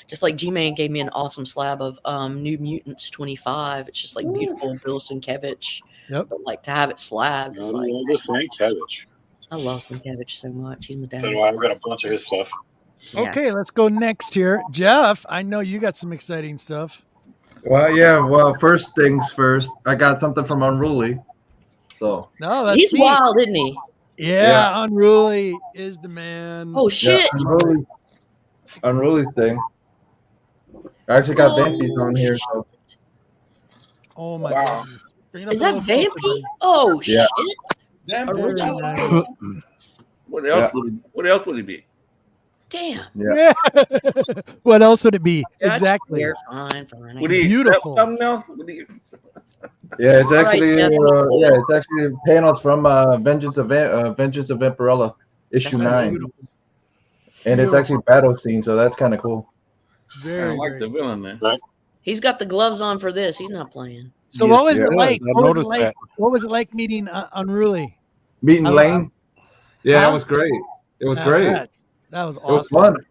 just like G-Man gave me an awesome slab of New Mutants 25. It's just like beautiful Bill Sienkiewicz. Yep. But like to have it slabbed is like This ain't cabbage. I love Sienkiewicz so much. He's my dad. So I've got a bunch of his stuff. Yeah. Okay, let's go next here. Jeff, I know you got some exciting stuff. Well, yeah. Well, first things first. I got something from Unruly. So No, that's He's neat. wild, isn't he? Yeah, Unruly is the man. Oh shit! yeah, Unruly thing. I actually got Vampy's on here. So. Oh my Wow. god. Bring it up Is a that little closer, Vampy? buddy. Oh Yeah. shit! Damn, Very Original. nice. What else would it be? Damn. Yeah. What else would it be? That's Exactly. fair. Fine. Would he Beautiful. accept something else? Would he- Yeah, it's All right, actually Jeff. it's actually panels from Vengeance of Vampirella issue That's 9, amazing. and it's actually battle scene, so that's kind of cool. I Very, like very the villain, man. He's got the gloves on for this. He's not playing. So what was Yeah. it like? I What was it noticed like? that. What was it like meeting Unruly? Meeting I- Lane, yeah, Huh? that was great. It was I great. bet. That was It was awesome. fun.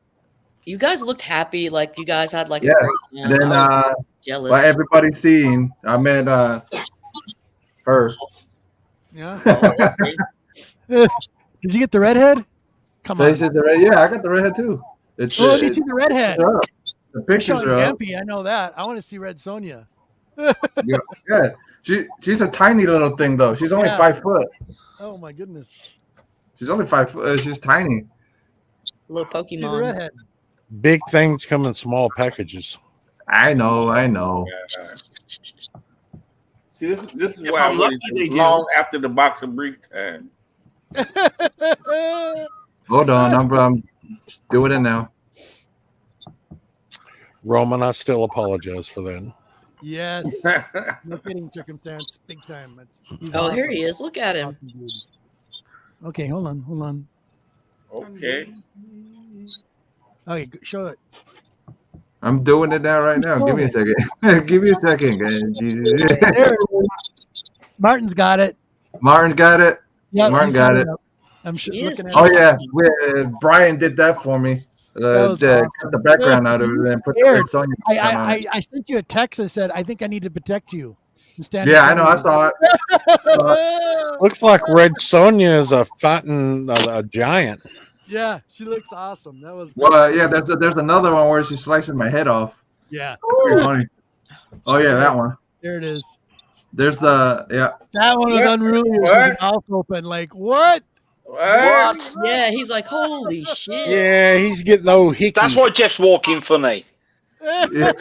You guys looked happy, like you guys had like a Yeah. great time. And then I was jealous. by everybody seeing, I met Her. Yeah. Okay. Did you get the redhead? Come on. Yeah, I got the redhead too. It's Oh, let me see the redhead. the You're pictures showing are up. Yampy. I know that. I want to see Red Sonja. Yeah. She's a tiny little thing though. She's only Yeah. 5 foot. Oh my goodness. She's only 5 foot. She's tiny. Little See the Pokemon. redhead. Big things come in small packages. I know. Yeah. See, this is If why I'm I'm lucky, waiting they do. long after the box of brief time. Hold on, I'm doing it now. Roman, I still apologize for that. Yes. No kidding circumstance. Big time. He's Oh, awesome. here he is. Look at him. Awesome dude. Okay, hold on. Okay. Okay, show it. I'm doing it now right now. Give me a second. Give me a second, guys. Jesus. There it is. Martin's got it. Martin got it. Yeah, Martin he's got it. up. I'm sure. He is Looking at Oh it. yeah, Brian did that for me. That was Cut awesome. the background out of it and put the Scared. Red Sonja background on it. I sent you a text that said, I think I need to protect you. Yeah, I know. I saw it. Looks like Red Sonja is fighting a giant. Yeah, she looks awesome. That was Well, yeah. There's another one where she's slicing my head off. yeah. Pretty funny. Oh yeah, that one. There it is. There's the That one was What? unruly. With What? his mouth open. Like what? What? Yeah, he's like, holy shit. Yeah, he's getting old hickey. That's why Jeff's walking funny. yeah.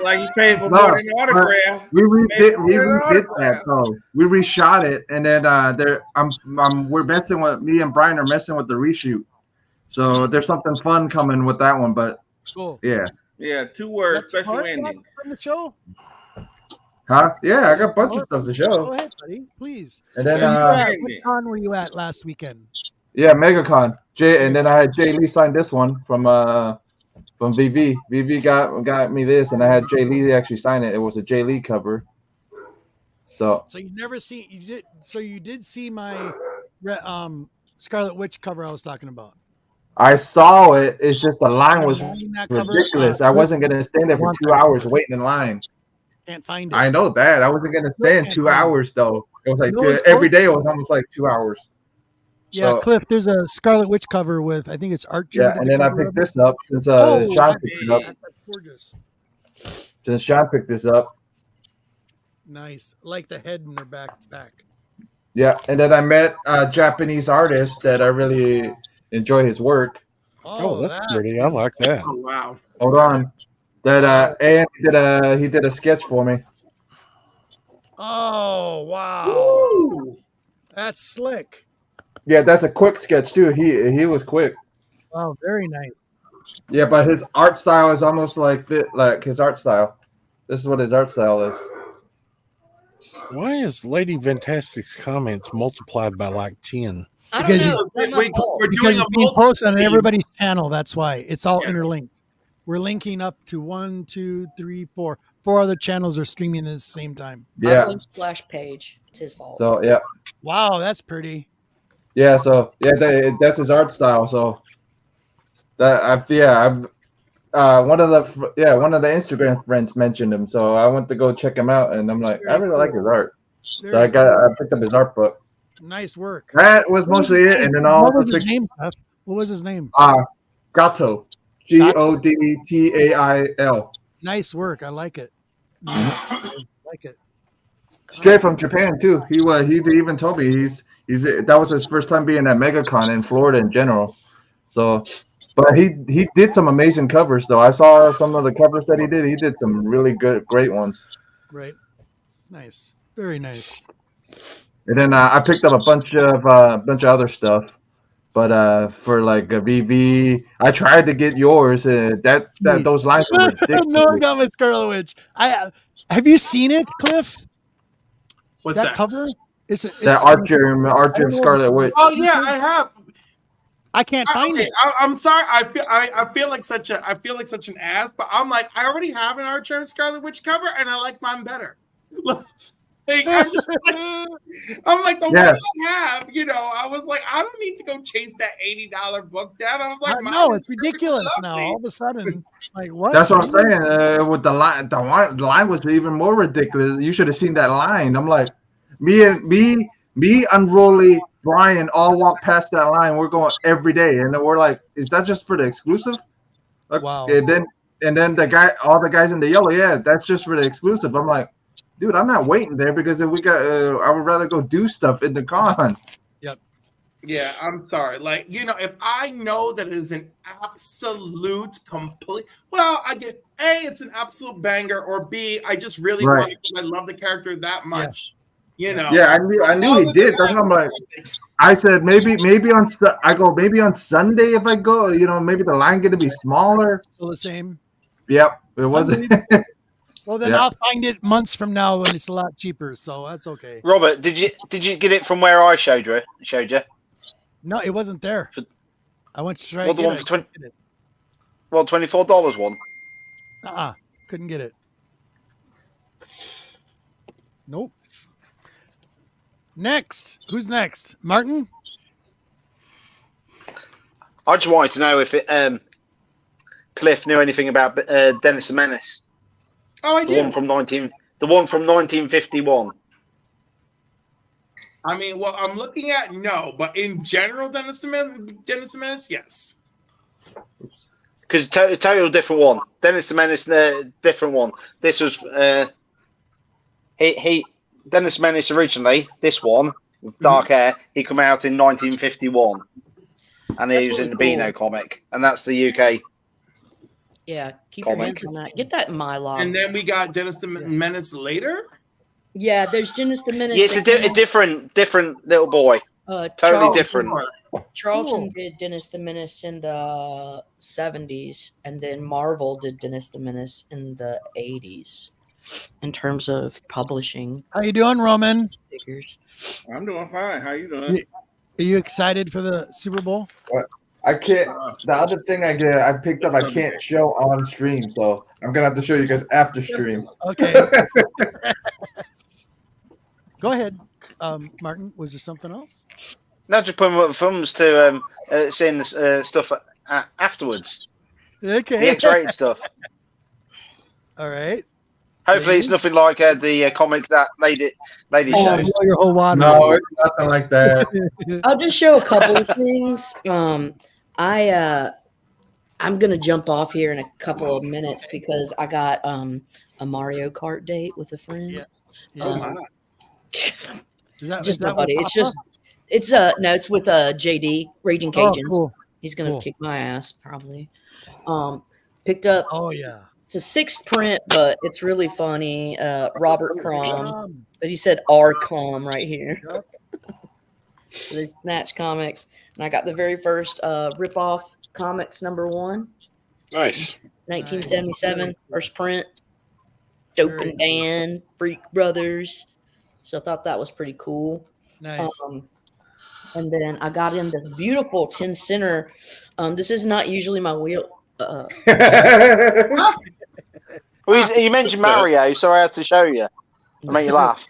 Like he's paying for No, more than an autograph. We redid that though. We reshot it, and then we're messing with me and Brian are messing with the reshoot. So there's something fun coming with that one, but Cool. yeah. Yeah, 2 words, That's special part ending. from the show. Huh? Yeah, I got a bunch of stuff to Go show. ahead, buddy. Please. And then So you were at, ending. what con were you at last weekend? yeah, MegaCon. And then I had Jay Lee sign this one from VV. VV got me this, and I had Jay Lee actually sign it. It was a Jay Lee cover. So So you never see you did. So you did see my Scarlet Witch cover I was talking about. I saw it. It's just the line was That cover, ridiculous. I wasn't gonna stand there for 2 hours waiting in line. Can't find it. I know that. I wasn't gonna stand 2 hours though. It was like No, it's every cool. day. It was almost like 2 hours. Yeah, So- Cliff. There's a Scarlet Witch cover with I think it's Art. Jim Yeah, did and the then I cover picked of it. this up since Oh, Sean that's- picked it up. That's gorgeous. Since Sean picked this up. Nice. I like the head in their back. Yeah, and then I met a Japanese artist that I really enjoy his work. Oh, that's that. pretty. I like that. Oh wow. Hold on. That and he did a sketch for me. Oh wow. Ooh. That's slick. Yeah, that's a quick sketch too. He was quick. Wow, very nice. Yeah, but his art style is almost like his art style. This is what his art style is. Why is Lady Fantastic's comments multiplied by like 10? I Because don't know. It's not my fault. We're Because doing it's a being multi- posted on everybody's channel. That's why it's all Yeah. interlinked. We're linking up to 1, 2, 3, 4. 4 other channels are streaming at the same time. I Yeah. blame Splash Page. It's his fault. So yeah. Wow, that's pretty. Yeah. So yeah, that's his art style. So one of the Instagram friends mentioned him, so I went to go check him out, and I'm like, I really like his art. So I picked up his art book. Nice work. That was mostly it, and then all What the was his pictures. name, Jeff? What was his name? Gato, Godtail, Nice work. I like it. I like it. straight from Japan too. He even told me that was his first time being at MegaCon in Florida in general. So, but he did some amazing covers though. I saw some of the covers that he did. He did some really great ones. Right. Nice. Very nice. And then I picked up a bunch of other stuff, but for like a VV, I tried to get yours. Those lines were ridiculous. No, I got my Scarlet Witch. Have you seen it, Cliff? What's that that? cover? It's Archer Scarlet Witch. Oh yeah, I have. I can't find it. I'm sorry. I feel like such an ass, but I'm like, I already have an Archer and Scarlet Witch cover, and I like mine better. Like, I'm like, the one I have, I was like, I don't need to go chase that $80 book down. I was like, no, it's ridiculous now. All of a sudden, like what? That's what I'm saying. With the line was even more ridiculous. You should have seen that line. I'm like, me, Unruly, Brian all walk past that line. We're going every day, and then we're like, is that just for the exclusive? Like, Wow. And then all the guys in the yellow, yeah, that's just for the exclusive. I'm like, dude, I'm not waiting there because if we got, I would rather go do stuff in the con. Yeah, I'm sorry. Like, if I know that it is an absolute complete, well, I get A, it's an absolute banger, or B, I just really Right. want it because I love the character that much. Yeah, I knew he did. That's what I'm like. I said maybe on maybe on Sunday if I go, maybe the line gonna be smaller. Still the same. Yep, it wasn't. Well, then I'll find it months from now when it's a lot cheaper, so that's okay. Robert, did you get it from where I showed you? No, it wasn't there. I went straight. Well, the one for $24 one. Couldn't get it. Nope. Next, who's next? Martin. I just wanted to know if Cliff knew anything about Dennis the Menace. Oh, I the did. one from 1951. I mean, well, I'm looking at no, but in general, Dennis the Menace, yes. Because total different one. Dennis the Menace, different one. This was Dennis the Menace originally. This one with dark hair. He came out in 1951, and he was in the Beano comic, and that's the UK. Yeah, keep your hands on that. Get that in my log. And then we got Dennis the Menace later. Yeah, there's Dennis the Menace. Yeah, it's a different little boy. Totally different. Charlton did Dennis the Menace in the 70s, and then Marvel did Dennis the Menace in the 80s. In terms of publishing. How you doing, Roman? Figures. I'm doing fine. How you doing? Are you excited for the Super Bowl? What? I can't. The other thing I picked up, I can't show on stream, so I'm gonna have to show you guys after stream. Okay. Go ahead, Martin. Was there something else? No, just putting up thumbs to seeing the stuff afterwards. Okay. The X-rated stuff. All right. Hopefully, it's nothing like the comic that lady showed. Your whole wand. No, it's nothing like that. I'll just show a couple of things. I'm gonna jump off here in a couple of minutes because I got a Mario Kart date with a friend. Yeah. Just nobody. It's with JD Raging Cajuns. Cool. He's gonna kick my ass probably. Picked up. Oh yeah. It's a 6th print, but it's really funny. Robert Crumb, but he said R-Com right here. So they Snatch Comics, and I got the very first rip-off comics #1. Nice. 1977, first print. Dope and Dan, Freak Brothers. So I thought that was pretty cool. Nice. And then I got in this beautiful 10 center. This is not usually my wheel. Well, you mentioned Mario, so I had to show you. I made you laugh.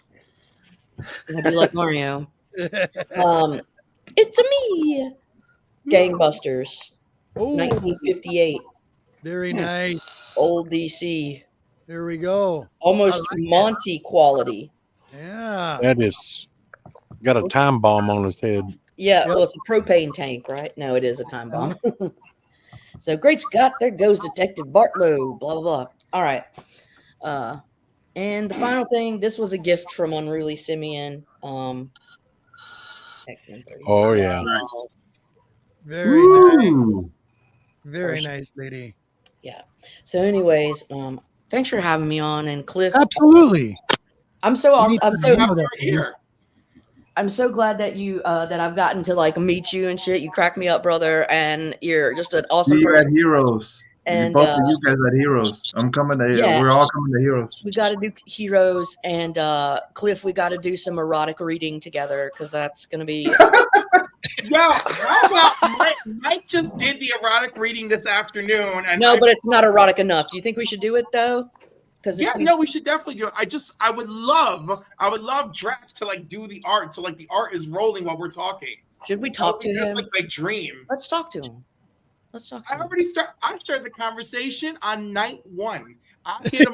I do like Mario. It's a me. Gangbusters. 1958. Very nice. Old DC. There we go. Almost Monty quality. Yeah. That is got a time bomb on his head. Yeah, well, it's a propane tank, right? No, it is a time bomb. So, great Scott, there goes Detective Bartlow, blah, blah, blah. All right. And the final thing, this was a gift from Unruly Simeon. Oh, yeah. Very nice. Very nice, lady. Yeah. So, anyways, thanks for having me on. And Cliff. Absolutely. I'm so awesome. Here. I'm so glad that you that I've gotten to like meet you and shit. You crack me up, brother, and you're just an awesome person. Heroes. And both of you guys are heroes. I'm coming to. Yeah. We're all coming to Heroes. We got to do Heroes, and Cliff, we got to do some erotic reading together because that's gonna be. Yo, how about Mike just did the erotic reading this afternoon? And no, but it's not erotic enough. Do you think we should do it though? Because we should definitely do it. I would love Drax to like do the art, so like the art is rolling while we're talking. Should we talk to him? That's like my dream. Let's talk to him. I started the conversation on night 1. I hit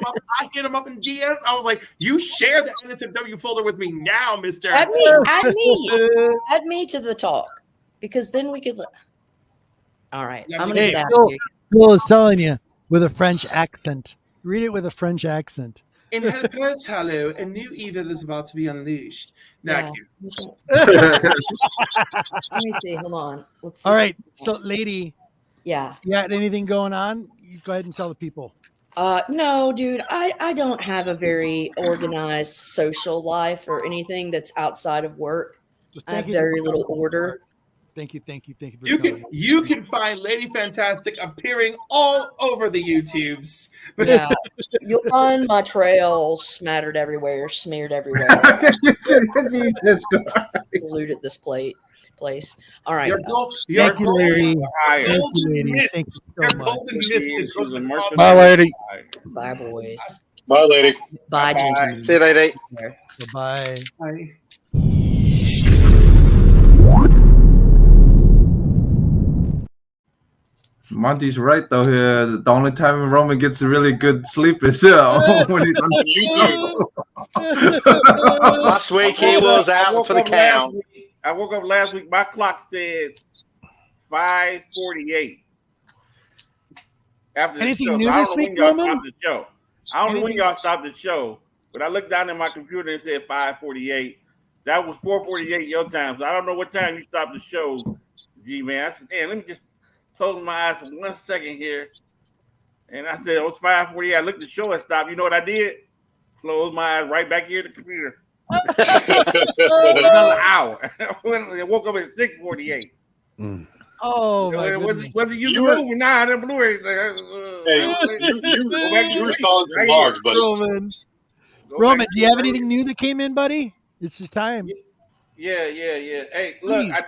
him up in DMs. I was like, "You share the NSFW folder with me now, Mister." Add me to the talk, because then we could. All right, Yeah, I'm gonna Hey, get out Phil, of here. Phil is telling you with a French accent. Read it with a French accent. In Helper's Hollow, a new evil is about to be unleashed. Yeah. Thank you. Let me see. Hold on. Let's see. All right. So, lady, Yeah. you got anything going on? You go ahead and tell the people. No, dude, I don't have a very organized social life or anything that's outside of work. So I have you for very little coming. order. Thank you for coming. You can find Lady Fantastic appearing all over the YouTubes. Yeah, you'll find my trail smattered everywhere, smeared everywhere. Jesus Christ. Polluted this place. All right. Thank you, Larry. Higher. Thank you, lady. Thank you so much. Golden mist that goes across Bye, lady. Bye, boys. Bye, lady. Bye, Bye-bye. gentlemen. See you, lady. Bye. Bye. Monty's right though. Here, the only time Roman gets a really good sleep is when he's on YouTube. Last week he was out for the count. I woke up last week. My clock said 5:48. After Anything the show. new So I this don't know week, when y'all Roman? stopped the show. I don't know when y'all stopped the show, but I looked down at my computer and it said 5:48. That was 4:48 your time. So I don't know what time you stopped the show, G-Man. I said, damn, let me just close my eyes for 1 second here. And I said, oh, it's 5:48. I looked at the show and stopped. You know what I did? Closed my eyes right back here at the computer. Another hour. I woke up at 6:48. Oh, my It goodness. wasn't you movie now. The Blu-ray. You were calling for Marge, but Roman, do you have anything new that came in, buddy? It's your time. Yeah. Hey, look, Please.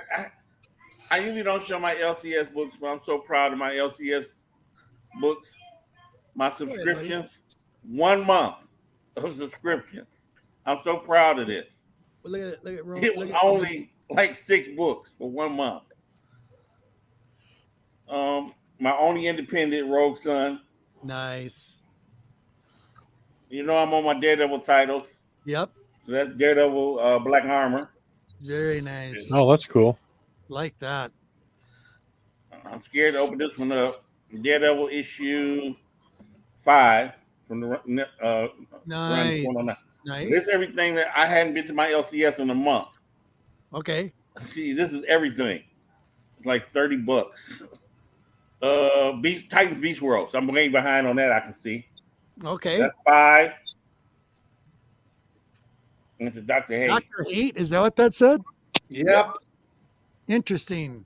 I usually don't show my LCS books, but I'm so proud of my LCS books. My subscriptions, 1 month of subscriptions. I'm so proud of this. Well, look at Roman. It was only like 6 books for 1 month. My only independent Rogue Son. Nice. You know I'm on my Daredevil titles. Yep. So that's Daredevil Black Armor. Very nice. Oh, that's cool. Like that. I'm scared to open this one up. Daredevil issue 5 from the Nice. Nice. This is everything that I hadn't been to my LCS in a month. Okay. See, this is everything. It's like $30. Titans Beast World. So I'm way behind on that. I can see. Okay. That's 5. Into Dr. Hate. Dr. Hate, is that what that said? Yep. Interesting.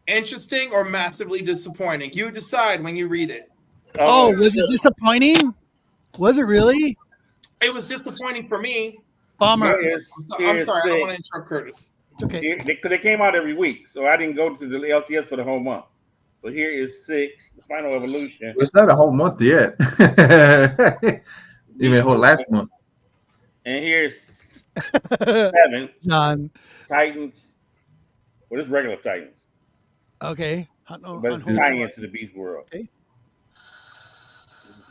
Interesting or massively disappointing. You decide when you read it. Oh, was it disappointing? Was it really? It was disappointing for me. Bummer. I'm sorry. I don't want to interrupt Curtis. Okay. They came out every week, so I didn't go to the LCS for the whole month. So here is 6, the Final Evolution. It's not a whole month yet. Even a whole last month. And here's 7. John. Titans. Well, it's regular Titans. Okay. But it's tying into the Beast World. Okay.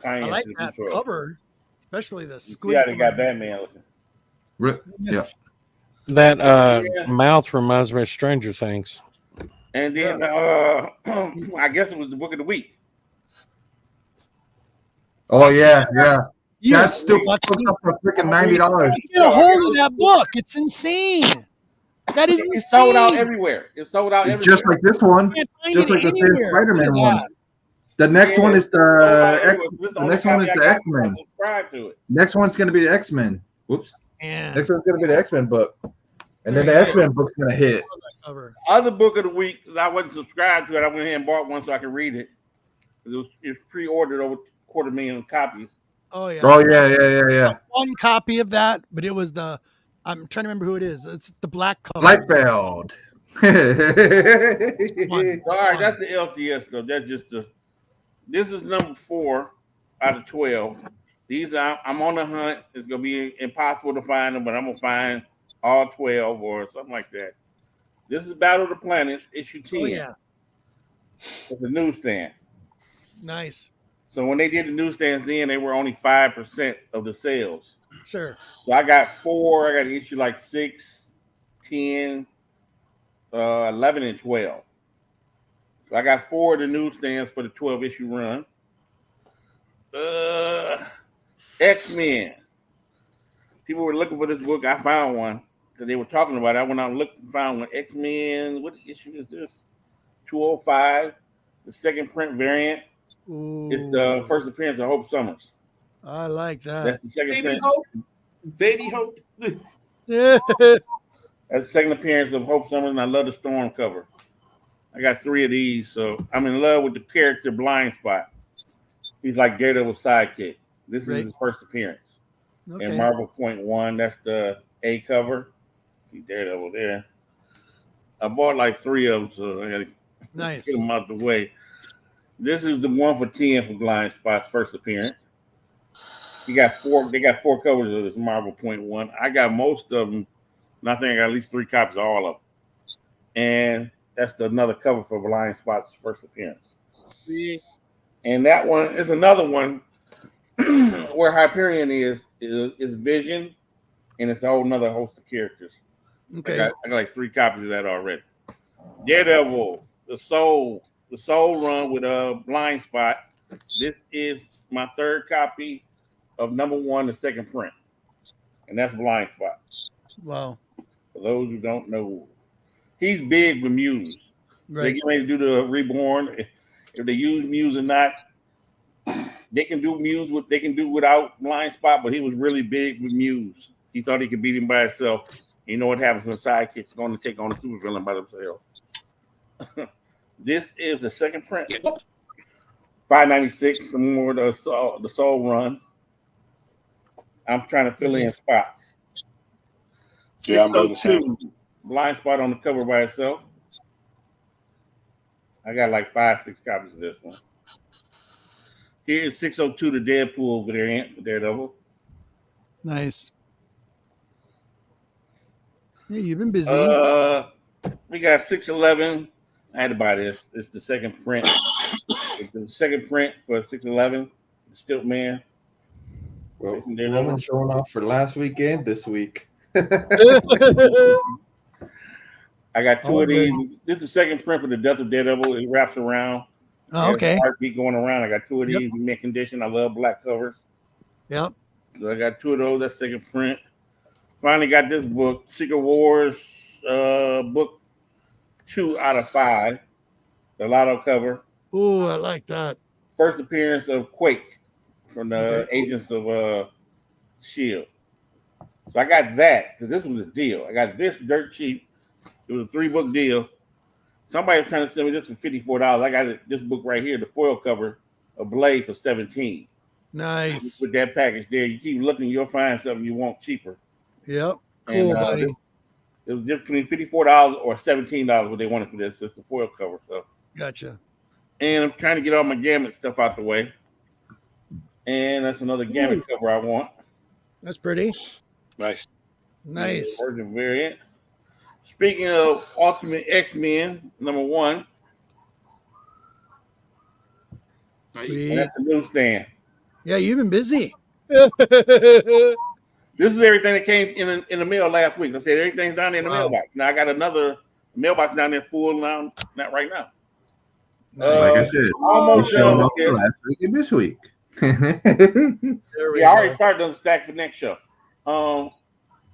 I like that cover, especially the squid. Yeah, they got Batman looking. Yeah. That mouth reminds me of Stranger Things. And then I guess it was the book of the week. Oh yeah. That's still Yes. for freaking $90. Get a hold of that book. It's insane. That is insane. It's sold out everywhere. It's sold out everywhere. Just like this one. Just like the same Spider-Man one. The next one is the next one is the X-Men. Subscribe to it. Next one's gonna be the X-Men. Whoops. Yeah. Next one's gonna be the X-Men book. And then the X-Men book's gonna hit. Other book of the week, I wasn't subscribed to it. I went ahead and bought one so I could read it. It's pre-ordered over 250,000 copies. Oh yeah. Oh yeah. One copy of that, but it was the. I'm trying to remember who it is. It's the black cover. Lightfeld. All right, that's the LCS though. That's just the. This is number 4 out of 12. I'm on the hunt. It's gonna be impossible to find them, but I'm gonna find all 12 or something like that. This is Battle of the Planets, issue 10. Oh yeah. It's a newsstand. Nice. So when they did the newsstands then, they were only 5% of the sales. Sure. So I got 4. I got issue like 6, 10, 11, and 12. So I got 4 of the newsstands for the 12-issue run. X-Men. People were looking for this book. I found one because they were talking about it. I went out and looked and found one. X-Men. What issue is this? 205. The second print variant. Ooh, It's the first appearance of Hope Summers. I like that. That's the second Baby print. Hope. Baby Hope. Yeah. That's the second appearance of Hope Summers, and I love the Storm cover. I got 3 of these, so I'm in love with the character Blind Spot. He's like Daredevil's sidekick. This is his first appearance. Okay. In Marvel .1, that's the A cover. See Daredevil there. I bought like 3 of them, so I gotta Nice. get them out the way. This is the 1 for 10 for Blind Spot's first appearance. They got 4 covers of this Marvel .1. I got most of them, and I think I got at least 3 copies of all of them. And that's another cover for Blind Spot's first appearance. See? And that one is another one where Hyperion is Vision, and it's a whole nother host of characters. Okay. I got like 3 copies of that already. Daredevil, the Soul run with a Blind Spot. This is my 3rd copy of #1, the second print, and that's Blind Spot. Wow. For those who don't know, he's big with Muse. Right. They get ready to do the Reborn. If they use Muse or not, they can do Muse they can do without Blind Spot, but he was really big with Muse. He thought he could beat him by himself. You know what happens when sidekicks are going to take on a supervillain by themselves. This is the second print. 596, some more of the Soul run. I'm trying to fill in spots. Yeah, I'm doing the same. 602, Blind Spot on the cover by itself. I got like 5-6 copies of this one. Here's 602, the Deadpool variant, Daredevil. Nice. Hey, you've been busy. We got 611. I had to buy this. It's the second print. It's the second print for 611. Stilt Man. Well, Roman showing off for last weekend this week. I got 2 of these. This is the second print for the Death of Daredevil. It wraps around. Oh, okay. Heartbeat going around. I got 2 of these in mint condition. I love black covers. Yep. So I got 2 of those. That's second print. Finally got this book, Secret Wars, book 2 out of 5. The Lotto cover. Ooh, I like that. First appearance of Quake from the Agents of S.H.I.E.L.D. So I got that because this was a deal. I got this dirt cheap. It was a 3-book deal. Somebody was trying to sell me this for $54. I got this book right here, the foil cover of Blade for $17. Nice. With that package there, you keep looking, you'll find something you want cheaper. Yep. Cool, buddy. It was just between $54 or $17 what they wanted for this. Just the foil cover. So gotcha. And I'm trying to get all my Gamut stuff out the way. And that's another Gamut cover I want. That's pretty. Nice. Nice. Virgin variant. Speaking of Ultimate X-Men, #1. Sweet. And that's the newsstand. Yeah, you've been busy. This is everything that came in the mail last week. I said everything's down there in the mailbox. Now I got another mailbox down there full now, not right now. Like I said, almost done with this. Last week and this week. I already started on the stack for next show. I'm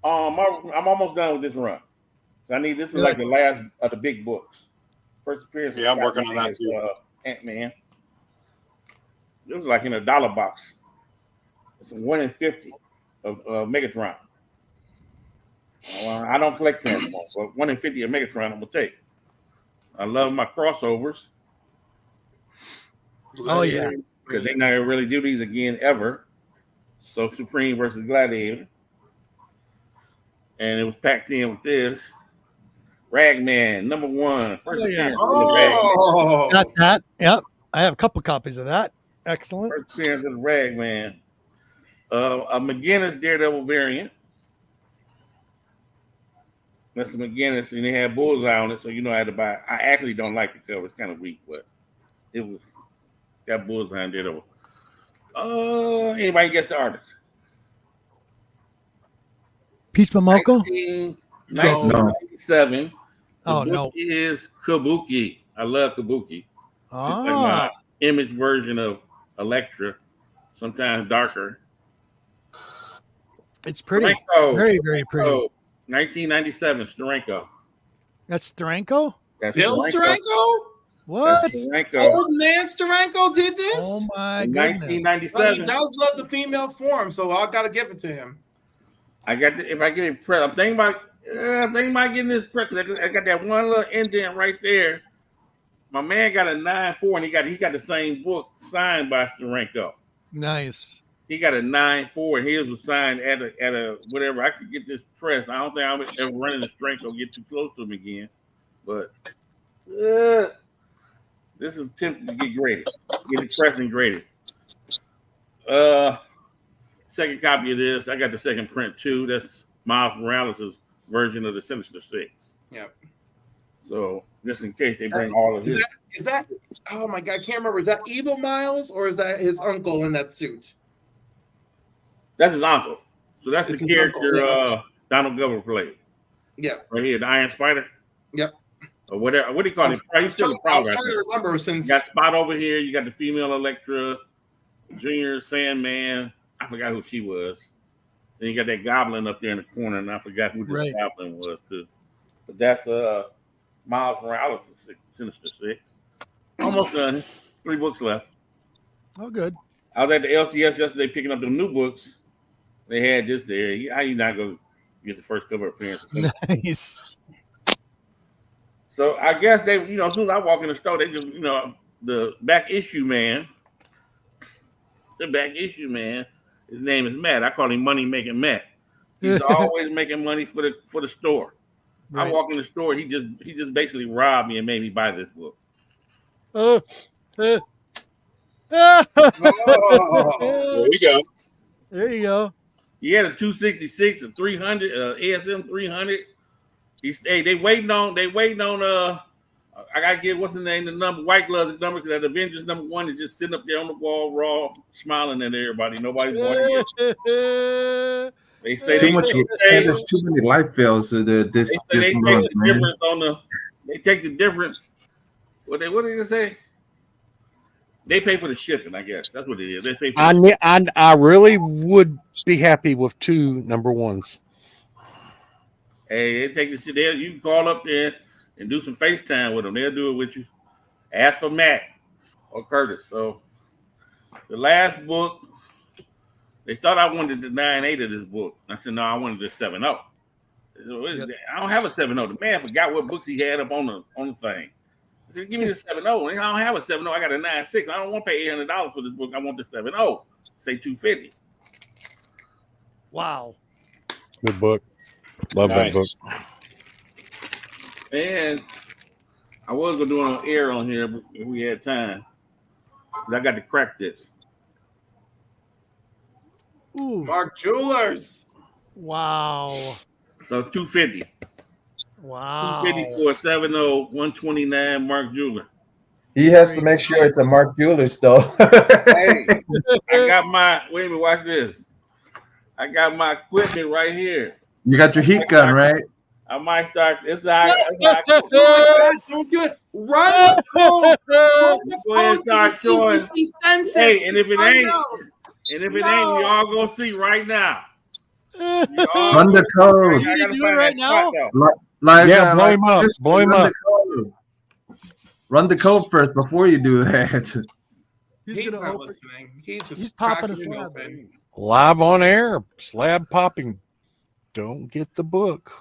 almost done with this run. So I need this is like the last of the big books. First appearance. Yeah, I'm working on that too. Ant-Man. This was like in a dollar box. It's 1 in 50 of Megatron. I don't collect them anymore, but 1 in 50 of Megatron I'm gonna take. I love my crossovers. Oh yeah, because they never really do these again ever. So Supreme versus Gladiator, and it was packed in with this Ragman #1. First appearance. Got that. Yep, I have a couple copies of that. Excellent. First appearance of the Ragman. A McGinnis Daredevil variant. That's a McGinnis, and they had Bullseye on it, so you know I had to buy it. I actually don't like the cover; it's kind of weak, but it was got Bullseye on Daredevil. Anybody guess the artist? Peach Momoko? 1997. Oh, The book is Kabuki. I love Kabuki. Ah. It's like my image version of Electra, sometimes darker. It's pretty. Steranko. Very, very pretty. 1997, Steranko. That's Steranko? That's Bill Steranko? What? That's Steranko. Old man Steranko did this? Oh my In goodness. 1997. He does love the female form, so I gotta give it to him. If I get it press, I'm thinking about getting this press. I got that one little indent right there. My man got a 9.4, and he got the same book signed by Steranko. Nice. He got a 9.4, and his was signed at a whatever. I could get this press. I don't think I'll ever run into Steranko, get too close to him again. But this is attempting to get graded. Get it pressed and graded. Second copy of this. I got the second print too. That's Miles Morales' version of the Sinister Six. Yep. So just in case they bring all of this. Is that oh my god, I can't remember. Is that Evil Miles or is that his uncle in that suit? That's his uncle. So that's It's the his character uncle, yeah. Donald Glover played. Yeah. Right here, the Iron Spider. Yep. Or whatever. What do you call it? I was trying to remember since you got Spot over here. You got the female Electra, Junior Sandman. I forgot who she was. Then you got that Goblin up there in the corner, and I forgot who this Goblin was too. But that's Miles Morales' Sinister Six. Almost done. 3 books left. Oh, good. I was at the LCS yesterday picking up the new books. They had this there. How you not going to get the first cover appearance? Nice. So I guess they, as soon as I walk in the store, they just, the back issue man. The back issue man. His name is Matt. I call him Money Making Matt. He's always making money for the store. Right. I walk in the store. He just basically robbed me and made me buy this book. There you go. There you go. He had a 266, a 300, ASM 300. They waiting on. I gotta get what's the name, the number, White Gloves number, because that Avengers #1 is just sitting up there on the wall, raw, smiling at everybody. Nobody's wanting it. They say there's too many light bills. They take the difference. What did they say? They pay for the shipping, I guess. That's what it is. They pay for I really would be happy with 2 #1s. Hey, they take the shit there. You can call up there and do some FaceTime with them. They'll do it with you. Ask for Matt or Curtis. So the last book, they thought I wanted the 9.8 of this book. I said, no, I wanted the 7.0. I don't have a 7.0. The man forgot what books he had up on the thing. I said, give me the 7.0. I don't have a 7.0. I got a 9.6. I don't want to pay $800 for this book. I want the 7.0. Say $250. Wow. Good book. Love that book. And I was going to do it on air on here if we had time. But I got to crack this. Ooh. Mark Jewelers. Wow. So $250. Wow. $250 for a 7.0, 129 Mark Jeweler. He has to make sure it's a Mark Jewelers though. Hey, I got my, wait a minute, watch this. I got my equipment right here. You got your heat gun, right? I might start. Don't do it. Run the phone. Go ahead and start showing. Hey, and if it ain't, we all gonna see right now. Run the code. You do it right now? Blow him up. Blow him up. Run the code first before you do that. He's not listening. He's popping a slab. open. Live on air, slab popping. Don't get the book.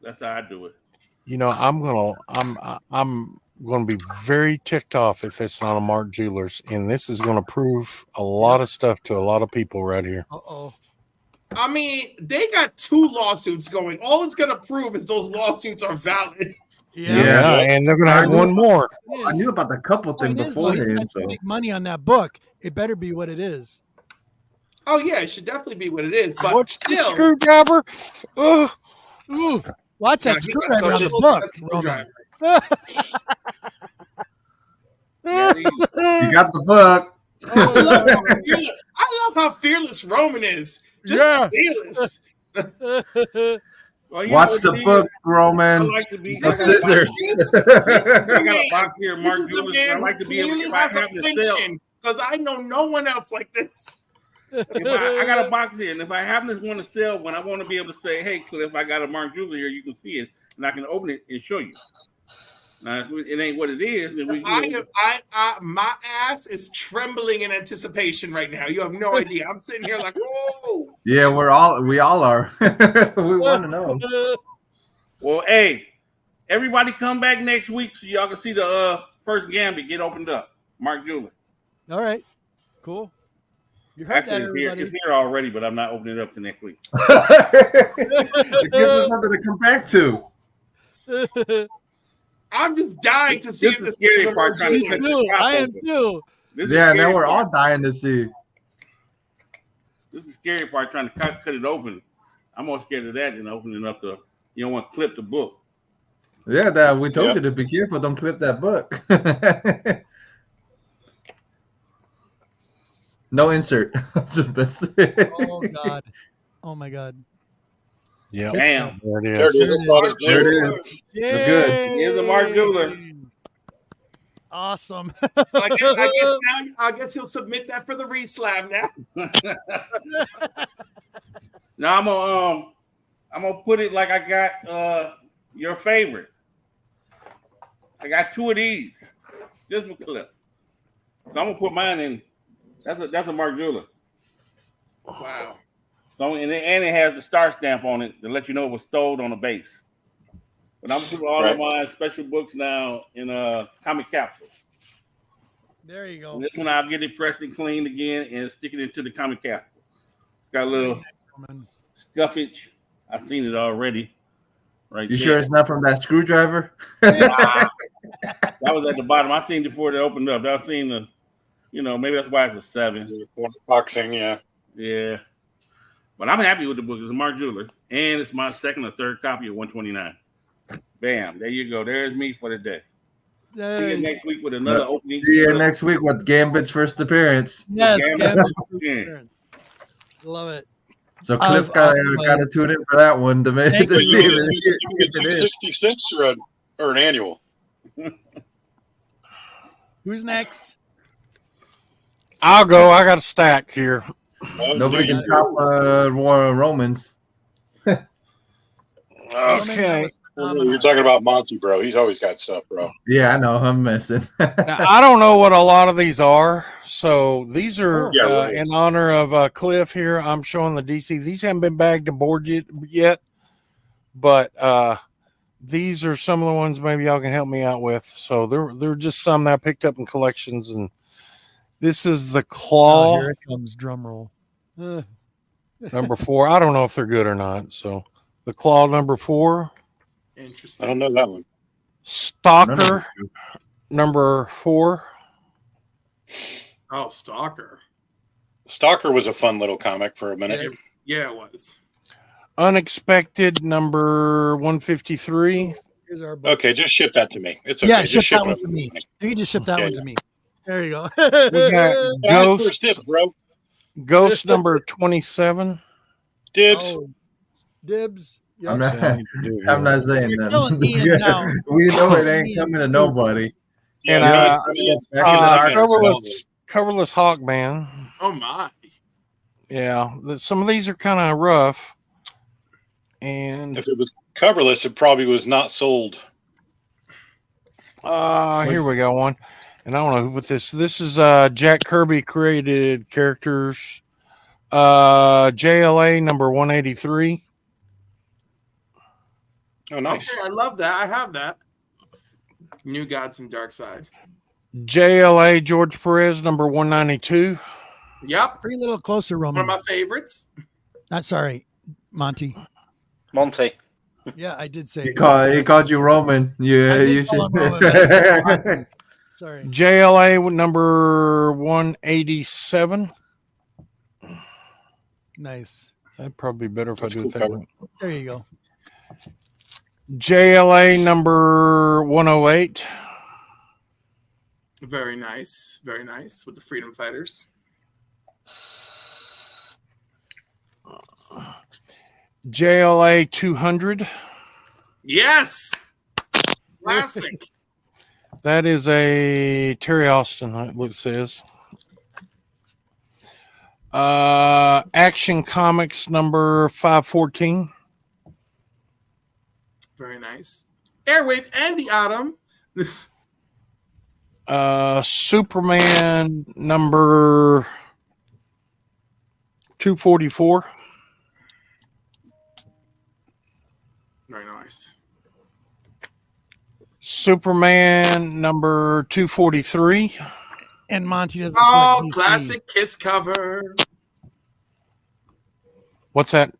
That's how I do it. I'm gonna be very ticked off if it's not a Mark Jewelers, and this is gonna prove a lot of stuff to a lot of people right here. I mean, they got 2 lawsuits going. All it's gonna prove is those lawsuits are valid. Yeah, and they're gonna have one more. I knew about the couple thing beforehand. So make money on that book. It better be what it is. Oh yeah, it should definitely be what it is. But what's still, the screwdriver? Watch that screwdriver on the book. You got the book. I love how fearless Roman is. Just fearless. Well, Watch the book, Roman. I like to be. No scissors. I got a box here, Mark This is a Julius. man I like to be able clearly if I has a happen to sell. pension, because I know no one else like this. I got a box here, and if I happen to want to sell one, I want to be able to say, "Hey, Cliff, I got a Mark Julius here. You can see it, and I can open it and show you." Now, if it ain't what it is, then my ass is trembling in anticipation right now. You have no idea. I'm sitting here like, whoa. Yeah, we all are. We want to know. Well, hey, everybody come back next week so y'all can see the first Gambit get opened up. Mark Julius. All right. Cool. You heard Actually, that, it's here already, but I'm not opening it up to next week. It gives us something to come back to. I'm just dying to see This is the scary part. I am too. Yeah, now we're all dying to see. This is the scary part, trying to cut it open. I'm more scared of that than opening up the. You don't want to clip the book. Yeah, that we told you to be careful. Don't clip that book. No insert. Oh God. Oh my God. Yeah. Damn. There it is. There it is. Yay! Good. Here's the Mark Julius. Awesome. So I guess he'll submit that for the reslab now. Now I'm gonna put it like I got your favorite. I got two of these. Just a clip. So I'm gonna put mine in. That's a Mark Julius. Wow. So and it has the star stamp on it to let you know it was stowed on the base. But I'm putting all of my special books now in a comic capsule. There you go. And this one I'll get it pressed and cleaned again and stick it into the comic capsule. Got a little scuffage. I've seen it already. Right. You sure it's not from that screwdriver? That was at the bottom. I seen it before they opened up. I've seen the, maybe that's why it's a 7. Boxing, yeah. Yeah. But I'm happy with the book. It's a Mark Julius. And it's my second or third copy of 129. Bam. There you go. There's me for the day. Nice. See you next week with another opening. See you next week with Gambit's first appearance. Yes. Gambit's first appearance. Love it. So Cliff got to tune in for that one to make Thank to you. see If it is 66 or an annual. Who's next? I'll go. I got a stack here. Nobody can top War of Romans. Okay. You're talking about Monty, bro. He's always got stuff, bro. Yeah, I know. I'm messing. Now, I don't know what a lot of these are. So these are in honor of Cliff here. I'm showing the DC. These haven't been bagged and boarded yet. But these are some of the ones maybe y'all can help me out with. So they're just some that I picked up in collections. And this is the Claw. Oh, here it comes. Drum roll. Number 4. I don't know if they're good or not. So the Claw number 4. Interesting. I don't know that one. Stalker number 4. Oh, Stalker. Stalker was a fun little comic for a minute. Yeah, it was. Unexpected number 153. Here's our books. Okay, just ship that to me. It's okay. Yeah, just ship ship that one it to me. You can just ship that one to me. There you go. We got Ghost, bro. Ghost number 27. Dibs. Oh, dibs. Yep. I'm not saying You're that. killing Ian now. We know it ain't coming to nobody. And Coverless Hawkman. Oh my. Yeah, some of these are kind of rough. And If it was coverless, it probably was not sold. here we go one. And I don't know what this is. Jack Kirby created characters. JLA number 183. Oh, nice. Okay, I love that. I have that. New Gods and Dark Side. JLA George Perez number 192. Yep. Bring a little closer, Roman. One of my favorites. Not sorry, Monty. Monty. Yeah, I did say He called you Roman. Yeah, you should. Sorry. JLA number 187. Nice. That'd probably be better if I do it that way. There you go. JLA number 108. Very nice. Very nice with the Freedom Fighters. JLA 200. Yes. Classic. That is a Terry Austin, it says. Action Comics number 514. Very nice. Airwave and the Atom. Superman number 244. Very nice. Superman number 243. And Monty doesn't. Oh, classic Kiss cover. What's that?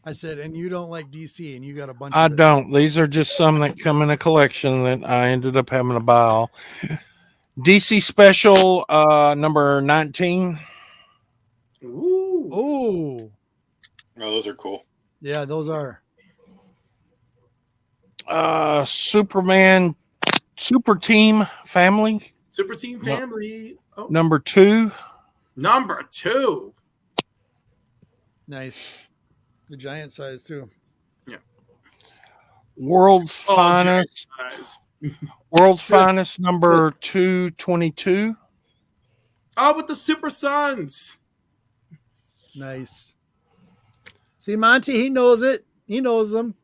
I said, and you don't like DC, and you got a bunch. I of don't. These are just some that come in a collection that I ended up having to buy all. DC Special number 19. Ooh. Oh, those are cool. Yeah, those are. Superman Super Team Family. Super Team Family. Oh. Number 2. Number 2. Nice. The giant size too. Yeah. World's Finest. World's Finest number 222. Oh, with the Super Sons. Nice. See, Monty, he knows it. He knows them.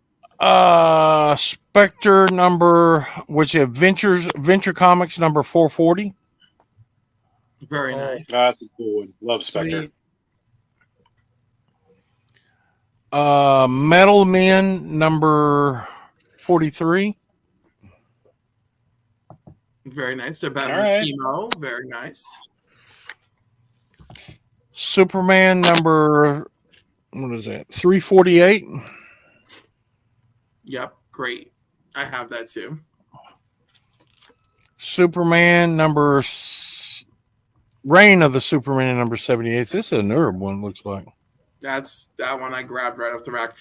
Spectre number, which is Venture Comics number 440. Very nice. That's a cool one. Love Spectre. Sweet. Metal Men number 43. Very nice. They're Batman Chemo. Very nice. Superman number, what is that? 348. Yep, great. I have that too. Superman number Reign of the Superman number 78. This is a newer one, looks like. That's that one I grabbed right off the rack.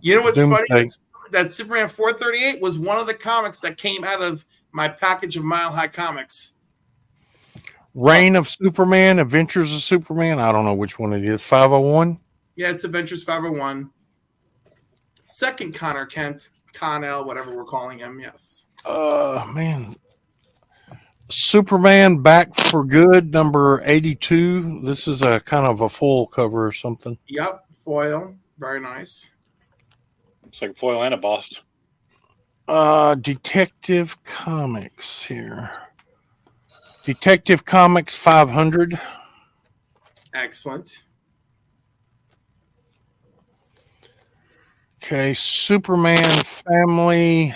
You know what's funny? That Superman 438 was one of the comics that came out of my package of Mile High Comics. Reign of Superman, Adventures of Superman. I don't know which one it is. 501? Yeah, it's Adventures 501. Second Connor Kent, Connell, whatever we're calling him. Yes. Man. Superman Back for Good, number 82. This is a kind of a full cover or something. Yep, foil. Very nice. It's like a foil and a boss. Detective Comics here. Detective Comics 500. Excellent. Okay, Superman Family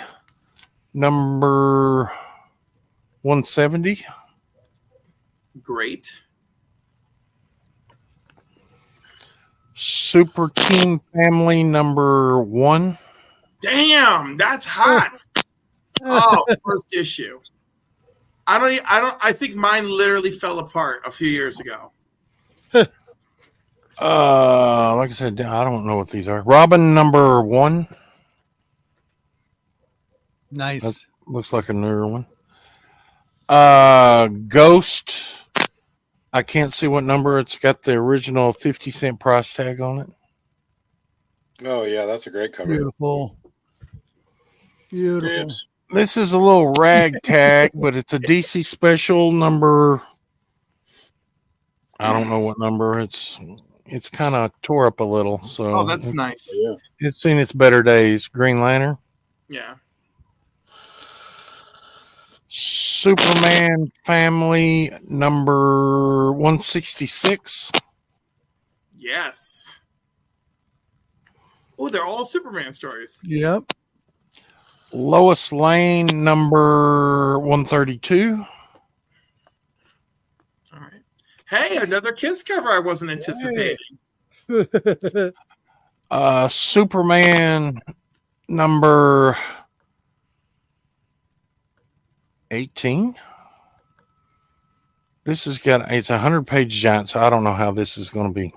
number 170. Great. Super Team Family number 1. Damn, that's hot. Oh, first issue. I think mine literally fell apart a few years ago. Like I said, I don't know what these are. Robin number 1. Nice. That looks like a newer one. Ghost. I can't see what number. It's got the original 50-cent price tag on it. Oh yeah, that's a great cover. Beautiful. Beautiful. This is a little ragtag, but it's a DC special number. I don't know what number. It's kind of tore up a little. So oh, that's nice. Yeah. It's seen its better days. Green Lantern. Yeah. Superman Family number 166. Yes. Oh, they're all Superman stories. Yep. Lois Lane number 132. All right. Hey, another Kiss cover I wasn't anticipating. Superman number 18. This has got, it's a 100-page giant, so I don't know how this is going to be.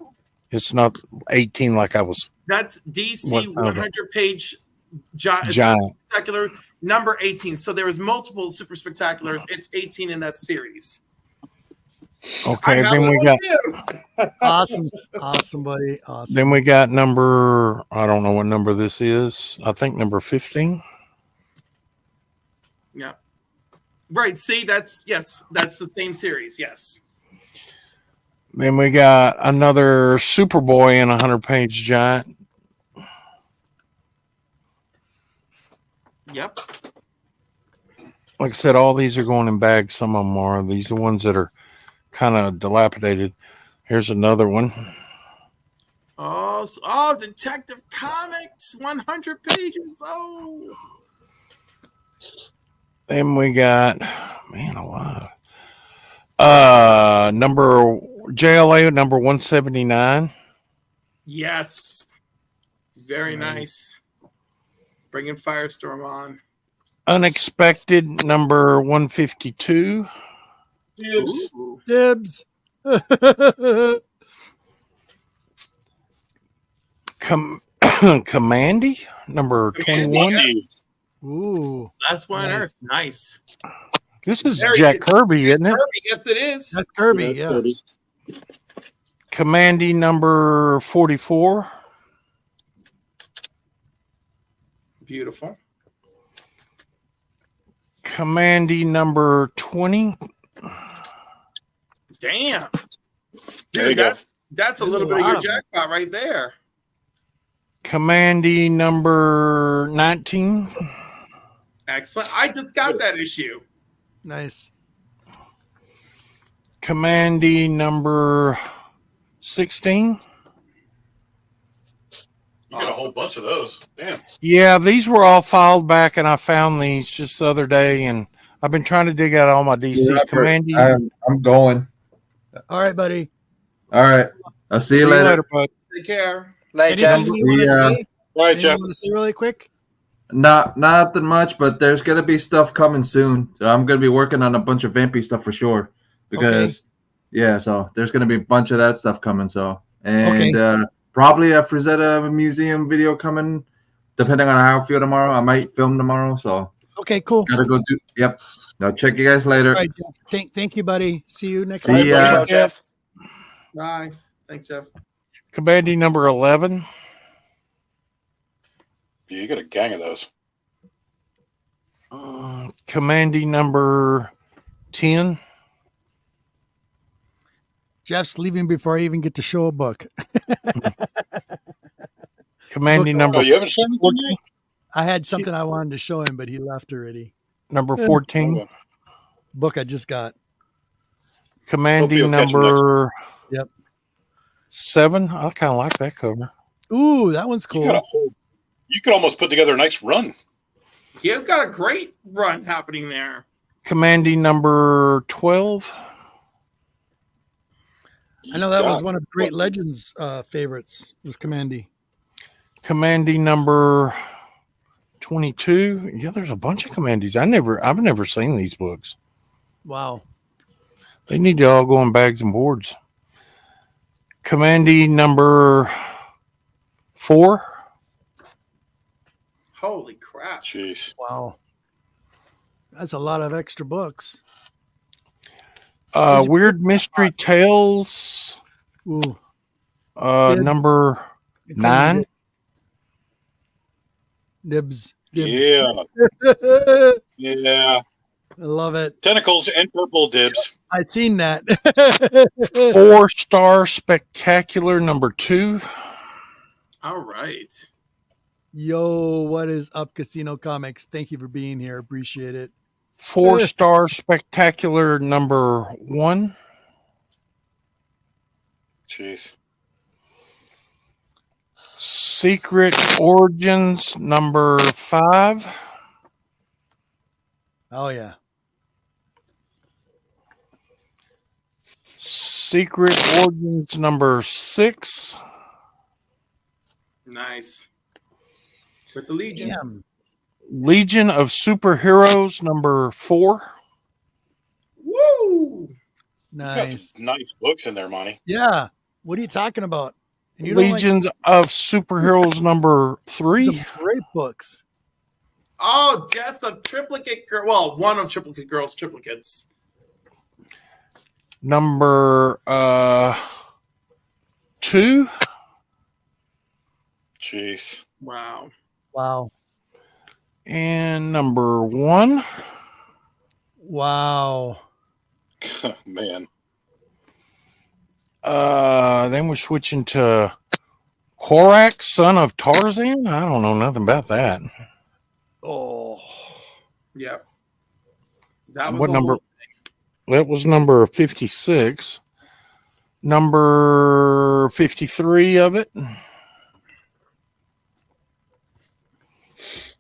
It's not 18 like I was. That's DC 100-page giant. Secular. number 18. So there was multiple super spectaculars. It's 18 in that series. Okay, then we got Awesome, buddy. Awesome. Then we got number, I don't know what number this is. I think number 15. Yeah. Right. See, that's the same series. Yes. Then we got another Superboy in a 100-page giant. Yep. Like I said, all these are going in bags. Some of them are. These are ones that are kind of dilapidated. Here's another one. Oh, Detective Comics, 100 pages. Oh. Then we got, man alive. Number JLA number 179. Yes. Very nice. Bringing Firestorm on. Unexpected number 152. Dibs. Commandy number 21. Ooh, Last one on Earth. Nice. This is Jack Kirby, isn't it? Kirby, yes, it is. that's Kirby. Yeah. Commandy number 44. Beautiful. Commandy number 20. Damn. There you Dude, go. that's a little bit of your jackpot right there. Commandy number 19. Excellent. I just got that issue. Nice. Commandy number 16. You got a whole bunch of those. Damn. Yeah, these were all filed back, and I found these just the other day, and I've been trying to dig out all my DC. Commandy. I'm going. All right, buddy. All right. I'll see you later. bud. Take care. Later. Anything you want to say? Right, Anything Jeff. you want to say really quick? Nothing much, but there's gonna be stuff coming soon. So I'm gonna be working on a bunch of vampy stuff for sure. Because so there's gonna be a bunch of that stuff coming. So probably a Frazetta museum video coming, depending on how I feel tomorrow. I might film tomorrow. So Okay, cool. gotta go do. Yep. I'll check you guys later. All right, Jeff. Thank you, buddy. See you next See time. ya. Bye, Jeff. Bye. Thanks, Jeff. Commandy number 11. Yeah, you got a gang of those. Commandy number 10. Jeff's leaving before I even get to show a book. Commandy number Oh, you haven't shown 14. I had something I wanted to show him, but he left already. Number 14. Okay. Book I just got. Commandy Hope you'll catch 'em number Yep. 7. I kind of like that cover. Ooh, that one's You got cool. a whole. You could almost put together a nice run. You've got a great run happening there. Commandy number 12. I know that Yeah. was one of Great Legends' favorites. Was Commandy. Commandy number 22. Yeah, there's a bunch of Commandies. I've never seen these books. Wow. They need to all go in bags and boards. Commandy number 4. Holy crap. Jeez. Wow. That's a lot of extra books. Weird Mystery Tales. Ooh. Yeah. Number 9. Dibs. Yeah. Yeah. I love it. Tentacles and purple dibs. I seen that. 4-star Spectacular number 2. All right. Yo, what is up, Casino Comics? Thank you for being here. Appreciate it. 4-star Spectacular number 1. Jeez. Secret Origins number 5. Oh, yeah. Secret Origins number 6. Nice. With the Legion. Damn. Legion of Superheroes number 4. Woo! You got Nice. some nice books in there, Monty. Yeah. What are you talking about? And you don't Legions of Superheroes number 3. some great books. Oh, Death of Triplicate Girl. Well, one of Triplicate Girl's triplicates. Number 2. Jeez. Wow. Wow. And number 1. Wow. Man. Then we're switching to Korak, son of Tarzan. I don't know nothing about that. Oh. Yep. That was What number? whole- That was number 56. Number 53 of it.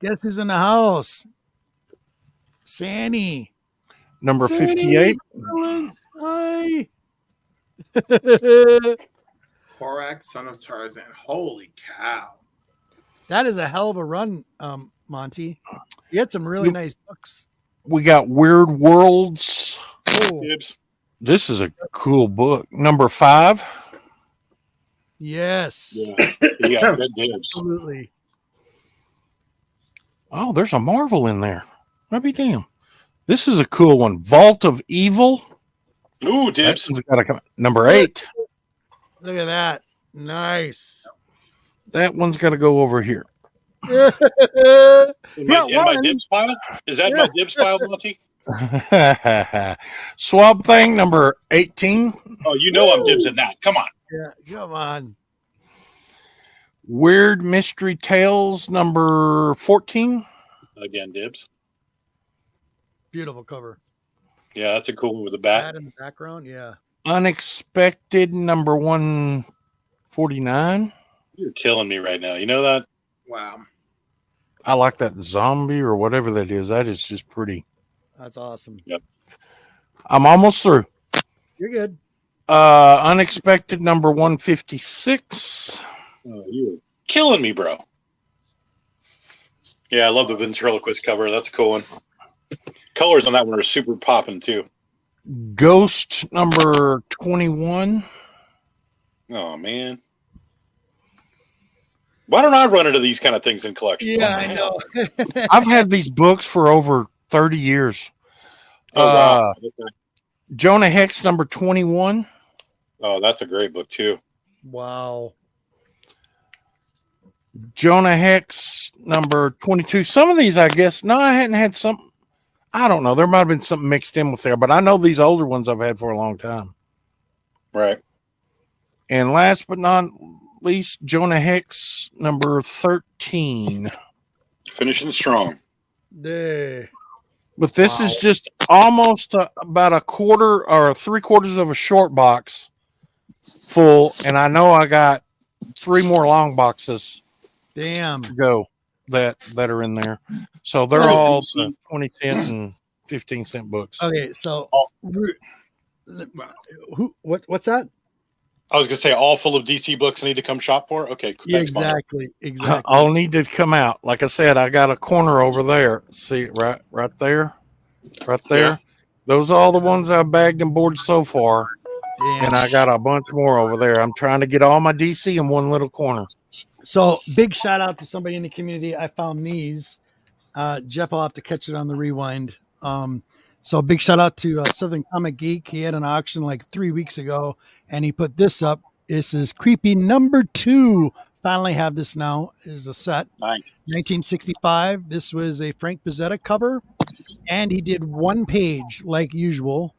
Guess who's in the house? Sandy. Number Sandy 58. Orleans. Hi. Korak, son of Tarzan. Holy cow. That is a hell of a run, Monty. You had some really nice books. We got Weird Worlds. Oh, Dibs. This is a cool book. Number 5. yes. Yeah. Yeah, good dibs. Absolutely. Oh, there's a Marvel in there. I'll be damn. This is a cool one. Vault of Evil. Ooh, dibs. That one's gotta come. Number 8. Look at that. Nice. That one's got to go over here. In Yeah, my one. dibs pile? Is that my dibs pile, Monty? Swab Thing, number 18. Oh, you know I'm dibs in that. Come on. Yeah, come on. Weird Mystery Tales, number 14. Again, dibs. Beautiful cover. Yeah, that's a cool one with the bat. That in the background, yeah. Unexpected, number 149. You're killing me right now. You know that? Wow. I like that zombie or whatever that is. That is just pretty. That's awesome. I'm almost through. You're good. Unexpected, number 156. Oh, you're killing me, bro. Yeah, I love the ventriloquist cover. That's a cool one. Colors on that one are super popping, too. Ghost, number 21. Oh, man. Why don't I run into these kind of things in collections? Yeah, I know. I've had these books for over 30 years. Oh, wow. Okay. Jonah Hex, number 21. Oh, that's a great book, too. Wow. Jonah Hex, number 22. Some of these, I guess, no, I hadn't had some. I don't know. There might have been something mixed in with there, but I know these older ones I've had for a long time. Right. And last but not least, Jonah Hex, number 13. Finishing strong. There. But this is just almost about a quarter or 3/4 of a short box full. And I know I got 3 more long boxes Damn. to go that are in there. So they're all 20-cent and 15-cent books. Okay, so what's that? I was going to say all full of DC books I need to come shop for. Okay. Yeah, Thanks, Mike. exactly. I'll need to come out. Like I said, I got a corner over there. See, right there. Yeah. Those are all the ones I've bagged and boarded so far. Damn. And I got a bunch more over there. I'm trying to get all my DC in one little corner. So big shout out to somebody in the community. I found these. Jeff will have to catch it on the rewind. So big shout out to Southern Comic Geek. He had an auction like 3 weeks ago, and he put this up. This is Creepy number 2. Finally have this now. Is a set. Nice. 1965. This was a Frank Pizzetta cover, and he did one page like usual.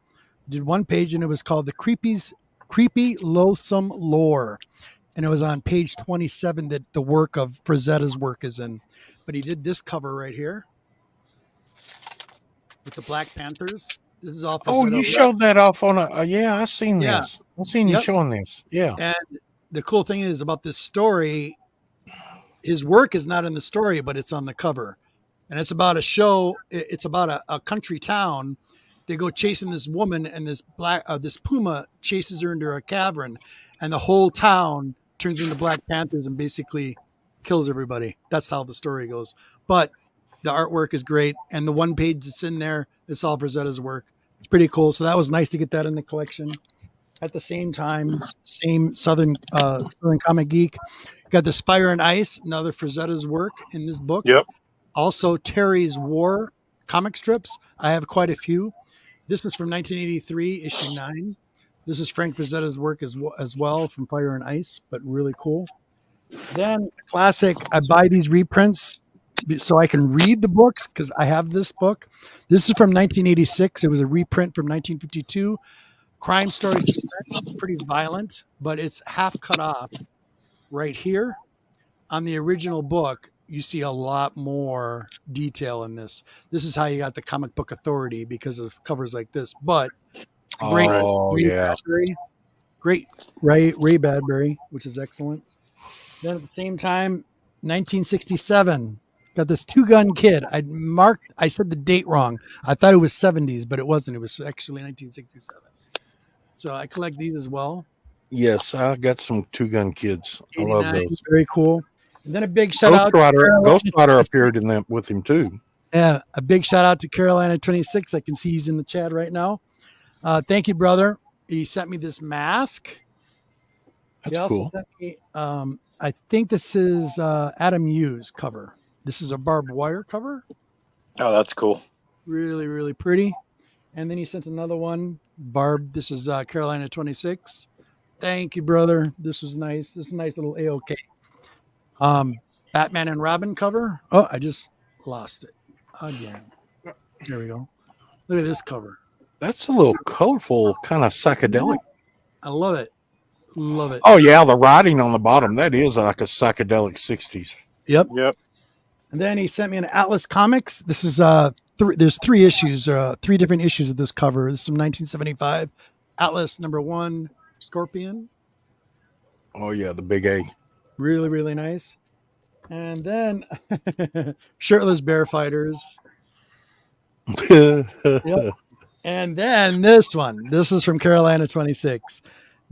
Did one page, and it was called the Creepy Loathsome Lore. And it was on page 27 that the work of Frazetta's work is in. But he did this cover right here with the Black Panthers. This is all. Oh, you showed that off on a. Yeah, I seen Yeah. this. I seen you showing this. Yeah. And the cool thing is about this story, his work is not in the story, but it's on the cover. And it's about a show. It's about a country town. They go chasing this woman, and this puma chases her into a cavern, and the whole town turns into Black Panthers and basically kills everybody. That's how the story goes. But the artwork is great, and the one page that's in there, it's all Frazetta's work. It's pretty cool. So that was nice to get that in the collection. At the same time, same Southern Comic Geek. Got this Fire and Ice, another Frazetta's work in this book. Yep. Also, Terry's War comic strips. I have quite a few. This is from 1983, issue 9. This is Frank Frazzetta's work as well from Fire and Ice, but really cool. Then classic, I buy these reprints so I can read the books because I have this book. This is from 1986. It was a reprint from 1952. Crime Story Suspense. It's pretty violent, but it's half cut off right here. On the original book, you see a lot more detail in this. This is how you got the comic book authority because of covers like this. But it's great. Ray Bradbury. Great Ray Bradbury, which is excellent. Then at the same time, 1967, got this Two-Gun Kid. I said the date wrong. I thought it was 70s, but it wasn't. It was actually 1967. So I collect these as well. Yes, I got some Two-Gun Kids. I love those. Very cool. And then a big shout out. Ghost Rider appeared in that with him too. Yeah, a big shout out to Carolina 26. I can see he's in the chat right now. Thank you, brother. He sent me this mask. That's cool. Sent me, I think this is Adam Hughes cover. This is a barbed wire cover. Oh, that's cool. Really, really pretty. And then he sent another one. Barb, this is Carolina 26. Thank you, brother. This was nice. This is a nice little AOK. Batman and Robin cover. Oh, I just lost it again. There we go. Look at this cover. That's a little colorful, kind of psychedelic. I love it. Love it. Oh, yeah. The writing on the bottom, that is like a psychedelic 60s. Yep. And then he sent me an Atlas Comics. This is there's 3 issues, 3 different issues of this cover. This is from 1975. Atlas #1, Scorpion. Oh, yeah. The big A. Really, really nice. And then Shirtless Bear Fighters. Yep. And then this one. This is from Carolina 26.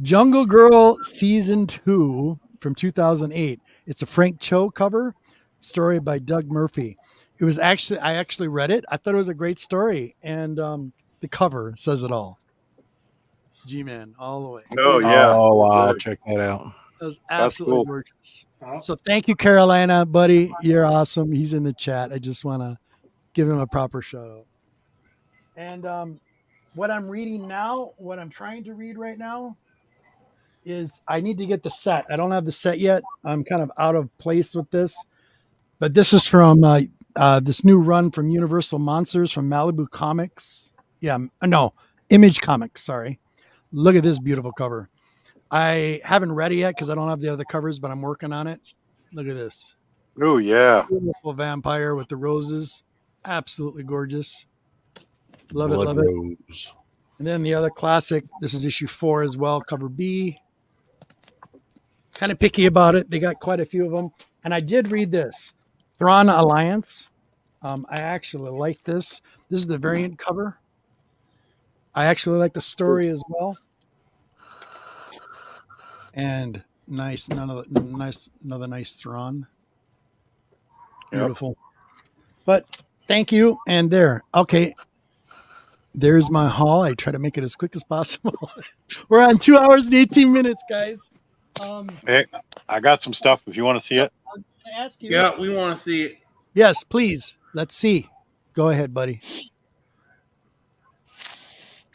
Jungle Girl Season 2 from 2008. It's a Frank Cho cover. Story by Doug Murphy. It was actually, I actually read it. I thought it was a great story. And the cover says it all. G-Man, all the way. Oh, yeah. Oh, wow. Check that out. That was absolutely gorgeous. So thank you, Carolina, buddy. You're awesome. He's in the chat. I just want to give him a proper shout out. And what I'm reading now, what I'm trying to read right now is I need to get the set. I don't have the set yet. I'm kind of out of place with this. But this is from this new run from Universal Monsters from Malibu Comics. Yeah, no, Image Comics, sorry. Look at this beautiful cover. I haven't read it yet because I don't have the other covers, but I'm working on it. Look at this. Oh, yeah. Beautiful vampire with the roses. Absolutely gorgeous. Love it, love Rose. it. And then the other classic, this is issue 4 as well, cover B. Kind of picky about it. They got quite a few of them. And I did read this. Thrawn Alliance. I actually like this. This is the variant cover. I actually like the story as well. And nice, another nice Thrawn. Beautiful. Yep. But thank you. And there. Okay. There's my haul. I try to make it as quick as possible. We're on 2 hours and 18 minutes, guys. Hey, I got some stuff if you want to see it. Can I ask you? Yeah, we want to see it. Yes, please. Let's see. Go ahead, buddy.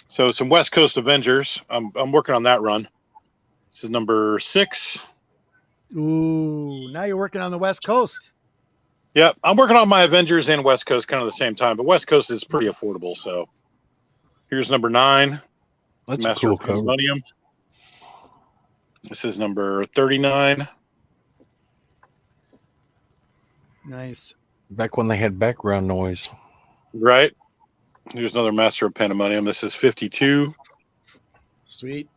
So some West Coast Avengers. I'm working on that run. This is number 6. Ooh, now you're working on the West Coast. Yep, I'm working on my Avengers and West Coast kind of the same time, but West Coast is pretty affordable. So here's number 9. That's Master a of cool cover. Pandemonium. This is number 39. Nice. Back when they had background noise. Right. Here's another Master of Pandemonium. This is 52. Sweet.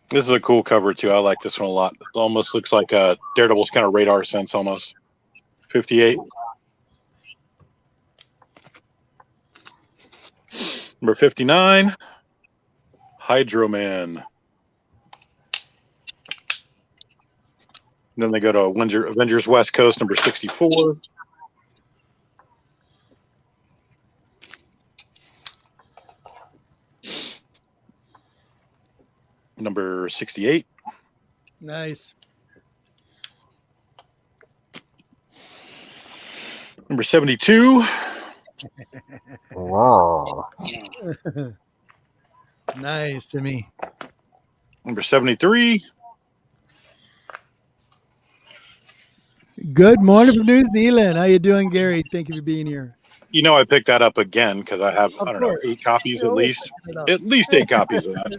This is a cool cover too. I like this one a lot. It almost looks like Daredevil's kind of radar sense almost. 58. Number 59. Hydro Man. Then they go to Avengers West Coast, number 64. Number 68. Nice. Number 72. Wow. Nice, Timmy. Number 73. Good morning from New Zealand. How you doing, Gary? Thank you for being here. You know, I picked that up again because I have, Of I don't know, course. 8 copies You're at always least. picking it up. At least 8 copies of that.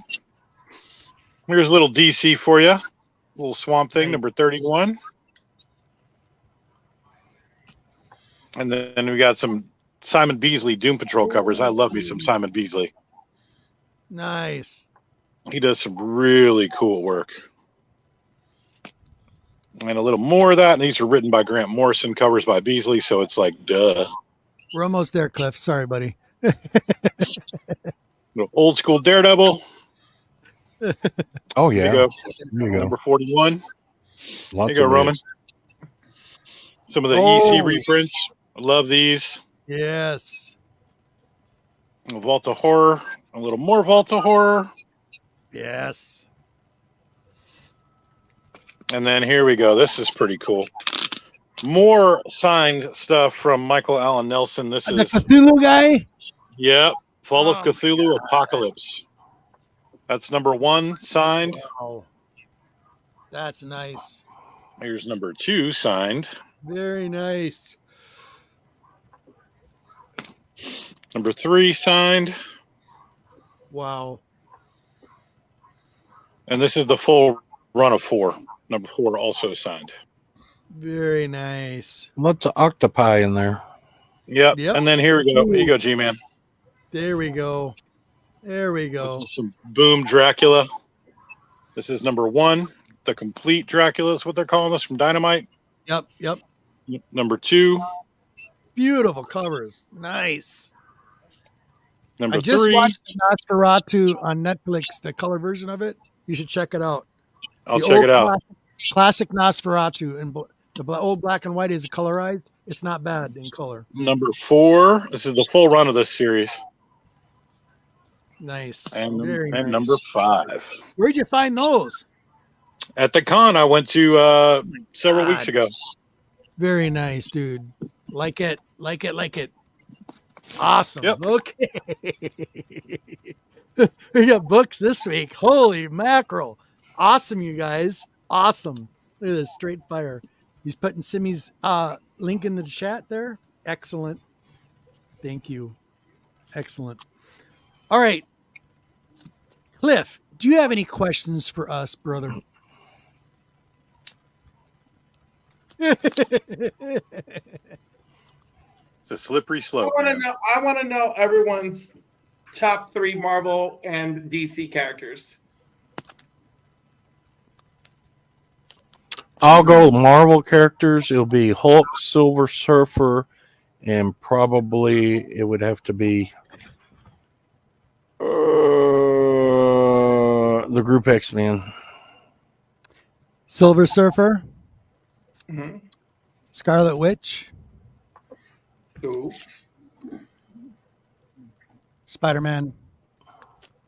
Here's a little DC for you. Little Swamp Thing, Nice. number 31. And then we got some Simon Beasley Doom Patrol covers. I love me some Simon Beasley. Nice. He does some really cool work. And a little more of that. And these are written by Grant Morrison, covers by Beasley. So it's like, duh. We're almost there, Cliff. Sorry, buddy. Old school Daredevil. Oh, There yeah. you go. There you go. Number 41. There Lots you go, of Roman. it. Some of the Oh. EC reprints. I love these. Yes. A Vault of Horror. A little more Vault of Horror. Yes. And then here we go. This is pretty cool. More signed stuff from Michael Allen Nelson. This The is, Cthulhu guy? yep, Fall of Oh, Cthulhu Apocalypse. That's number 1 signed. Wow. That's nice. Here's number 2 signed. Very nice. Number 3 signed. Wow. And this is the full run of 4. Number 4 also signed. Very nice. Lots of octopi in there. Yep. Yep. And then here we go. Here you go, G-Man. There we go. There we go. This is some Boom Dracula. This is number 1. The complete Dracula is what they're calling this from Dynamite. Yep. Yep. Number 2. Beautiful covers. Nice. Number I just 3. watched the Nosferatu on Netflix, the color version of it. You should check it out. I'll The check old it out. Classic Nosferatu, and the old black and white is colorized. It's not bad in color. Number 4. This is the full run of this series. Nice. And, Very and nice. number 5. Where'd you find those? At the con I went to several weeks God. ago. Very nice, dude. Like it. Like it. Like it. Awesome. Yep. Okay. We got books this week. Holy mackerel. Awesome, you guys. Awesome. Look at this straight fire. He's putting Simi's link in the chat there. Excellent. Thank you. Excellent. All right. Cliff, do you have any questions for us, brother? It's a slippery slope. I want to know everyone's top 3 Marvel and DC characters. I'll go Marvel characters. It'll be Hulk, Silver Surfer, and probably it would have to be the Group X-Men. Silver Surfer, Mm-hmm. Scarlet Witch, Ooh. Spider-Man.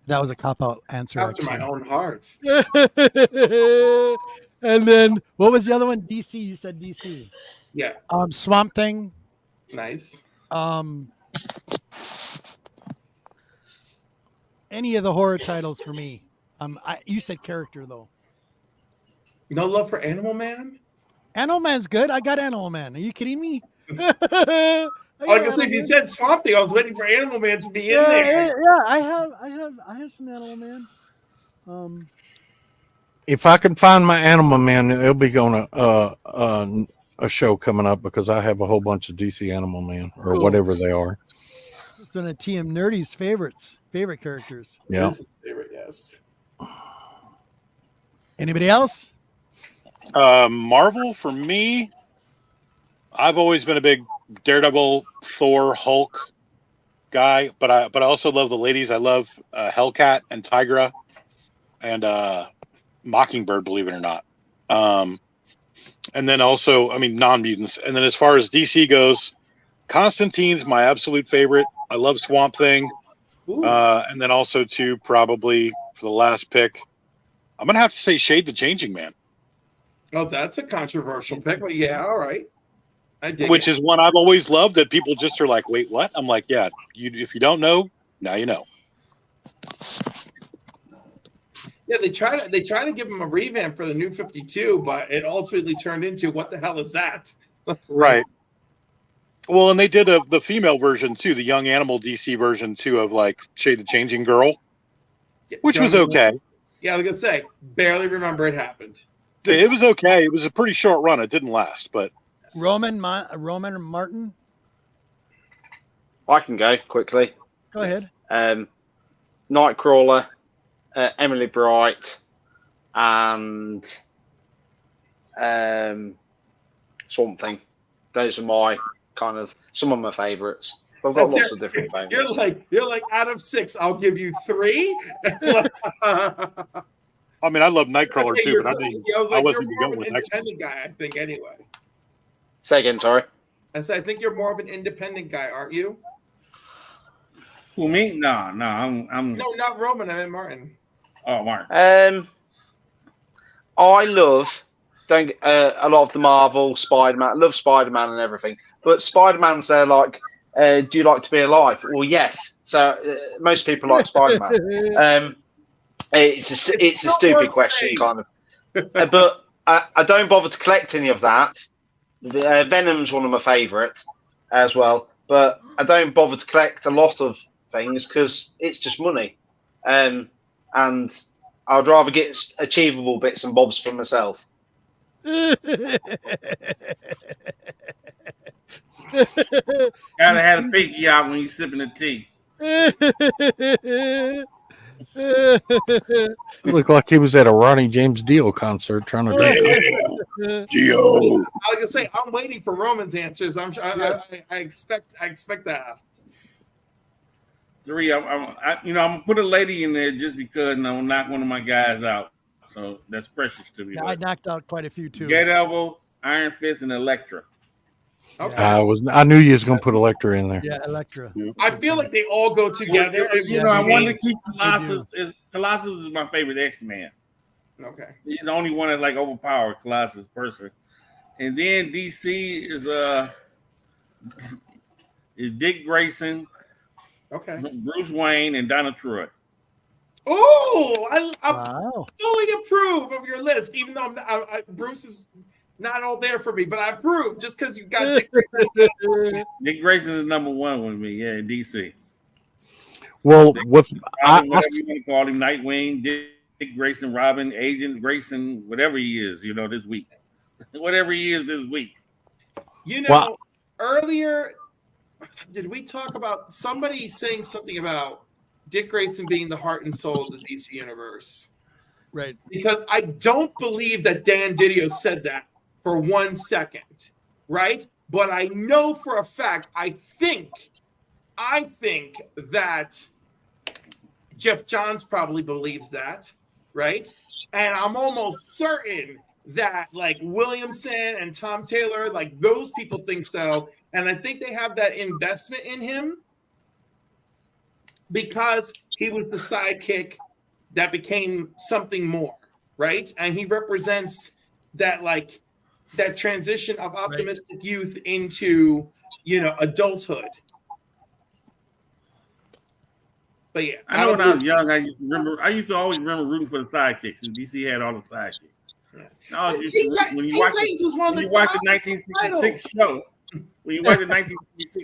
That was a cop-out answer. After my actually. own heart. And then what was the other one? DC. You said DC. Yeah. Swamp Thing. Nice. Any of the horror titles for me. You said character though. No love for Animal Man? Animal Man's good. I got Animal Man. Are you kidding me? Like I said, if you said Swamp Thing, I was waiting for Animal Man to be in there. Yeah, I have some Animal Man. If I can find my Animal Man, it'll be on a show coming up because I have a whole bunch of DC Animal Man or Cool. whatever they are. It's one of TM Nerdy's favorite characters. Yeah. This is favorite, yes. Anybody else? Marvel for me, I've always been a big Daredevil, Thor, Hulk guy, but I also love the ladies. I love Hellcat and Tigra and Mockingbird, believe it or not. And then also, I mean, non-mutants. And then as far as DC goes, Constantine's my absolute favorite. I love Swamp Thing. And then also too, probably for the last pick, I'm gonna have to say Shade the Changing Man. Oh, that's a controversial pick, but yeah, all right. which is one I've always loved that people just are like, wait, what? I'm like, yeah, if you don't know, now you know. Yeah, they try to give him a revamp for the New 52, but it ultimately turned into what the hell is that? Right. Well, and they did the female version too, the Young Animal DC version too, of like Shade the Changing Girl, which was okay. Yeah, I was gonna say, barely remember it happened. It was okay. It was a pretty short run. It didn't last, but Roman Martin. I can go quickly. Go ahead. Nightcrawler, Emily Bright, and Swamp Thing. Those are my some of my favorites. I've got lots of different favorites. You're like out of 6, I'll give you 3. I mean, I love Nightcrawler too, but I wasn't you're more going of with an independent guy, I think. Anyway, say again, sorry. I said I think you're more of an independent guy, aren't you? Who, me? No, I'm no, not Roman. I meant Martin. Oh, Martin. I love a lot of the Marvel Spider-Man. I love Spider-Man and everything, but Spider-Man's like, do you like to be alive? Well, yes. So most people like Spider-Man. It's a stupid question, kind of. But I don't bother to collect any of that. Venom's one of my favourites as well, but I don't bother to collect a lot of things because it's just money, and I'd rather get achievable bits and bobs for myself. Gotta have a pinky out when you're sipping the tea. Looked like he was at a Ronnie James Dio concert trying to drink. Dio. I was gonna say I'm waiting for Roman's answers. I expect that. 3. I'm gonna put a lady in there just because I'm gonna knock one of my guys out. So that's precious to me. Yeah, I knocked out quite a few too. Daredevil, Iron Fist, and Elektra. Okay. I knew you was gonna put Elektra in there. Yeah, Elektra. I feel like they all go together. I wanted to keep Colossus. Colossus is my favorite X-Man. Okay. He's the only one that like overpowered Colossus person. And then DC is Dick Grayson, okay, Bruce Wayne, and Donna Troy. Oh, I fully approve of your list, even though Bruce is not all there for me, but I approve just because you got Dick Grayson. Dick Grayson is number 1 with me, yeah, in DC. Well, whatever with you want to call him, Nightwing, Dick Grayson, Robin, Agent Grayson, whatever he is, this week. Whatever he is this week. Earlier, did we talk about somebody saying something about Dick Grayson being the heart and soul of the DC universe? Right. Because I don't believe that Dan Didio said that for 1 second, right? But I know for a fact, I think that Jeff Johns probably believes that, right? And I'm almost certain that like Williamson and Tom Taylor, like those people think so. And I think they have that investment in him because he was the sidekick that became something more, right? And he represents that like that transition of optimistic youth into, adulthood. But yeah, I know when I was young, I used to always remember rooting for the sidekicks, and DC had all the sidekicks. Yeah. When you watch the 1966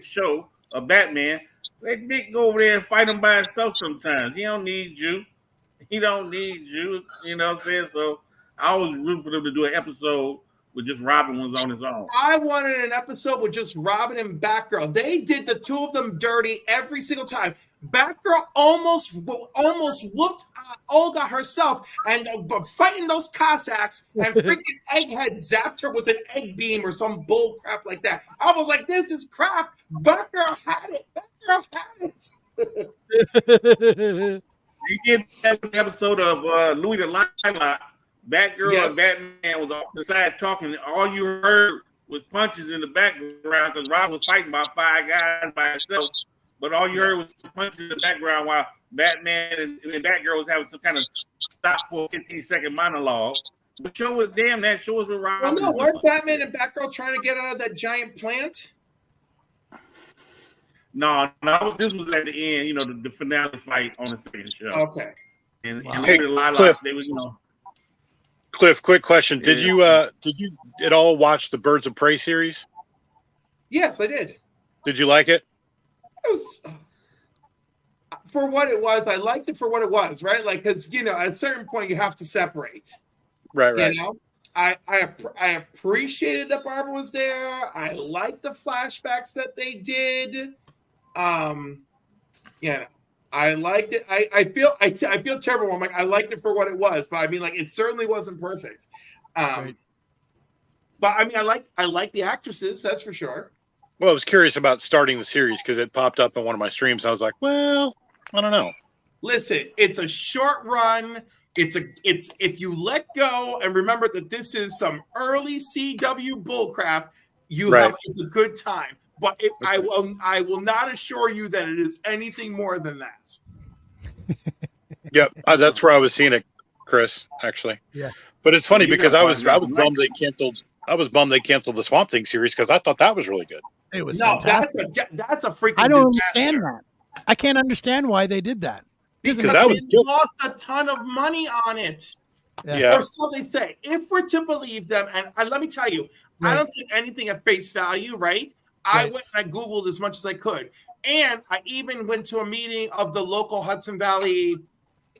show, of Batman, let Dick go over there and fight him by himself sometimes. He don't need you. You know what I'm saying? So I always root for them to do an episode with just Robin was on his own. I wanted an episode with just Robin and Batgirl. They did the two of them dirty every single time. Batgirl almost whooped Olga herself and fighting those Cossacks, and freaking Egghead zapped her with an egg beam or some bull crap like that. I was like, this is crap. Batgirl had it. He did that episode of Louis the Lilac. Batgirl and Batman was off the side talking. All you heard was punches in the background because Robin was fighting about 5 guys by himself. But all you heard was punches in the background while Batman and Batgirl was having some kind of stop for a 15-second monologue The show was that show was around. Well, no, weren't Batman and Batgirl trying to get out of that giant plant? No, this was at the end, the finale fight on the second show. Okay. And Hey, Cliff, they was, Cliff, quick question. Yeah. Did you at all watch the Birds of Prey series? Yes, I did. Did you like it? It was for what it was. I liked it for what it was, right? Like, because at a certain point you have to separate. Right. I appreciated that Barbara was there. I liked the flashbacks that they did. I liked it. I feel terrible. I'm like, I liked it for what it was, but I mean, like, it certainly wasn't perfect. Right. But I mean, I like the actresses, that's for sure. Well, I was curious about starting the series because it popped up in one of my streams. I was like, well, I don't know. Listen, it's a short run. It's if you let go and remember that this is some early CW bullcrap, it's a good time. But I will not assure you that it is anything more than that. Yep, that's where I was seeing it, Chris. Actually, yeah. But it's funny because I was bummed they canceled. I was bummed they canceled the Swamp Thing series because I thought that was really good. It was fantastic. That's a freaking. I don't disaster. understand that. I can't understand why they did that. Because that they was lost a ton of money on it. Yeah. Or so they say. If we're to believe them, and let me tell you, I don't take anything at face value, right? I went and I Googled as much as I could. And I even went to a meeting of the local Hudson Valley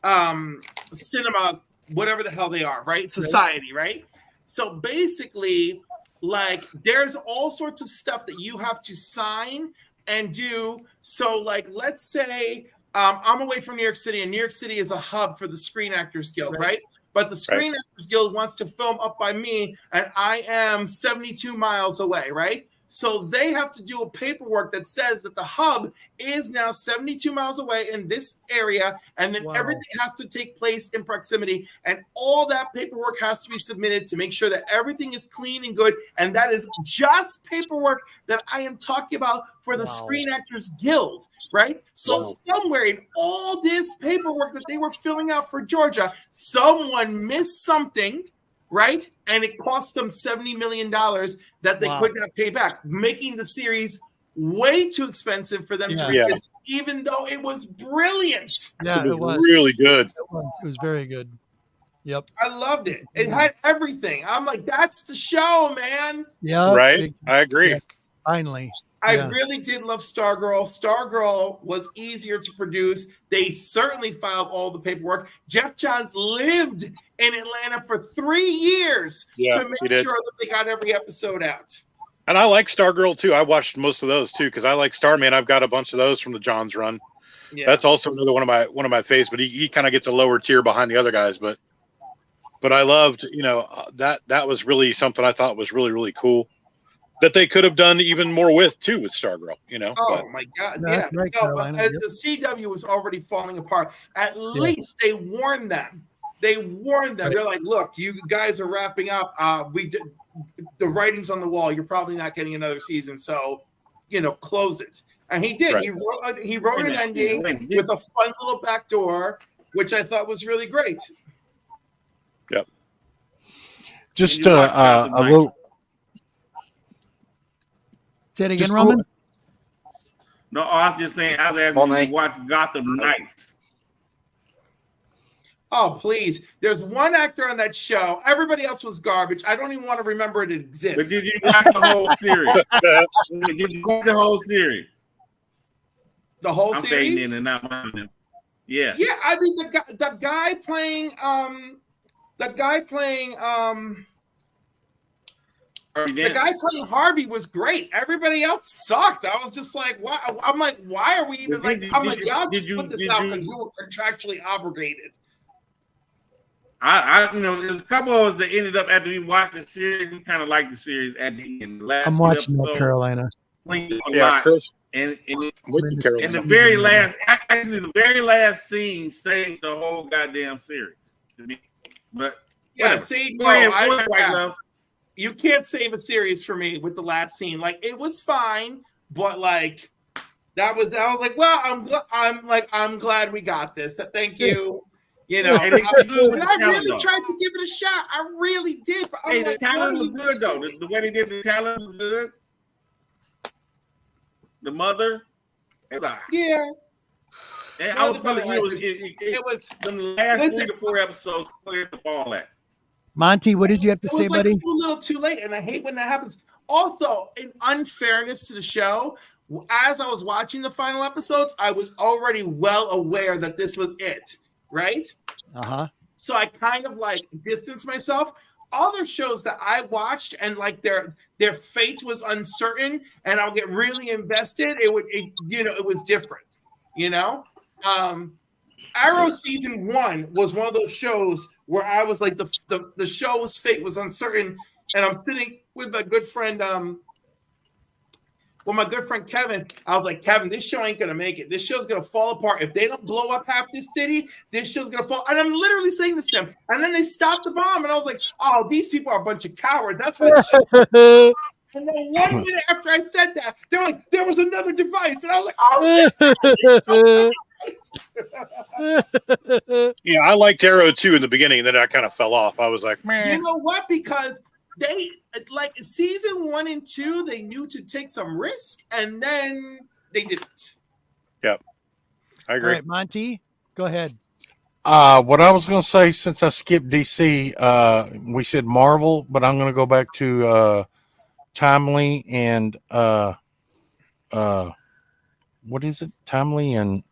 cinema, whatever the hell they are, right? Society, right? So basically, like, there's all sorts of stuff that you have to sign and do. So, like, let's say I'm away from New York City, and New York City is a hub for the Screen Actors Guild, right? But the Screen Actors Guild wants to film up by me, and I am 72 miles away, right? So they have to do a paperwork that says that the hub is now 72 miles away in this area, and then everything has to take place in proximity, and all that paperwork has to be submitted to make sure that everything is clean and good, and that is just paperwork that I am talking about for the Screen Actors Guild, right? So somewhere in all this paperwork that they were filling out for Georgia, someone missed something, right? And it cost them $70 million that they could not pay back, making the series way too expensive for them to resist, even though it was brilliant. Yeah, it was really good. It was very good. Yep. I loved it. It had everything. I'm like, that's the show, man. Yeah. Right. I agree. Yeah. Finally. I really did love Stargirl. Stargirl was easier to produce. They certainly filed all the paperwork. Jeff Johns lived in Atlanta for 3 years to make sure that they got every episode out. And I like Stargirl too. I watched most of those too because I like Starman. I've got a bunch of those from the Johns run. Yeah. That's also another one of my faves, but he kind of gets a lower tier behind the other guys. But I loved, that was really something I thought was really, really cool. That they could have done even more with Stargirl, Oh my God! Yeah, but the CW was already falling apart. At least they warned them. They're like, "Look, you guys are wrapping up. The writing's on the wall. You're probably not getting another season, so close it." And he did. Right. He wrote an ending with a fun little backdoor, which I thought was really great. Yep. Just a little. Say it again, Roman. No, I was just saying, I was asking you to watch Gotham Knights. Oh, please. There's one actor on that show. Everybody else was garbage. I don't even want to remember it exists. But did you watch the whole series? Did you watch the whole series? The whole series? I'm fading in and out of them. Yeah. Yeah, I mean, the guy playing the guy playing Harvey was great. Everybody else sucked. I was just like, why? I'm like, why are we even y'all just put this out because you were contractually obligated. There's a couple of us that ended up after we watched the series. We kind of liked the series at the end. I'm watching North Carolina. Chris. And the very last scene saved the whole goddamn series to me. But see, you can't save a series for me with the last scene. Like, it was fine, but like I was like, well, I'm glad we got this. Thank you. You know, And I really tried to give it a shot. I really did. Hey, the talent was good though. The way they did the talent was good. The mother, yeah. And I was telling you, it was the last 3 to 4 episodes cleared the ball at. Monty, what did you have to say, buddy? Too little, too late, and I hate when that happens. Also, in unfairness to the show, as I was watching the final episodes, I was already well aware that this was it, right? So I kind of like distanced myself. Other shows that I watched and like their fate was uncertain, and I'll get really invested. It was different, you know. Arrow season 1 was one of those shows where I was like the show's fate was uncertain, and I'm sitting with my good friend Kevin. I was like, Kevin, this show ain't gonna make it. This show's gonna fall apart. If they don't blow up half this city, this show's gonna fall. And I'm literally saying this to them. And then they stopped the bomb, and I was like, oh, these people are a bunch of cowards. That's why. And then 1 minute after I said that, they're like, there was another device, and I was like, oh shit. Yeah, I liked Arrow too in the beginning, then I kind of fell off. I was like, meh. You know what? Because they like season 1 and 2, they knew to take some risk, and then they didn't. Yep, I agree. All right, Monty, go ahead. What I was going to say, since I skipped DC, we said Marvel, but I'm going to go back to Timely and what is it? Timely and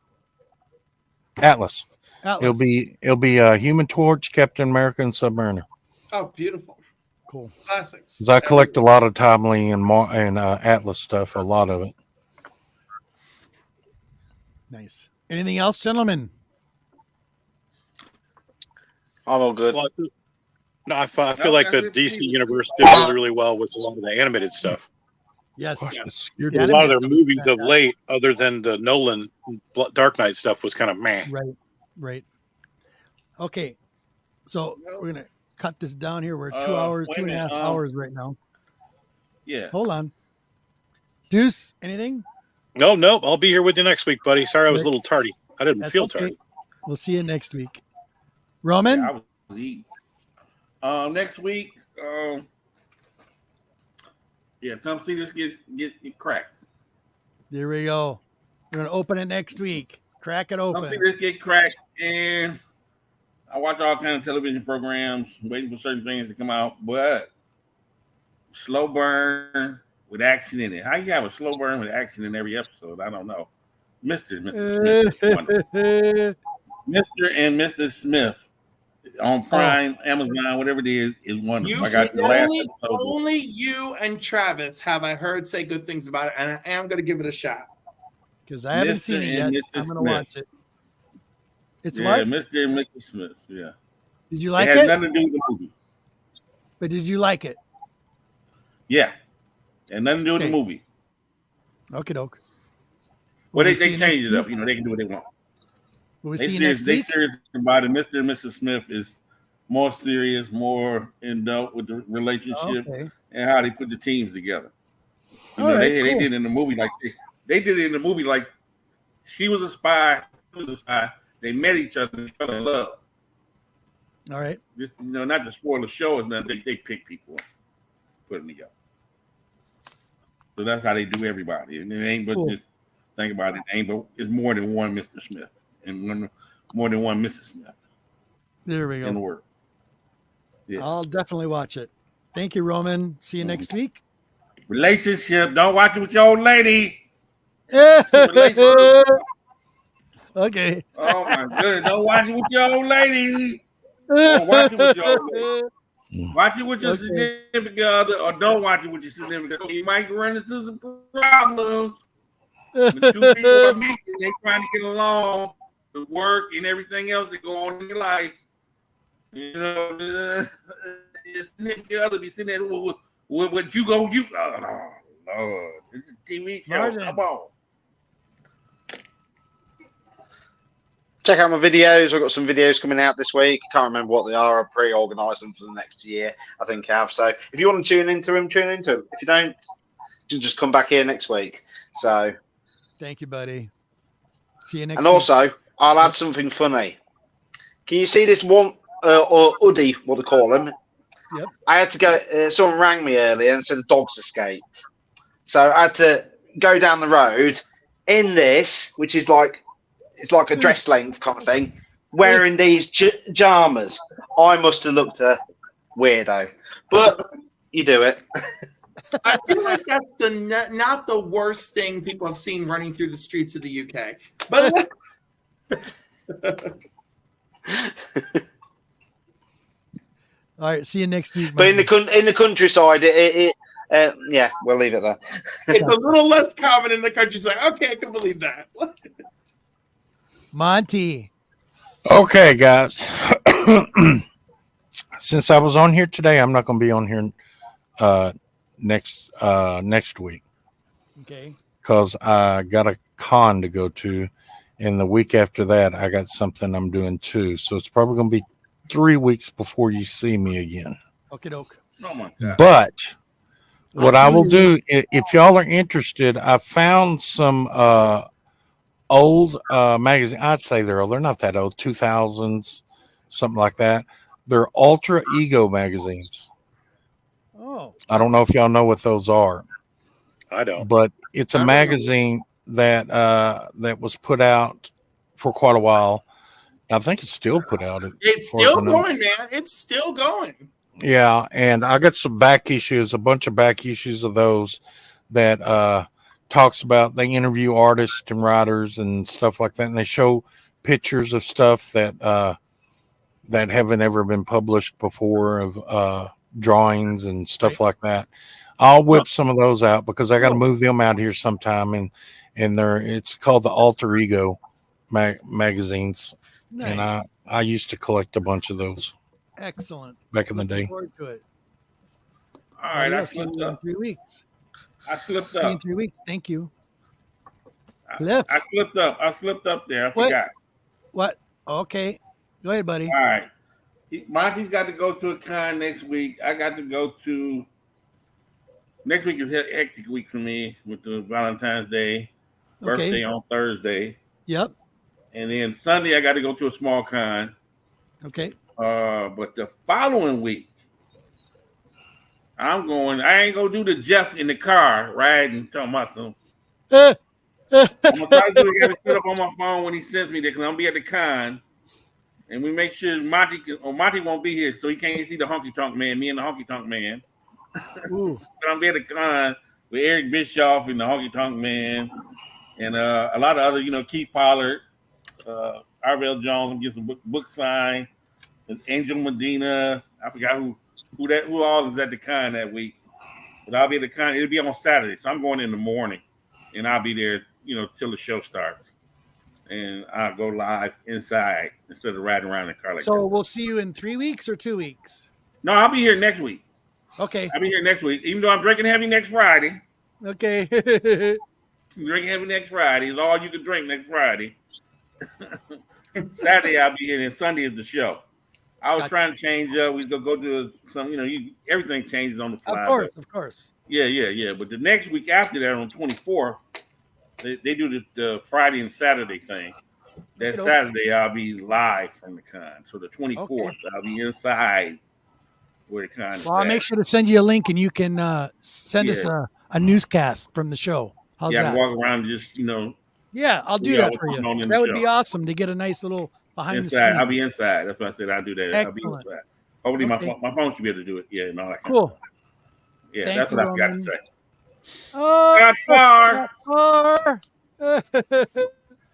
Atlas. It'll be Human Torch, Captain America, and Submariner. Oh, beautiful. Cool. Classics. Because I collect a lot of Timely and Atlas stuff, a lot of it. Nice. Anything else, gentlemen? I'm all good. Well, no, I feel like the DC universe did really, really well with a lot of the animated stuff. Yes. A lot of their movies of late, other than the Nolan Dark Knight stuff, was kind of meh. Right. Okay. So we're going to cut this down here. We're 2 hours, 2.5 hours right now. Yeah. Hold on. Deuce, anything? No, I'll be here with you next week, buddy. Sorry I was a little tardy. I didn't feel tardy. We'll see you next week. Roman? Yeah, I was eating. Next week, come see this get cracked. There we go. We're going to open it next week. Crack it open. Come see this get cracked, and I watch all kinds of television programs, waiting for certain things to come out, but slow burn with action in it. How you have a slow burn with action in every episode? I don't know. Mr. Smith. Mr. and Mrs. Smith on Prime, Amazon, whatever it is wonderful. I got the last episode. Only you and Travis have I heard say good things about it, and I am going to give it a shot. Because I haven't seen it yet. I'm going to watch it. It's what? Mr. and Mrs. Smith. Yeah. Did you like it? It has nothing to do with the movie. But did you like it? Yeah. And nothing to do with the movie. Okie doke. Well, they changed it up. You know, they can do what they want. Will we see you next week? They serious about it. Mr. and Mrs. Smith is more serious, more in depth with the relationship and how they put the teams together. You know, they did in the movie like they did it in the movie like she was a spy, he was a spy. They met each other and fell in love. All right. Just not to spoil the show, is that they pick people, put them together. So that's how they do everybody, and it ain't but just think about it. It's more than one Mr. Smith and more than one Mrs. Smith. There we go. In the work. Yeah. I'll definitely watch it. Thank you, Roman. See you next week. Relationship. Don't watch it with your old lady. Okay. Oh my goodness. Don't watch it with your old lady. Or watch it with your old lady. Watch it with your significant other, or don't watch it with your significant other. You might run into some problems. When two people are meeting, they trying to get along, the work and everything else that go on in your life. You know, your significant other be sitting there with what you go, you. Oh, Lord. It's a TV show. Martin. Come on. Check out my videos. I've got some videos coming out this week. I can't remember what they are. I've pre-organised them for the next year, I think I have. So if you want to tune into them, tune into them. If you don't, you can just come back here next week. So thank you, buddy. See you next week. And also, I'll add something funny. Can you see this one or hoodie? What do they call them? Yep. I had to go. Someone rang me earlier and said the dogs escaped, so I had to go down the road in this, which is like a dress length kind of thing, wearing these pajamas. I must have looked a weirdo, but you do it. I feel like that's not the worst thing people have seen running through the streets of the UK. But all right, see you next week. But in the countryside, yeah, we'll leave it there. It's a little less common in the countryside. Okay, I can believe that. Monty. Okay, guys. Since I was on here today, I'm not going to be on here next week. Okay. Because I got a con to go to, and the week after that, I got something I'm doing too. So it's probably going to be 3 weeks before you see me again. Okay, doke. Oh my God. But what I will do, if y'all are interested, I found some old magazines. I'd say they're old. They're not that old, 2000s, something like that. They're Ultra Ego magazines. Oh. I don't know if y'all know what those are. I don't. But it's a magazine that that was put out for quite a while. I think it's still put out. It's still going, man. It's still going. Yeah, and I got some back issues, a bunch of back issues of those that talks about, they interview artists and writers and stuff like that, and they show pictures of stuff that that haven't ever been published before, of drawings and stuff like that. I'll whip some of those out because I got to move them out here sometime, and it's called the Alter Ego magazines. Nice. And I used to collect a bunch of those. Excellent. Back in the day. Forward to it. All right, I slipped slipped up. 3 weeks. I slipped See you in up. 3 weeks. Thank you. I slipped up. I slipped up there. I forgot. What? Okay. Go ahead, buddy. All right. Monty's got to go to a con next week. I got to go to. Next week is a hectic week for me with the Valentine's Day, birthday on Thursday. Yep. And then Sunday, I got to go to a small con. Okay. But the following week, I ain't going to do the Jeff in the car riding, talking about some. I'm going to try to do it. I got to sit up on my phone when he sends me there because I'm going to be at the con. And we make sure Monty won't be here, so he can't see the Honky Tonk Man, me and the Honky Tonk Man. Ooh. But I'm there at the con with Eric Bischoff and the Honky Tonk Man and a lot of other, Keith Pollard, Arvell Jones. I'm getting some book signed. And Angel Medina. I forgot who all is at the con that week. But I'll be at the con. It'll be on Saturday, so I'm going in the morning, and I'll be there, till the show starts. And I'll go live inside instead of riding around in the car like that. So we'll see you in 3 weeks or 2 weeks? No, I'll be here next week. Okay. I'll be here next week, even though I'm drinking heavy next Friday. Okay. Drinking heavy next Friday is all you can drink next Friday. Saturday I'll be here, and Sunday is the show. I was trying to change up. We go to some, everything changes on the fly. Of course. Yeah. But the next week after that, on 24th, they do the Friday and Saturday thing. That Saturday, I'll be live from the con. So the 24th, I'll be inside where the con is. Well, I'll make sure to send you a link, and you can send us a newscast from the show. How's that? I walk around and just, Yeah, I'll do that for you. That would be awesome to get a nice little behind the scenes. I'll be inside. That's why I said I'll do that. Excellent. I'll be inside. Hopefully my phone should be able to do it. Yeah, and all that. Cool. Yeah, Thank that's you, what I've got to Roman. say. Oh, Not far.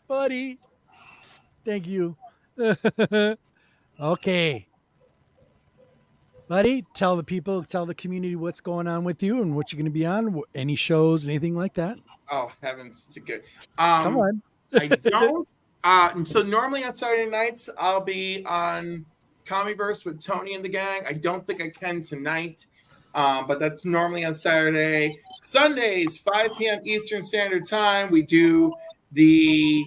Buddy. Thank you. Okay. Buddy, tell the community what's going on with you and what you're going to be on, any shows, anything like that. Oh, heavens to good. Come on. I don't. So normally on Saturday nights, I'll be on Comiverse with Tony and the gang. I don't think I can tonight, but that's normally on Saturday. Sundays, 5 p.m. Eastern Standard Time, we do the...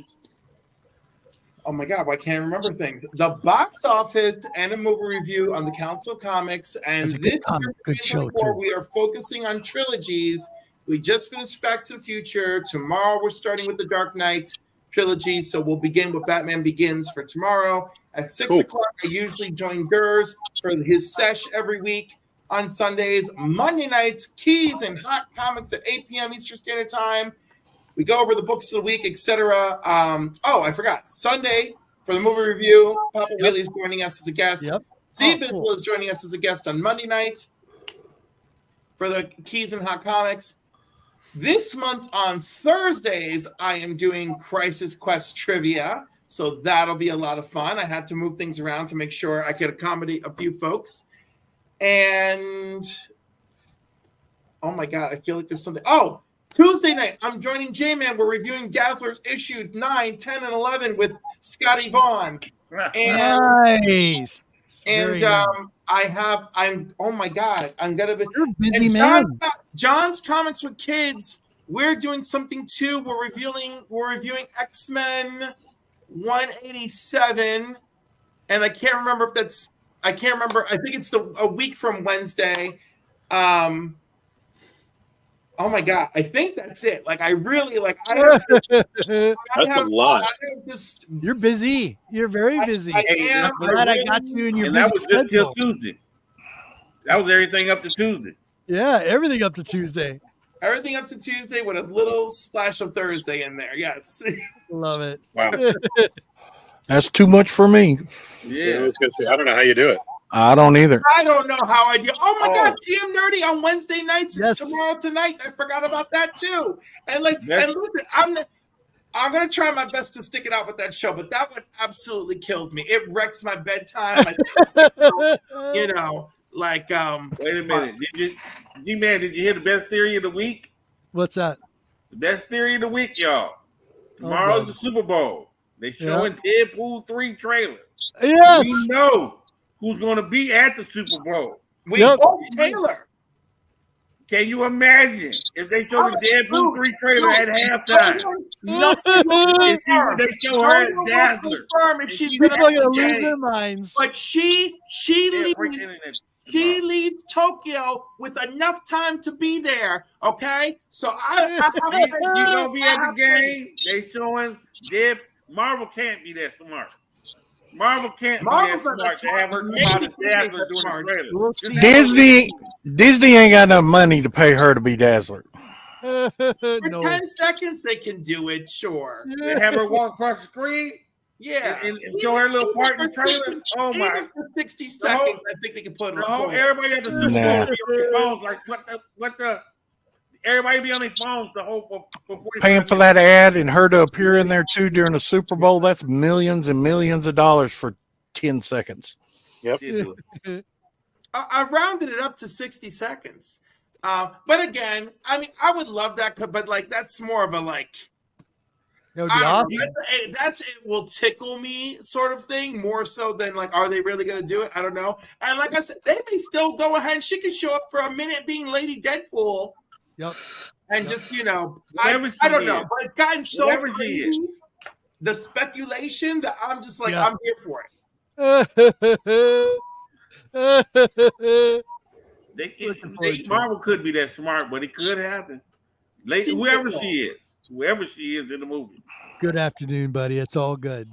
Oh my God, why can't I remember things? The box office and a movie review on the Council of Comics. And this year, good show too. we are focusing on trilogies. We just finished Back to the Future. Tomorrow we're starting with the Dark Knight trilogy. So we'll begin with Batman Begins for tomorrow. At 6 o'clock, I usually join Durs for his sesh every week. On Sundays, Monday nights, Keys and Hot Comics at 8 p.m. Eastern Standard Time. We go over the books of the week, etc. I forgot. Sunday for the movie review, Papa Wheelie is joining us as a guest. Yep. Biswell is joining us as a guest on Monday night for the Keys and Hot Comics. This month on Thursdays, I am doing Crisis Quest Trivia, so that'll be a lot of fun. I had to move things around to make sure I could accommodate a few folks. And, oh my God, I feel like there's something. Oh, Tuesday night, I'm joining J-Man. We're reviewing Dazzler's issue 9, 10, and 11 with Scotty Vaughn. And, Nice. And oh my God, I'm going to be. You're a busy man. John's Comics with Kids, we're doing something too. We're reviewing X-Men 187. And I can't remember if that's. I can't remember. I think it's a week from Wednesday. Oh my God. I think that's it. Like, I really like. That's a lot. You're busy. You're very busy. I am. I'm glad I got you in your And busy that was just till schedule. Tuesday. That was everything up to Tuesday. Yeah, everything up to Tuesday. Everything up to Tuesday with a little splash of Thursday in there. Yes. Love it. Wow. That's too much for me. Yeah, I was gonna say, I don't know how you do it. I don't either. I don't know how I do. Oh my God, TM Nerdy on Wednesday nights. It's tomorrow tonight. I forgot about that too. And listen, I'm gonna try my best to stick it out with that show, but that one absolutely kills me. It wrecks my bedtime. Wait a minute. G-Man, did you hear the best theory of the week? What's that? The best theory of the week, y'all. Tomorrow's the Super Bowl. They showing Deadpool 3 trailer. Yes. We know who's going to be at the Super Bowl. We know Taylor. Can you imagine if they show the Deadpool 3 trailer at halftime? And see when they show her at Dazzler. If she's People are gonna lose their minds. But she leaves Tokyo with enough time to be there. Okay, so you gonna be at the game? They showing Marvel can't be that smart. Marvel can't be that smart to have her come out as Dazzler during the trailer. Disney ain't got enough money to pay her to be Dazzler. For 10 seconds, they can do it. Sure, they have her walk across the screen. Yeah, and show her little part in the trailer. Oh my! Even for 60 seconds, I think they can put her. Everybody at the Super Bowl be on their phones. Like what the? Everybody be on their phones the whole for paying for that ad and her to appear in there too during the Super Bowl. That's millions and millions of dollars for 10 seconds. Yep. I rounded it up to 60 seconds. But again, I mean, I would love that, but like that's more of a like. That would be awesome. That's it will tickle me sort of thing more so than like, are they really going to do it? I don't know. And like I said, they may still go ahead. She can show up for a minute being Lady Deadpool. Yep. And just, I don't know. But it's gotten so crazy, the speculation that I'm just like, I'm here for it. Marvel could be that smart, but it could happen. Whoever she is in the movie. Good afternoon, buddy. It's all good.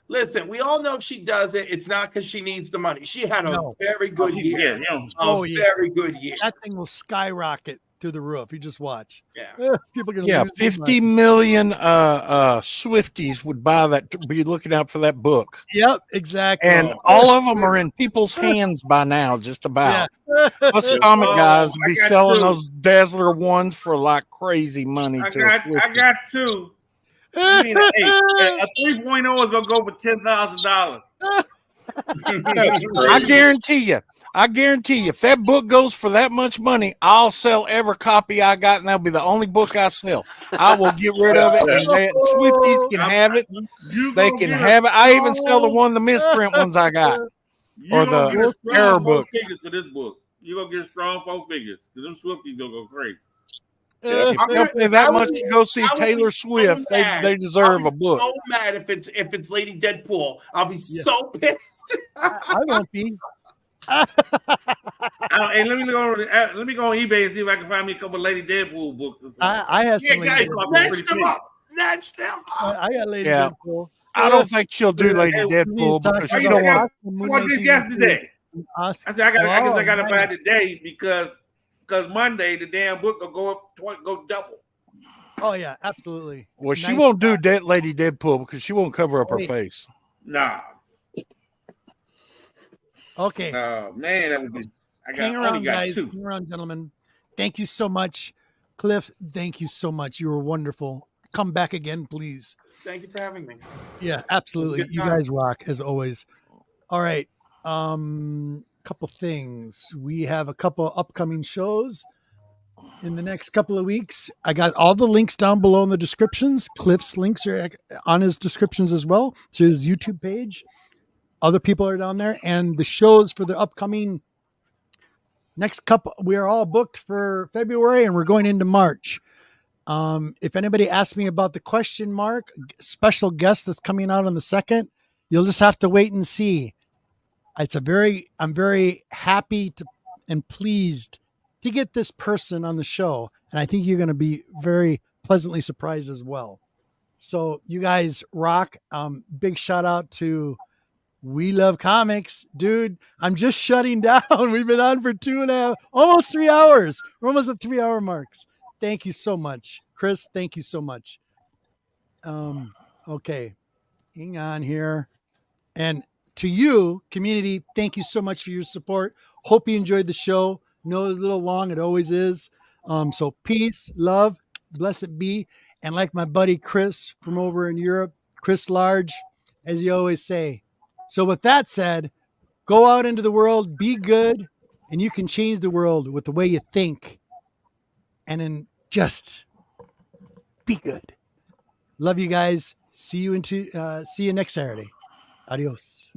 Listen, we all know she does it. It's not because she needs the money. She had a very good year. Very good year. That thing will skyrocket through the roof. You just watch. Yeah. People are gonna lose 50 million Swifties would buy that, be looking out for that book. Yep, exactly. And all of them are in people's hands by now, just about. Us comic guys be selling those Dazzler ones for like crazy money. I got two. I mean, a 3.0 is gonna go for $10,000. I guarantee you, if that book goes for that much money, I'll sell every copy I got, and that'll be the only book I sell. I will get rid of it, and Swifties can have it. They can have it. I even sell the misprint ones I got, or the error book. For this book, you're gonna get strong 4 figures because them Swifties gonna go crazy. If they'll pay that much to go see Taylor Swift, they deserve a book. So mad if it's Lady Deadpool. I'll be so pissed. I won't be. Hey, let me go on eBay and see if I can find me a couple of Lady Deadpool books. I have some. Snatch them up. I got Lady Deadpool. I don't think she'll do Lady Hey, Deadpool talk because Why she you don't say want. I want this yesterday. I said I guess I got to buy it today because Monday the damn book will go up go double. Oh yeah, absolutely. Well, she won't do Lady Deadpool because she won't cover up her face. Nah. Okay. Oh man, that would be. Hang around, guys. Hang around, gentlemen. Thank you so much, Cliff. Thank you so much. You were wonderful. Come back again, please. Thank you for having me. Yeah, absolutely. You guys rock as always. All right. Couple things. We have a couple upcoming shows in the next couple of weeks. I got all the links down below in the descriptions. Cliff's links are on his descriptions as well to his YouTube page. Other people are down there, and the shows for the upcoming next couple, we are all booked for February and we're going into March. If anybody asks me about the question mark special guest that's coming out on the 2nd, you'll just have to wait and see. I'm very happy and pleased to get this person on the show. And I think you're going to be very pleasantly surprised as well. So you guys rock. Big shout out to We Love Comics. Dude, I'm just shutting down. We've been on for 2.5, almost 3 hours. We're almost at 3 hour marks. Thank you so much. Chris, thank you so much. Okay. Hang on here. And to you, community, thank you so much for your support. Hope you enjoyed the show. Know it's a little long. It always is. So peace, love, blessed be. And like my buddy Chris from over in Europe, Chris Large, as you always say. So with that said, go out into the world, be good, and you can change the world with the way you think. And then just be good. Love you guys. See you next Saturday. Adios.